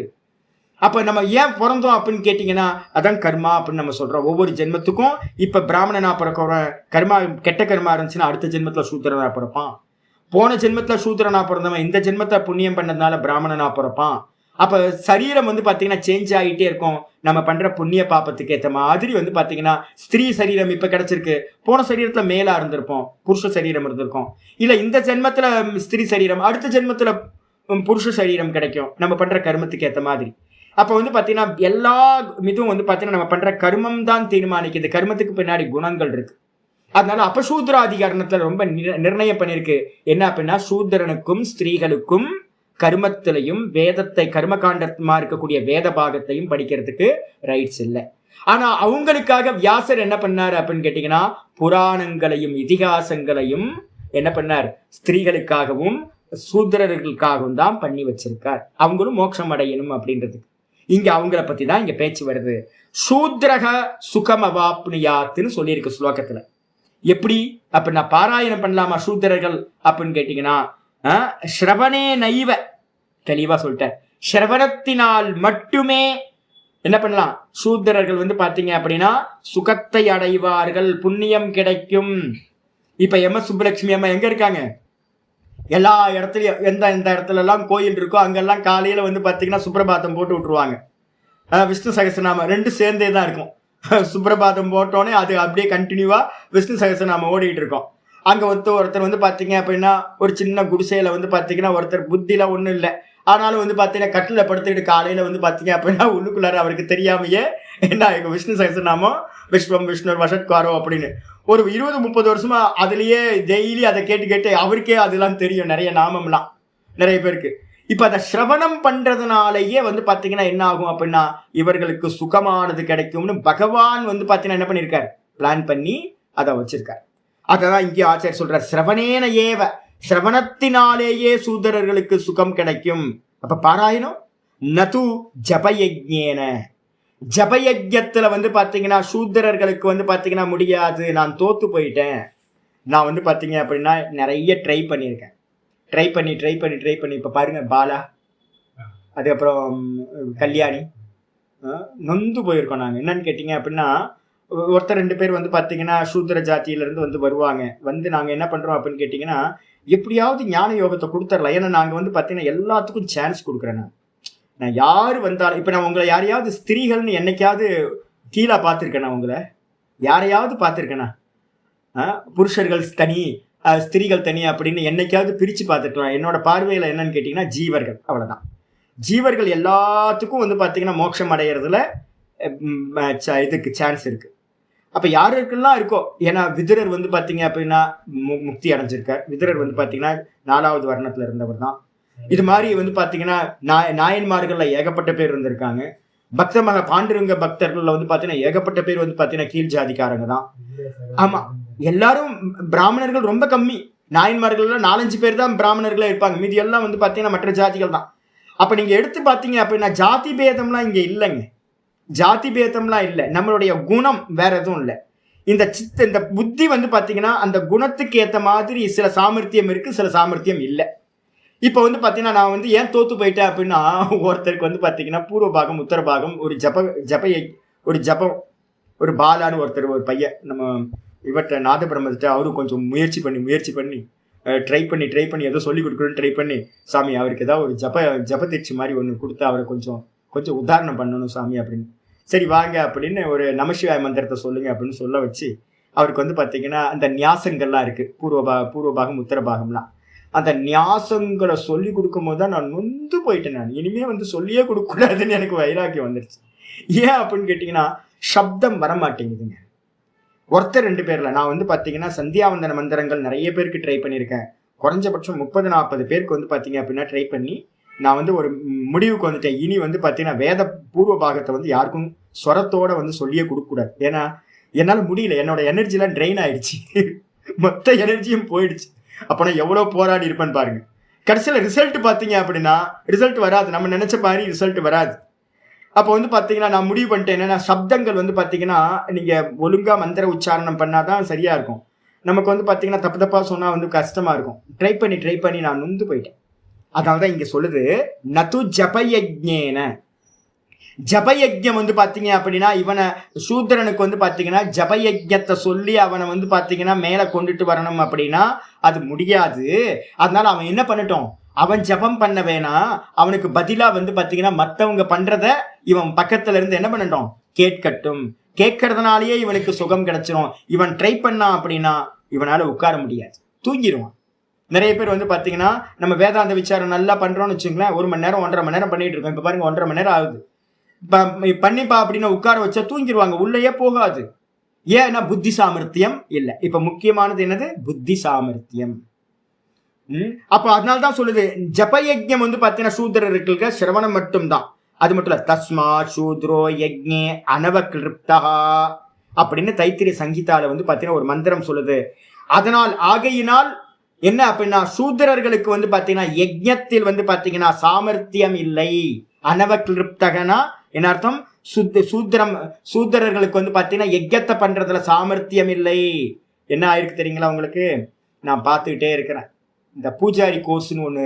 அப்ப நம்ம ஏன் பிறந்தோம் அப்படின்னு கேட்டீங்கன்னா அதான் கர்மா அப்படின்னு நம்ம சொல்றோம். ஒவ்வொரு ஜென்மத்துக்கும் இப்ப பிராமணனா பிறக்கிறவன் கர்மா கெட்ட கர்மா இருந்துச்சுன்னா அடுத்த ஜென்மத்துல சூத்திரனா பிறப்பான். போன ஜென்மத்துல சூத்திரனா பிறந்தவன் இந்த ஜென்மத்தை புண்ணியம் பண்ணதுனால பிராமணனா பிறப்பான். அப்ப சரீரம் வந்து பாத்தீங்கன்னா சேஞ்ச் ஆகிட்டே இருக்கும். நம்ம பண்ற புண்ணிய பாப்பத்துக்கு ஏற்ற மாதிரி வந்து பாத்தீங்கன்னா ஸ்திரீ சரீரம் இப்ப கிடைச்சிருக்கு, போன சரீரத்துல மேலா இருந்திருப்போம், புருஷ சரீரம் இருந்திருக்கும். இல்ல இந்த ஜென்மத்துல ஸ்திரீ சரீரம், அடுத்த ஜென்மத்துல புருஷ சரீரம் கிடைக்கும் நம்ம பண்ற கர்மத்துக்கு ஏற்ற மாதிரி. அப்ப வந்து பாத்தீங்கன்னா எல்லா இதுவும் வந்து பாத்தீங்கன்னா நம்ம பண்ற கர்மம் தான் தீர்மானிக்குது, கர்மத்துக்கு பின்னாடி குணங்கள் இருக்கு. அதனால அபசூத்ராதிகரணத்துல ரொம்ப நிர்ணயம் பண்ணிருக்கு என்ன அப்படின்னா, சூத்திரனுக்கும் ஸ்திரீகளுக்கும் கர்மத்திலையும் வேதத்தை கர்மகாண்டமா இருக்கக்கூடிய வேத பாகத்தையும் படிக்கிறதுக்கு ரைட்ஸ் இல்லை. ஆனா அவங்களுக்காக வியாசர் என்ன பண்ணாரு அப்படின்னு கேட்டீங்கன்னா, புராணங்களையும் இதிகாசங்களையும் என்ன பண்ணார், ஸ்திரீகளுக்காகவும் சூத்திரர்களுக்காகவும் தான் பண்ணி வச்சிருக்கார், அவங்களும் மோட்சம் அடையணும் அப்படின்றதுக்கு. இங்க அவங்கள பத்தி தான் இங்க பேச்சு வருது. சூத்ரக சுகமவாப்னியாத்துன்னு சொல்லியிருக்கு ஸ்லோகத்துல. எப்படி அப்படின்னா பாராயணம் பண்ணலாமா சூத்திரர்கள் அப்படின்னு கேட்டீங்கன்னா, ஸ்ரவணே நைவ, தெளிவா சொல்லிட்டேன், ஸ்ரவணத்தினால் மட்டுமே என்ன பண்ணலாம், சூத்திரர்கள் வந்து பாத்தீங்க அப்படின்னா சுகத்தை அடைவார்கள், புண்ணியம் கிடைக்கும். இப்ப எம்.எஸ். சுப்புலட்சுமி அம்மா எங்க இருக்காங்க, எல்லா இடத்துலயும் எந்த இடத்துல எல்லாம் கோயில் இருக்கோ அங்கெல்லாம் காலையில வந்து பாத்தீங்கன்னா சுப்ரபாதம் போட்டு விட்டுருவாங்க. விஷ்ணு சகஸ்ரநாமம் ரெண்டும் சேர்ந்தே தான் இருக்கும். சுப்ரபாதம் போட்டோன்னே அது அப்படியே கண்டினியூவா விஷ்ணு சகஸ்ரநாமம் ஓடிட்டு இருக்கோம். அங்க ஒருத்தர் வந்து பாத்தீங்க அப்படின்னா ஒரு சின்ன குடிசையில வந்து பாத்தீங்கன்னா ஒருத்தர் புத்தியில ஒண்ணும் இல்லை, ஆனாலும் வந்து பாத்தீங்கன்னா கட்டில படுத்துக்கிட்டு காலையில வந்து பாத்தீங்க அப்படின்னா உள்ளுக்குள்ளார அவருக்கு தெரியாமையே என்ன விஷ்ணு சகஸ்ரநாமம் விஸ்வம் விஷ்ணு வஷட்காரோ அப்படின்னு ஒரு 20-30 வருஷமா அதுலயே டெய்லி அதை கேட்டு அவருக்கே அதெல்லாம் தெரியும், நிறைய நாமம்லாம் நிறைய பேருக்கு. இப்ப அதை சிரவணம் பண்றதுனாலயே வந்து பாத்தீங்கன்னா என்ன ஆகும் அப்படின்னா இவர்களுக்கு சுகமானது கிடைக்கும்னு பகவான் வந்து பாத்தீங்கன்னா என்ன பண்ணிருக்காரு, பிளான் பண்ணி அதை வச்சிருக்காரு. அதான் இங்கே ஆச்சாரியர் சொல்ற, சிரவணேன ஏவ, சிரவணத்தினாலேயே சூத்திரர்களுக்கு சுகம் கிடைக்கும். அப்ப பாராயணம் நது ஜபயஜ்ஞேன, ஜபயஜ்ஞத்துல வந்து பாத்தீங்கன்னா சூத்திரர்களுக்கு வந்து பாத்தீங்கன்னா முடியாது, நான் தோத்து போயிட்டேன். நான் வந்து பாத்தீங்க அப்படின்னா நிறைய ட்ரை பண்ணியிருக்கேன், ட்ரை பண்ணி இப்ப பாருங்க பாலா, அதுக்கப்புறம் கல்யாணி, நொந்து போயிருக்கோம் நாங்க. என்னன்னு கேட்டீங்க அப்படின்னா ஒருத்தர் 2 பேர் வந்து பாத்தீங்கன்னா சூத்திர ஜாத்தியிலிருந்து வந்து வருவாங்க. வந்து நாங்க என்ன பண்றோம் அப்படின்னு கேட்டீங்கன்னா எப்படியாவது ஞான யோகத்தை கொடுத்துடலாம். ஏன்னா நாங்க வந்து பாத்தீங்கன்னா எல்லாத்துக்கும் சான்ஸ் கொடுக்குறேன். நான் யாரு வந்தாலும் இப்ப நான் உங்களை யாரையாவது ஸ்திரீகள்னு என்னைக்காவது கீழே பார்த்துருக்கேனா, உங்களை யாரையாவது பார்த்துருக்கேனா? புருஷர்கள் தனி ஸ்திரீகள் தனி அப்படின்னு என்னைக்காவது பிரிச்சு பார்த்துருக்கலாம். என்னோட பார்வையில என்னன்னு கேட்டீங்கன்னா ஜீவர்கள், அவ்வளவுதான். ஜீவர்கள் எல்லாத்துக்கும் வந்து பாத்தீங்கன்னா மோட்சம் அடையிறதுல இதுக்கு சான்ஸ் இருக்கு. அப்ப யாருக்கெல்லாம் இருக்கோ, ஏன்னா விதுரர் வந்து பாத்தீங்க அப்படின்னா முக்தி அடைஞ்சிருக்கார். விதுரர் வந்து பாத்தீங்கன்னா 4வது வர்ணத்துல இருந்தவர் தான். இது மாதிரி வந்து பாத்தீங்கன்னா நாயன்மார்கள்ல ஏகப்பட்ட பேர் இருந்திருக்காங்க. பக்த மக பாண்டுரங்க பக்தர்கள்ல வந்து பாத்தீங்கன்னா ஏகப்பட்ட பேர் வந்து பாத்தீங்கன்னா கீழ் ஜாதிக்காரங்க தான். ஆமா, எல்லாரும் பிராமணர்கள் ரொம்ப கம்மி. நாயன்மார்கள்ல 4-5 பேர் தான் பிராமணர்களே இருப்பாங்க, மீதி எல்லாம் வந்து பாத்தீங்கன்னா மற்ற ஜாதிகள் தான். அப்ப நீங்க எடுத்து பாத்தீங்க அப்படின்னா ஜாதி பேதம்லாம் இங்க இல்லைங்க, ஜாதி பேதம்லாம் இல்லை. நம்மளுடைய குணம் வேற எதுவும் இல்லை. இந்த புத்தி வந்து பாத்தீங்கன்னா அந்த குணத்துக்கு ஏற்ற மாதிரி சில சாமர்த்தியம் இருக்கு, சில சாமர்த்தியம் இல்லை. இப்ப வந்து பாத்தீங்கன்னா நான் வந்து ஏன் தோத்து போயிட்டேன் அப்படின்னா, ஒருத்தருக்கு வந்து பாத்தீங்கன்னா பூர்வ பாகம் உத்தர பாகம் ஒரு ஜபம் ஒரு பாலான்னு ஒருத்தர், ஒரு பையன் நம்ம இவர்கிட்ட நாதபிரம்மத்திட்ட அவரும் கொஞ்சம் முயற்சி பண்ணி ட்ரை பண்ணி ஏதோ சொல்லி கொடுக்கணும்னு ட்ரை பண்ணி, சாமி அவருக்கு ஏதாவது ஒரு ஜபத்திற்சி மாதிரி ஒன்று கொடுத்து அவரை கொஞ்சம் உதாரணம் பண்ணணும் சாமி அப்படின்னு. சரி வாங்க அப்படின்னு ஒரு நமசிவாய மந்திரத்தை சொல்லுங்க அப்படின்னு சொல்ல வச்சு அவருக்கு வந்து பார்த்தீங்கன்னா அந்த நியாசங்கள்லாம் இருக்குது, பூர்வபாகம் உத்தரபாகம்லாம். அந்த நியாசங்களை சொல்லி கொடுக்கும் போது தான் நான் நொந்து போயிட்டேன். நான் இனிமேல் வந்து சொல்லியே கொடுக்கக்கூடாதுன்னு எனக்கு வைராக்கியம் வந்துருச்சு. ஏன் அப்படின்னு கேட்டிங்கன்னா சப்தம் வரமாட்டேங்குதுங்க. ஒருத்தர் 2 பேர்ல நான் வந்து பார்த்தீங்கன்னா சந்தியாவந்தன மந்திரங்கள் நிறைய பேருக்கு ட்ரை பண்ணியிருக்கேன். குறைஞ்சபட்சம் 30-40 பேருக்கு வந்து பார்த்தீங்க அப்படின்னா ட்ரை பண்ணி நான் வந்து ஒரு முடிவுக்கு வந்துட்டேன். இனி வந்து பார்த்தீங்கன்னா வேத பூர்வ பாகத்தை வந்து யாருக்கும் ஸ்வரத்தோட வந்து சொல்லியே கொடுக்கக்கூடாது. ஏன்னா என்னால் முடியல, என்னோட எனர்ஜிலாம் ட்ரெயின் ஆயிடுச்சு, மொத்த எனர்ஜியும் போயிடுச்சு. அப்போ நான் எவ்வளோ போராடி இருப்பேன்னு பாருங்க. கடைசியில் ரிசல்ட் பார்த்தீங்க அப்படின்னா ரிசல்ட் வராது, நம்ம நினைச்ச மாதிரி ரிசல்ட் வராது. அப்போ வந்து பார்த்தீங்கன்னா நான் முடிவு பண்ணிட்டேன் என்னன்னா, சப்தங்கள் வந்து பார்த்தீங்கன்னா நீங்கள் ஒழுங்காக மந்திர உச்சாரணம் பண்ணாதான் சரியா இருக்கும். நமக்கு வந்து பார்த்தீங்கன்னா தப்பா சொன்னால் வந்து கஷ்டமா இருக்கும். ட்ரை பண்ணி நான் நொந்து போயிட்டேன். அதனால்தான் இங்க சொல்லுது நது ஜபயஜ்ஞேன. ஜபயஜ்ஞம் வந்து பாத்தீங்க அப்படின்னா இவனை சூத்திரனுக்கு வந்து பாத்தீங்கன்னா ஜபயஜ்ஞத்தை சொல்லி அவனை வந்து பாத்தீங்கன்னா மேல கொண்டுட்டு வரணும் அப்படின்னா அது முடியாது. அதனால அவன் என்ன பண்ணட்டும், அவன் ஜபம் பண்ண வேணாம், அவனுக்கு பதிலா வந்து பாத்தீங்கன்னா மற்றவங்க பண்றத இவன் பக்கத்துல இருந்து என்ன பண்ணட்டும், கேட்கட்டும். கேட்கறதுனாலயே இவனுக்கு சுகம் கிடைச்சிரும். இவன் ட்ரை பண்ணான் அப்படின்னா இவனால உட்கார முடியாது, தூங்கிடுவான். நிறைய பேர் வந்து பாத்தீங்கன்னா நம்ம வேதாந்த விசாரம் நல்லா பண்றோம்னு வச்சுங்களேன், 1 மணி நேரம் 1.5 மணி நேரம் பண்ணிட்டு இருக்கோம். இப்ப பாருங்க 1.5 மணி நேரம் ஆகுது. பண்ணிப்பா அப்படின்னு உட்கார வச்சா தூங்கிடுவாங்க, உள்ளேயே போகாது. ஏன்னா புத்தி சாமர்த்தியம் இல்லை. இப்ப முக்கியமானது என்னது, புத்தி சாமர்த்தியம். அப்ப அதனால்தான் சொல்லுது ஜபயஜ்ஞம் வந்து பாத்தீங்கன்னா சூத்திரர்களுக்கு சிரவணம் மட்டும்தான். அது மட்டும் இல்ல, தஸ்மா சூத்ரோ யஜ்ஞே அனவக்லிப்தா அப்படின்னு தைத்திரிய சங்கீதால வந்து பாத்தீங்கன்னா ஒரு மந்திரம் சொல்லுது. அதனால் ஆகையினால் என்ன அப்படின்னா சூத்திரர்களுக்கு வந்து பாத்தீங்கன்னா யஜ்ஞத்தில் வந்து பாத்தீங்கன்னா சாமர்த்தியம் இல்லை. அனவக்லிப்தகனா என்ன அர்த்தம், சூத்திரர்களுக்கு வந்து பாத்தீங்கன்னா யஜ்ஞத்தை பண்றதுல சாமர்த்தியம் இல்லை. என்ன ஆயிருக்கு தெரியுங்களா உங்களுக்கு, நான் பார்த்துக்கிட்டே இருக்கிறேன். இந்த பூஜாரி கோர்ஸ்னு ஒன்று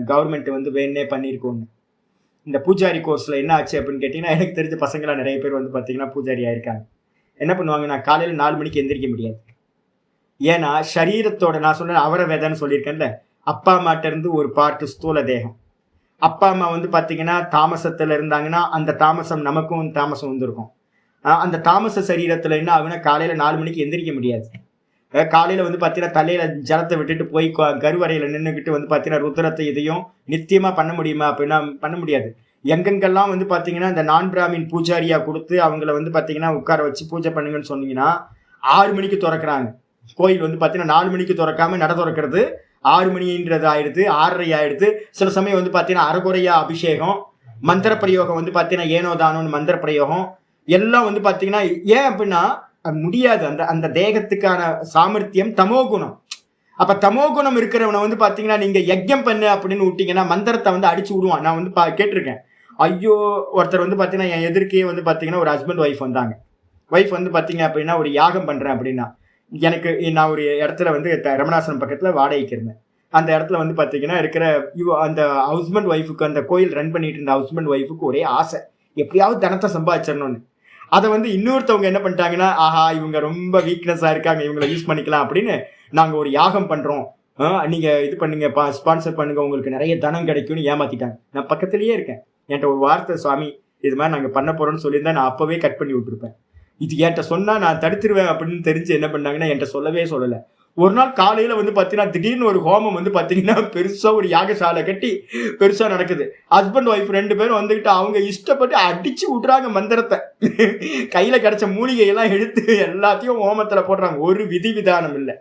கவர்மெண்ட் வந்து வேணே பண்ணியிருக்கோன்னு. இந்த பூஜாரி கோர்ஸில் என்ன ஆச்சு அப்படின்னு கேட்டிங்கன்னா, எனக்கு தெரிஞ்ச பசங்களாம் நிறைய பேர் வந்து பார்த்தீங்கன்னா பூஜாரி ஆயிருக்காங்க. என்ன பண்ணுவாங்க, நான் காலையில் 4 மணிக்கு எந்திரிக்க முடியாது. ஏன்னா சரீரத்தோட, நான் சொன்ன அவர வேதன்னு சொல்லியிருக்கேன்ல, அப்பா அம்மாட்ட இருந்து ஒரு பார்ட்டு ஸ்தூல தேகம். அப்பா அம்மா வந்து பார்த்தீங்கன்னா தாமசத்தில் இருந்தாங்கன்னா அந்த தாமசம் நமக்கும் தாமசம் வந்துருக்கும். அந்த தாமச சரீரத்தில் என்ன ஆகுனா காலையில் 4 மணிக்கு எந்திரிக்க முடியாது. காலையில் வந்து பார்த்தீங்கன்னா தலையில் ஜலத்தை விட்டுட்டு போய் கருவறையில் நின்றுக்கிட்டு வந்து பார்த்தீங்கன்னா ருத்ரத்தை இதையும் நித்தியமாக பண்ண முடியுமா அப்படின்னா பண்ண முடியாது. எங்கெங்கெல்லாம் வந்து பார்த்தீங்கன்னா இந்த நான் பிராமின் பூஜாரியாக கொடுத்து அவங்கள வந்து பார்த்தீங்கன்னா உட்கார வச்சு பூஜை பண்ணுங்கன்னு சொன்னீங்கன்னா 6 மணிக்கு திறக்கிறாங்க கோயில். வந்து பார்த்தீங்கன்னா 4 மணிக்கு திறக்காம நட திறக்கிறது 6 மணின்றது ஆயிடுது, 6:30 ஆயிடுது. சில சமயம் வந்து பார்த்தீங்கன்னா அரைகுறையா அபிஷேகம், மந்திர பிரயோகம் வந்து பார்த்தீங்கன்னா ஏனோதானோன்னு மந்திர பிரயோகம் எல்லாம் வந்து பார்த்தீங்கன்னா ஏன் அப்படின்னா முடியாது. அந்த தேகத்துக்கான சாமர்த்தியம் தமோகுணம். அப்ப தமோகுணம் இருக்கிறவனை வந்து பாத்தீங்கன்னா நீங்க யஜ்ஞம் பண்ணு அப்படின்னு விட்டீங்கன்னா மந்திரத்தை வந்து அடிச்சு விடுவான். நான் வந்து கேட்டிருக்கேன். ஐயோ, ஒருத்தர் வந்து பாத்தீங்கன்னா என் எதிர்க்கே வந்து பாத்தீங்கன்னா ஒரு ஹஸ்பண்ட் ஒய்ஃப் வந்தாங்க. ஒய்ஃப் வந்து பாத்தீங்க அப்படின்னா ஒரு யாகம் பண்றேன் அப்படின்னா, எனக்கு நான் ஒரு இடத்துல வந்து ரமணாசனம் பக்கத்துல வாடகைக்கு இருந்தேன். அந்த இடத்துல வந்து பாத்தீங்கன்னா இருக்கிற அந்த ஹஸ்பண்ட் ஒய்ஃபுக்கு, அந்த கோயில் ரன் பண்ணிட்டு இருந்த ஹஸ்பண்ட் ஒய்ஃபுக்கு ஒரே ஆசை எப்படியாவது தனத்தை சம்பாதிச்சிடணும்னு. அதை வந்து இன்னொருத்தவங்க என்ன பண்ணிட்டாங்கன்னா, ஆஹா இவங்க ரொம்ப வீக்னஸா இருக்காங்க, இவங்களை யூஸ் பண்ணிக்கலாம் அப்படின்னு நாங்க ஒரு யாகம் பண்றோம், நீங்க இது பண்ணுங்க, ஸ்பான்சர் பண்ணுங்க, உங்களுக்கு நிறைய தனம் கிடைக்கும்னு ஏமாத்திட்டாங்க. நான் பக்கத்திலேயே இருக்கேன். என்கிட்ட ஒரு வார்த்தை, சுவாமி இது மாதிரி நாங்க பண்ண போறோம்னு சொல்லியிருந்தா நான் அப்பவே கட் பண்ணி விட்டுருப்பேன். இது என்கிட்ட சொன்னா நான் தடுத்துருவேன் அப்படின்னு தெரிஞ்சு என்ன பண்ணாங்கன்னா என்கிட்ட சொல்லவே சொல்லலை. ஒரு நாள் காலையில வந்து பாத்தீங்கன்னா திடீர்னு ஒரு ஹோமம் வந்து பாத்தீங்கன்னா பெருசா ஒரு யாகசாலை கட்டி பெருசா நடக்குது. ஹஸ்பண்ட் ஒய்ஃப் 2 பேரும் வந்துகிட்டு அவங்க இஷ்டப்பட்டு அடிச்சு விட்டுறாங்க மந்திரத்தை. கையில கிடைச்ச மூலிகையெல்லாம் எடுத்து எல்லாத்தையும் ஹோமத்துல போடுறாங்க. ஒரு விதி விதானம் இல்லை,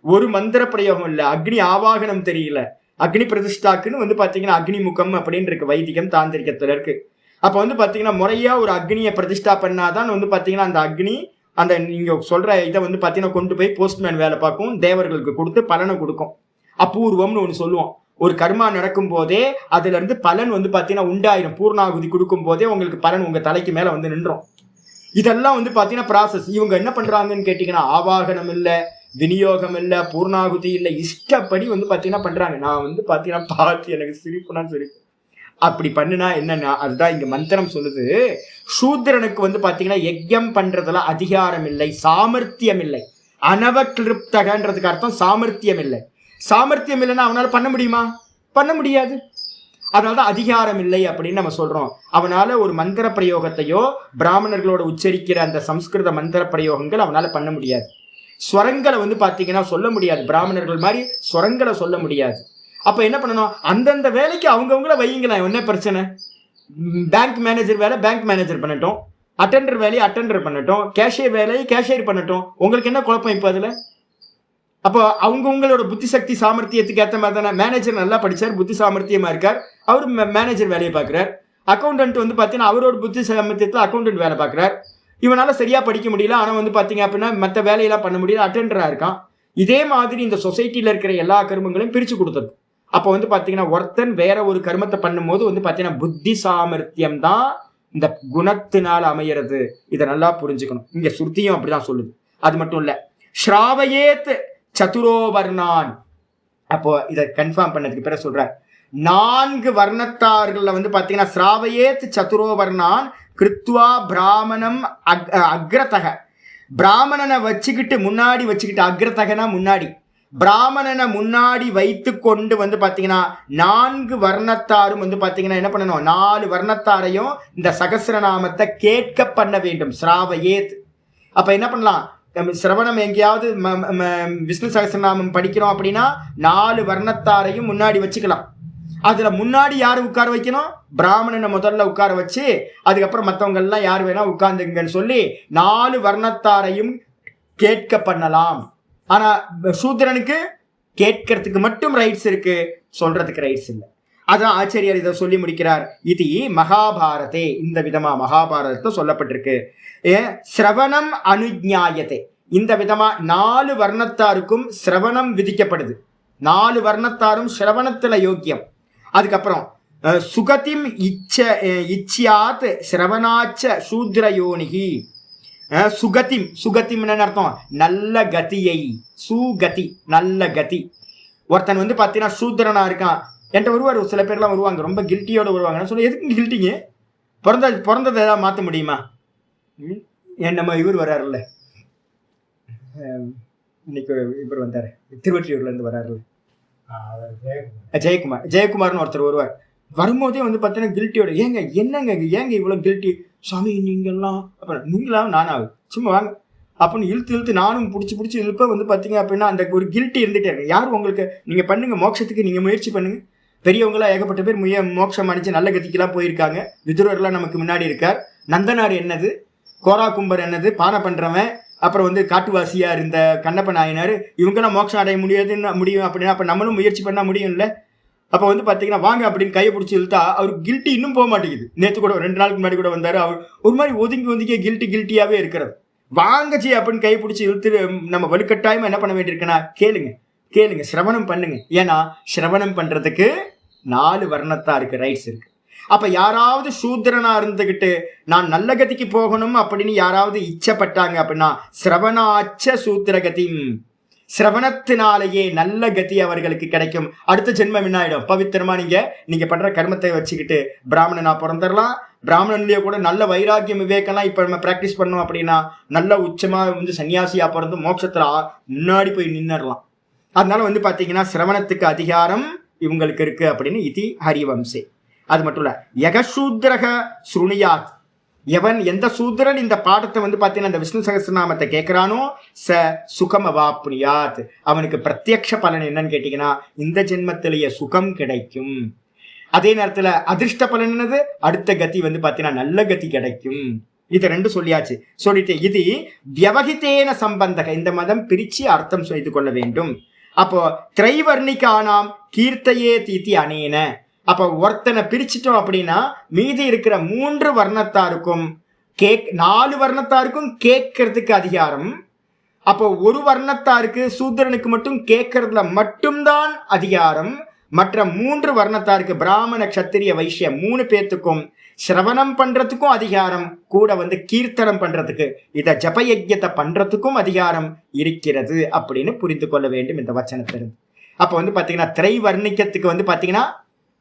ஒரு மந்திர பிரயோகம் இல்லை, அக்னி ஆவாகனம் தெரியல. அக்னி பிரதிஷ்டாக்குன்னு வந்து பாத்தீங்கன்னா அக்னி முகம் அப்படின்னு இருக்கு, வைதிகம் தாந்திரிகத்துல இருக்கு. அப்ப வந்து பாத்தீங்கன்னா முறையா ஒரு அக்னியை பிரதிஷ்டா பண்ணாதான் வந்து பாத்தீங்கன்னா அந்த அக்னி அந்த நீங்க சொல்ற இதை வந்து பாத்தீங்கன்னா கொண்டு போய் போஸ்ட்மேன் வேலை பார்க்கும், தேவர்களுக்கு கொடுத்து பலனை கொடுக்கும். அபூர்வம்னு ஒன்று சொல்லுவோம். ஒரு கர்மா நடக்கும் போதே அதுல இருந்து பலன் வந்து பாத்தீங்கன்னா உண்டாயிரும். பூர்ணாகுதி கொடுக்கும் போதே உங்களுக்கு பலன் உங்க தலைக்கு மேல வந்து நின்றோம். இதெல்லாம் வந்து பாத்தீங்கன்னா ப்ராசஸ். இவங்க என்ன பண்றாங்கன்னு கேட்டீங்கன்னா ஆவாகனம் இல்ல, விநியோகம் இல்ல, பூர்ணாகுதி இல்ல, இஷ்டப்படி வந்து பாத்தீங்கன்னா பண்றாங்க. நான் வந்து பாத்தீங்கன்னா பார்த்து எனக்கு சிரிப்புனா சிரிப்பு. அப்படி பண்ணுனா என்னன்னா, அதுதான் இங்க மந்திரம் சொல்லுது, சூத்திரனுக்கு வந்து பாத்தீங்கன்னா யஜ்யம் பண்றதுல அதிகாரம் இல்லை, சாமர்த்தியம் இல்லை. அனவகிருப்தகன்றதுக்கு அர்த்தம் சாமர்த்தியம் இல்லை. சாமர்த்தியம் இல்லைன்னா அவனால பண்ண முடியுமா? பண்ண முடியாது. அதனாலதான் அதிகாரம் இல்லை அப்படின்னு நம்ம சொல்றோம். அவனால ஒரு மந்திர பிரயோகத்தையோ பிராமணர்களோட உச்சரிக்கிற அந்த சம்ஸ்கிருத மந்திர பிரயோகங்கள் அவனால பண்ண முடியாது. ஸ்வரங்களை வந்து பாத்தீங்கன்னா சொல்ல முடியாது, பிராமணர்கள் மாதிரி ஸ்வரங்களை சொல்ல முடியாது. அப்ப என்ன பண்ணணும், அந்தந்த வேலைக்கு அவங்கவுங்கள வையுங்களேன், என்ன பிரச்சனை? பேங்க் மேனேஜர் வேலை பேங்க் மேனேஜர் பண்ணட்டும், அட்டெண்டர் வேலையை அட்டெண்டர் பண்ணட்டும், கேஷியர் வேலையை கேஷியர் பண்ணட்டும். உங்களுக்கு என்ன குழப்பம் இப்ப அதுல? அப்போ அவங்கவுங்களோட புத்தி சக்தி சாமர்த்தியத்துக்கு ஏற்ற மாதிரி தானே. மேனேஜர் நல்லா படிச்சார், புத்தி சாமர்த்தியமா இருக்கார், அவர் மேனேஜர் வேலையை பார்க்குறார். அக்கௌண்டன்ட் வந்து பார்த்தீங்கன்னா அவரோட புத்தி சாமர்த்தியத்தில் அக்கௌண்டன்ட் வேலை பார்க்குறார். இவனால சரியா படிக்க முடியல, ஆனால் வந்து பார்த்தீங்க அப்படின்னா மற்ற வேலையெல்லாம் பண்ண முடியல, அட்டெண்டராக இருக்கான். இதே மாதிரி இந்த சொசைட்டியில் இருக்கிற எல்லா கர்மங்களையும் பிரித்து கொடுத்தது. அப்போ வந்து பார்த்தீங்கன்னா ஒருத்தன் வேற ஒரு கர்மத்தை பண்ணும்போது வந்து பார்த்தீங்கன்னா புத்தி சாமர்த்தியம் தான் இந்த குணத்தினால் அமையிறது. இதை நல்லா புரிஞ்சுக்கணும். இங்க சுருத்தியும் அப்படிதான் சொல்லுது. அது மட்டும் இல்ல, ஸ்ராவயேத் சதுரோவர்ணான். அப்போ இதை கன்ஃபார்ம் பண்ணதுக்கு பிறகு சொல்ற, 4 வர்ணத்தார்கள்ல வந்து பாத்தீங்கன்னா ஸ்ராவயேத் சதுரோவர்ணான் கிருத்வா பிராமணம் அக்ரதக. பிராமணனை வச்சுக்கிட்டு முன்னாடி வச்சுக்கிட்டு, அக்ரதகனா முன்னாடி, பிராமணனை முன்னாடி வைத்து கொண்டு வந்து பாத்தீங்கன்னா 4 வர்ணத்தாரும் வந்து பாத்தீங்கன்னா என்ன பண்ணணும், 4 வர்ணத்தாரையும் இந்த சகஸ்ரநாமத்தை கேட்க பண்ண வேண்டும். ஸ்ராவயேத். அப்ப என்ன பண்ணலாம், சிரவணம் எங்கேயாவது விஷ்ணு சகஸ்ரநாமம் படிக்கிறோம் அப்படின்னா 4 வர்ணத்தாரையும் முன்னாடி வச்சுக்கலாம். அதுல முன்னாடி யாரு உட்கார வைக்கணும், பிராமணனை முதல்ல உட்கார வச்சு அதுக்கப்புறம் மற்றவங்க எல்லாம் யார் வேணா உட்கார்ந்துங்கன்னு சொல்லி 4 வர்ணத்தாரையும் கேட்க பண்ணலாம். ஆனா சூத்திரனுக்கு கேட்கறதுக்கு மட்டும் ரைட்ஸ் இருக்கு, சொல்றதுக்கு ரைட்ஸ் இல்லை. அதான் ஆச்சரியர் இதை சொல்லி முடிக்கிறார். இது மகாபாரதே, இந்த விதமா மகாபாரதத்தை சொல்லப்பட்டிருக்கு. சிரவணம் அனுஜ்ஞாயத்தை, இந்த விதமா 4 வர்ணத்தாருக்கும் சிரவணம் விதிக்கப்படுது. 4 வர்ணத்தாரும் சிரவணத்துல யோக்கியம். அதுக்கப்புறம் சுகதிம் இச்சியாத் சிரவணாச்ச சூத்ரயோனிகி. சுகதிம், சுகதிம் அர்த்தம் நல்ல கதியை, சுகதி நல்ல கதி. ஒருத்தன் வந்து பார்த்தீங்கன்னா சூத்ரனா இருக்கான், என்கிட்ட வருவார், சில பேர்லாம் வருவாங்க ரொம்ப கில்ட்டியோட வருவாங்க. சொல்ல எதுக்கு கில்ட்டிங்க, பிறந்ததை ஏதாவது மாற்ற முடியுமா? நம்ம இவர் வர்றாருல்ல, இன்னைக்கு இவர் வந்தார் திருவற்றியூர்ல இருந்து வர்றாருல்ல, ஜெயக்குமார்னு ஒருத்தர் வருவார். வரும்போதே வந்து பார்த்தீங்கன்னா கில்ட்டியோட, ஏங்க என்னங்க ஏங்க இவ்வளோ கில்ட்டி சாமி நீங்கள்லாம், அப்புறம் நீங்களாம் நானாவது சும்மா வாங்க அப்படின்னு இழுத்து நானும் பிடிச்சி இழுப்ப வந்து பார்த்தீங்க அப்படின்னா அந்த ஒரு கில்ட்டி இருந்துகிட்டே இருக்கு. யாரும் உங்களுக்கு, நீங்கள் பண்ணுங்க மோட்சத்துக்கு, நீங்கள் முயற்சி பண்ணுங்க. பெரியவங்களாம் ஏகப்பட்ட பேர் மோட்சம் அடிச்சு நல்ல கதிக்கெல்லாம் போயிருக்காங்க. விதுரர்லாம் நமக்கு முன்னாடி இருக்கார். நந்தனார் என்னது, கோரா கும்பர் என்னது, பானை பண்ணுறவன், அப்புறம் வந்து காட்டுவாசியா இருந்த கண்ணப்ப நாயனார், இவங்கெல்லாம் மோட்சம் அடைய முடியும் அப்படின்னா அப்போ நம்மளும் முயற்சி பண்ணால் முடியும்ல. அப்போ வந்து பார்த்தீங்கன்னா வாங்க அப்படின்னு கையை பிடிச்சி இழுத்தா அவருக்கு கில்ட்டி இன்னும் போக மாட்டேங்குது. நேற்று கூட 2 நாளுக்கு முன்னாடி கூட வந்தார், அவர் ஒரு மாதிரி ஒதுங்கி கில்ட்டியாகவே இருக்கிறது. வாங்கச்சி அப்படின்னு கையை பிடிச்சி இழுத்து நம்ம வலுக்கட்டாயமாக என்ன பண்ண வேண்டியிருக்குன்னா, கேளுங்க சிரவணம் பண்ணுங்க. ஏன்னா சிரவணம் பண்ணுறதுக்கு 4 வர்ணத்தாருக்கு ரைட்ஸ் இருக்கு. அப்ப யாராவது சூத்திரனா இருந்துகிட்டு நான் நல்ல கதிக்கு போகணும் அப்படின்னு யாராவது இச்சப்பட்டாங்க அப்படின்னா சிரவணாச்ச சூத்திரகதி, சிரவணத்தினாலேயே நல்ல கதி அவர்களுக்கு கிடைக்கும். அடுத்த ஜென்மம் என்ன ஆயிடும், பவித்திரமா நீங்க பண்ற கர்மத்தை வச்சுக்கிட்டு பிராமணனா பிறந்துடலாம். பிராமணன்லயே கூட நல்ல வைராக்கியம் விவேகம்லாம் இப்ப நம்ம பிராக்டிஸ் பண்ணோம் அப்படின்னா நல்ல உச்சமா வந்து சன்னியாசியா பிறந்து மோட்சத்துல முன்னாடி போய் நின்னுடலாம். அதனால வந்து பாத்தீங்கன்னா சிரவணத்துக்கு அதிகாரம் இவங்களுக்கு இருக்கு அப்படின்னு இதி ஹரிவம்சே. அது மட்டும் இல்ல, யகசூத்ரக ஸ்ருணியாத், எவன் எந்த சூத்ரன் இந்த பாடத்தை வந்து பார்த்தீங்கன்னா இந்த விஷ்ணு சகஸ்ரநாமத்தை கேட்கிறானோ ச சுகம் அவாப்னியாத், அவனுக்கு பிரத்யக்ஷ பலன் என்னன்னு கேட்டீங்கன்னா இந்த ஜென்மத்திலேயே சுகம் கிடைக்கும். அதே நேரத்தில் அதிர்ஷ்ட பலன் என்னது, அடுத்த கதி வந்து பார்த்தீங்கன்னா நல்ல கதி கிடைக்கும். இது 2 சொல்லியாச்சு. சொல்லிட்டு இது வியவகித்தேன சம்பந்தக, இந்த மதம் பிரிச்சு அர்த்தம் செய்து கொள்ள வேண்டும். அப்போ திரைவர்ணிக்கானாம் கீர்த்தையே தீத்தி அனேன, அப்ப ஒருத்தனை பிரிச்சிட்டோம் அப்படின்னா மீதி இருக்கிற 3 வர்ணத்தாருக்கும் 4 வர்ணத்தாருக்கும் கேட்கறதுக்கு அதிகாரம். அப்போ ஒரு வர்ணத்தாருக்கு சூத்திரனுக்கு மட்டும் கேட்கறதுல மட்டும்தான் அதிகாரம். மற்ற 3 வர்ணத்தாருக்கு பிராமண கத்திரிய வைசிய 3 பேத்துக்கும் சிரவணம் பண்றதுக்கும் அதிகாரம், கூட வந்து கீர்த்தனம் பண்றதுக்கு இத ஜபயஜ்யத்தை பண்றதுக்கும் அதிகாரம் இருக்கிறது அப்படின்னு புரிந்து கொள்ள வேண்டும் இந்த வச்சனத்திலிருந்து. அப்ப வந்து பாத்தீங்கன்னா திரை வர்ணிக்கத்துக்கு வந்து பாத்தீங்கன்னா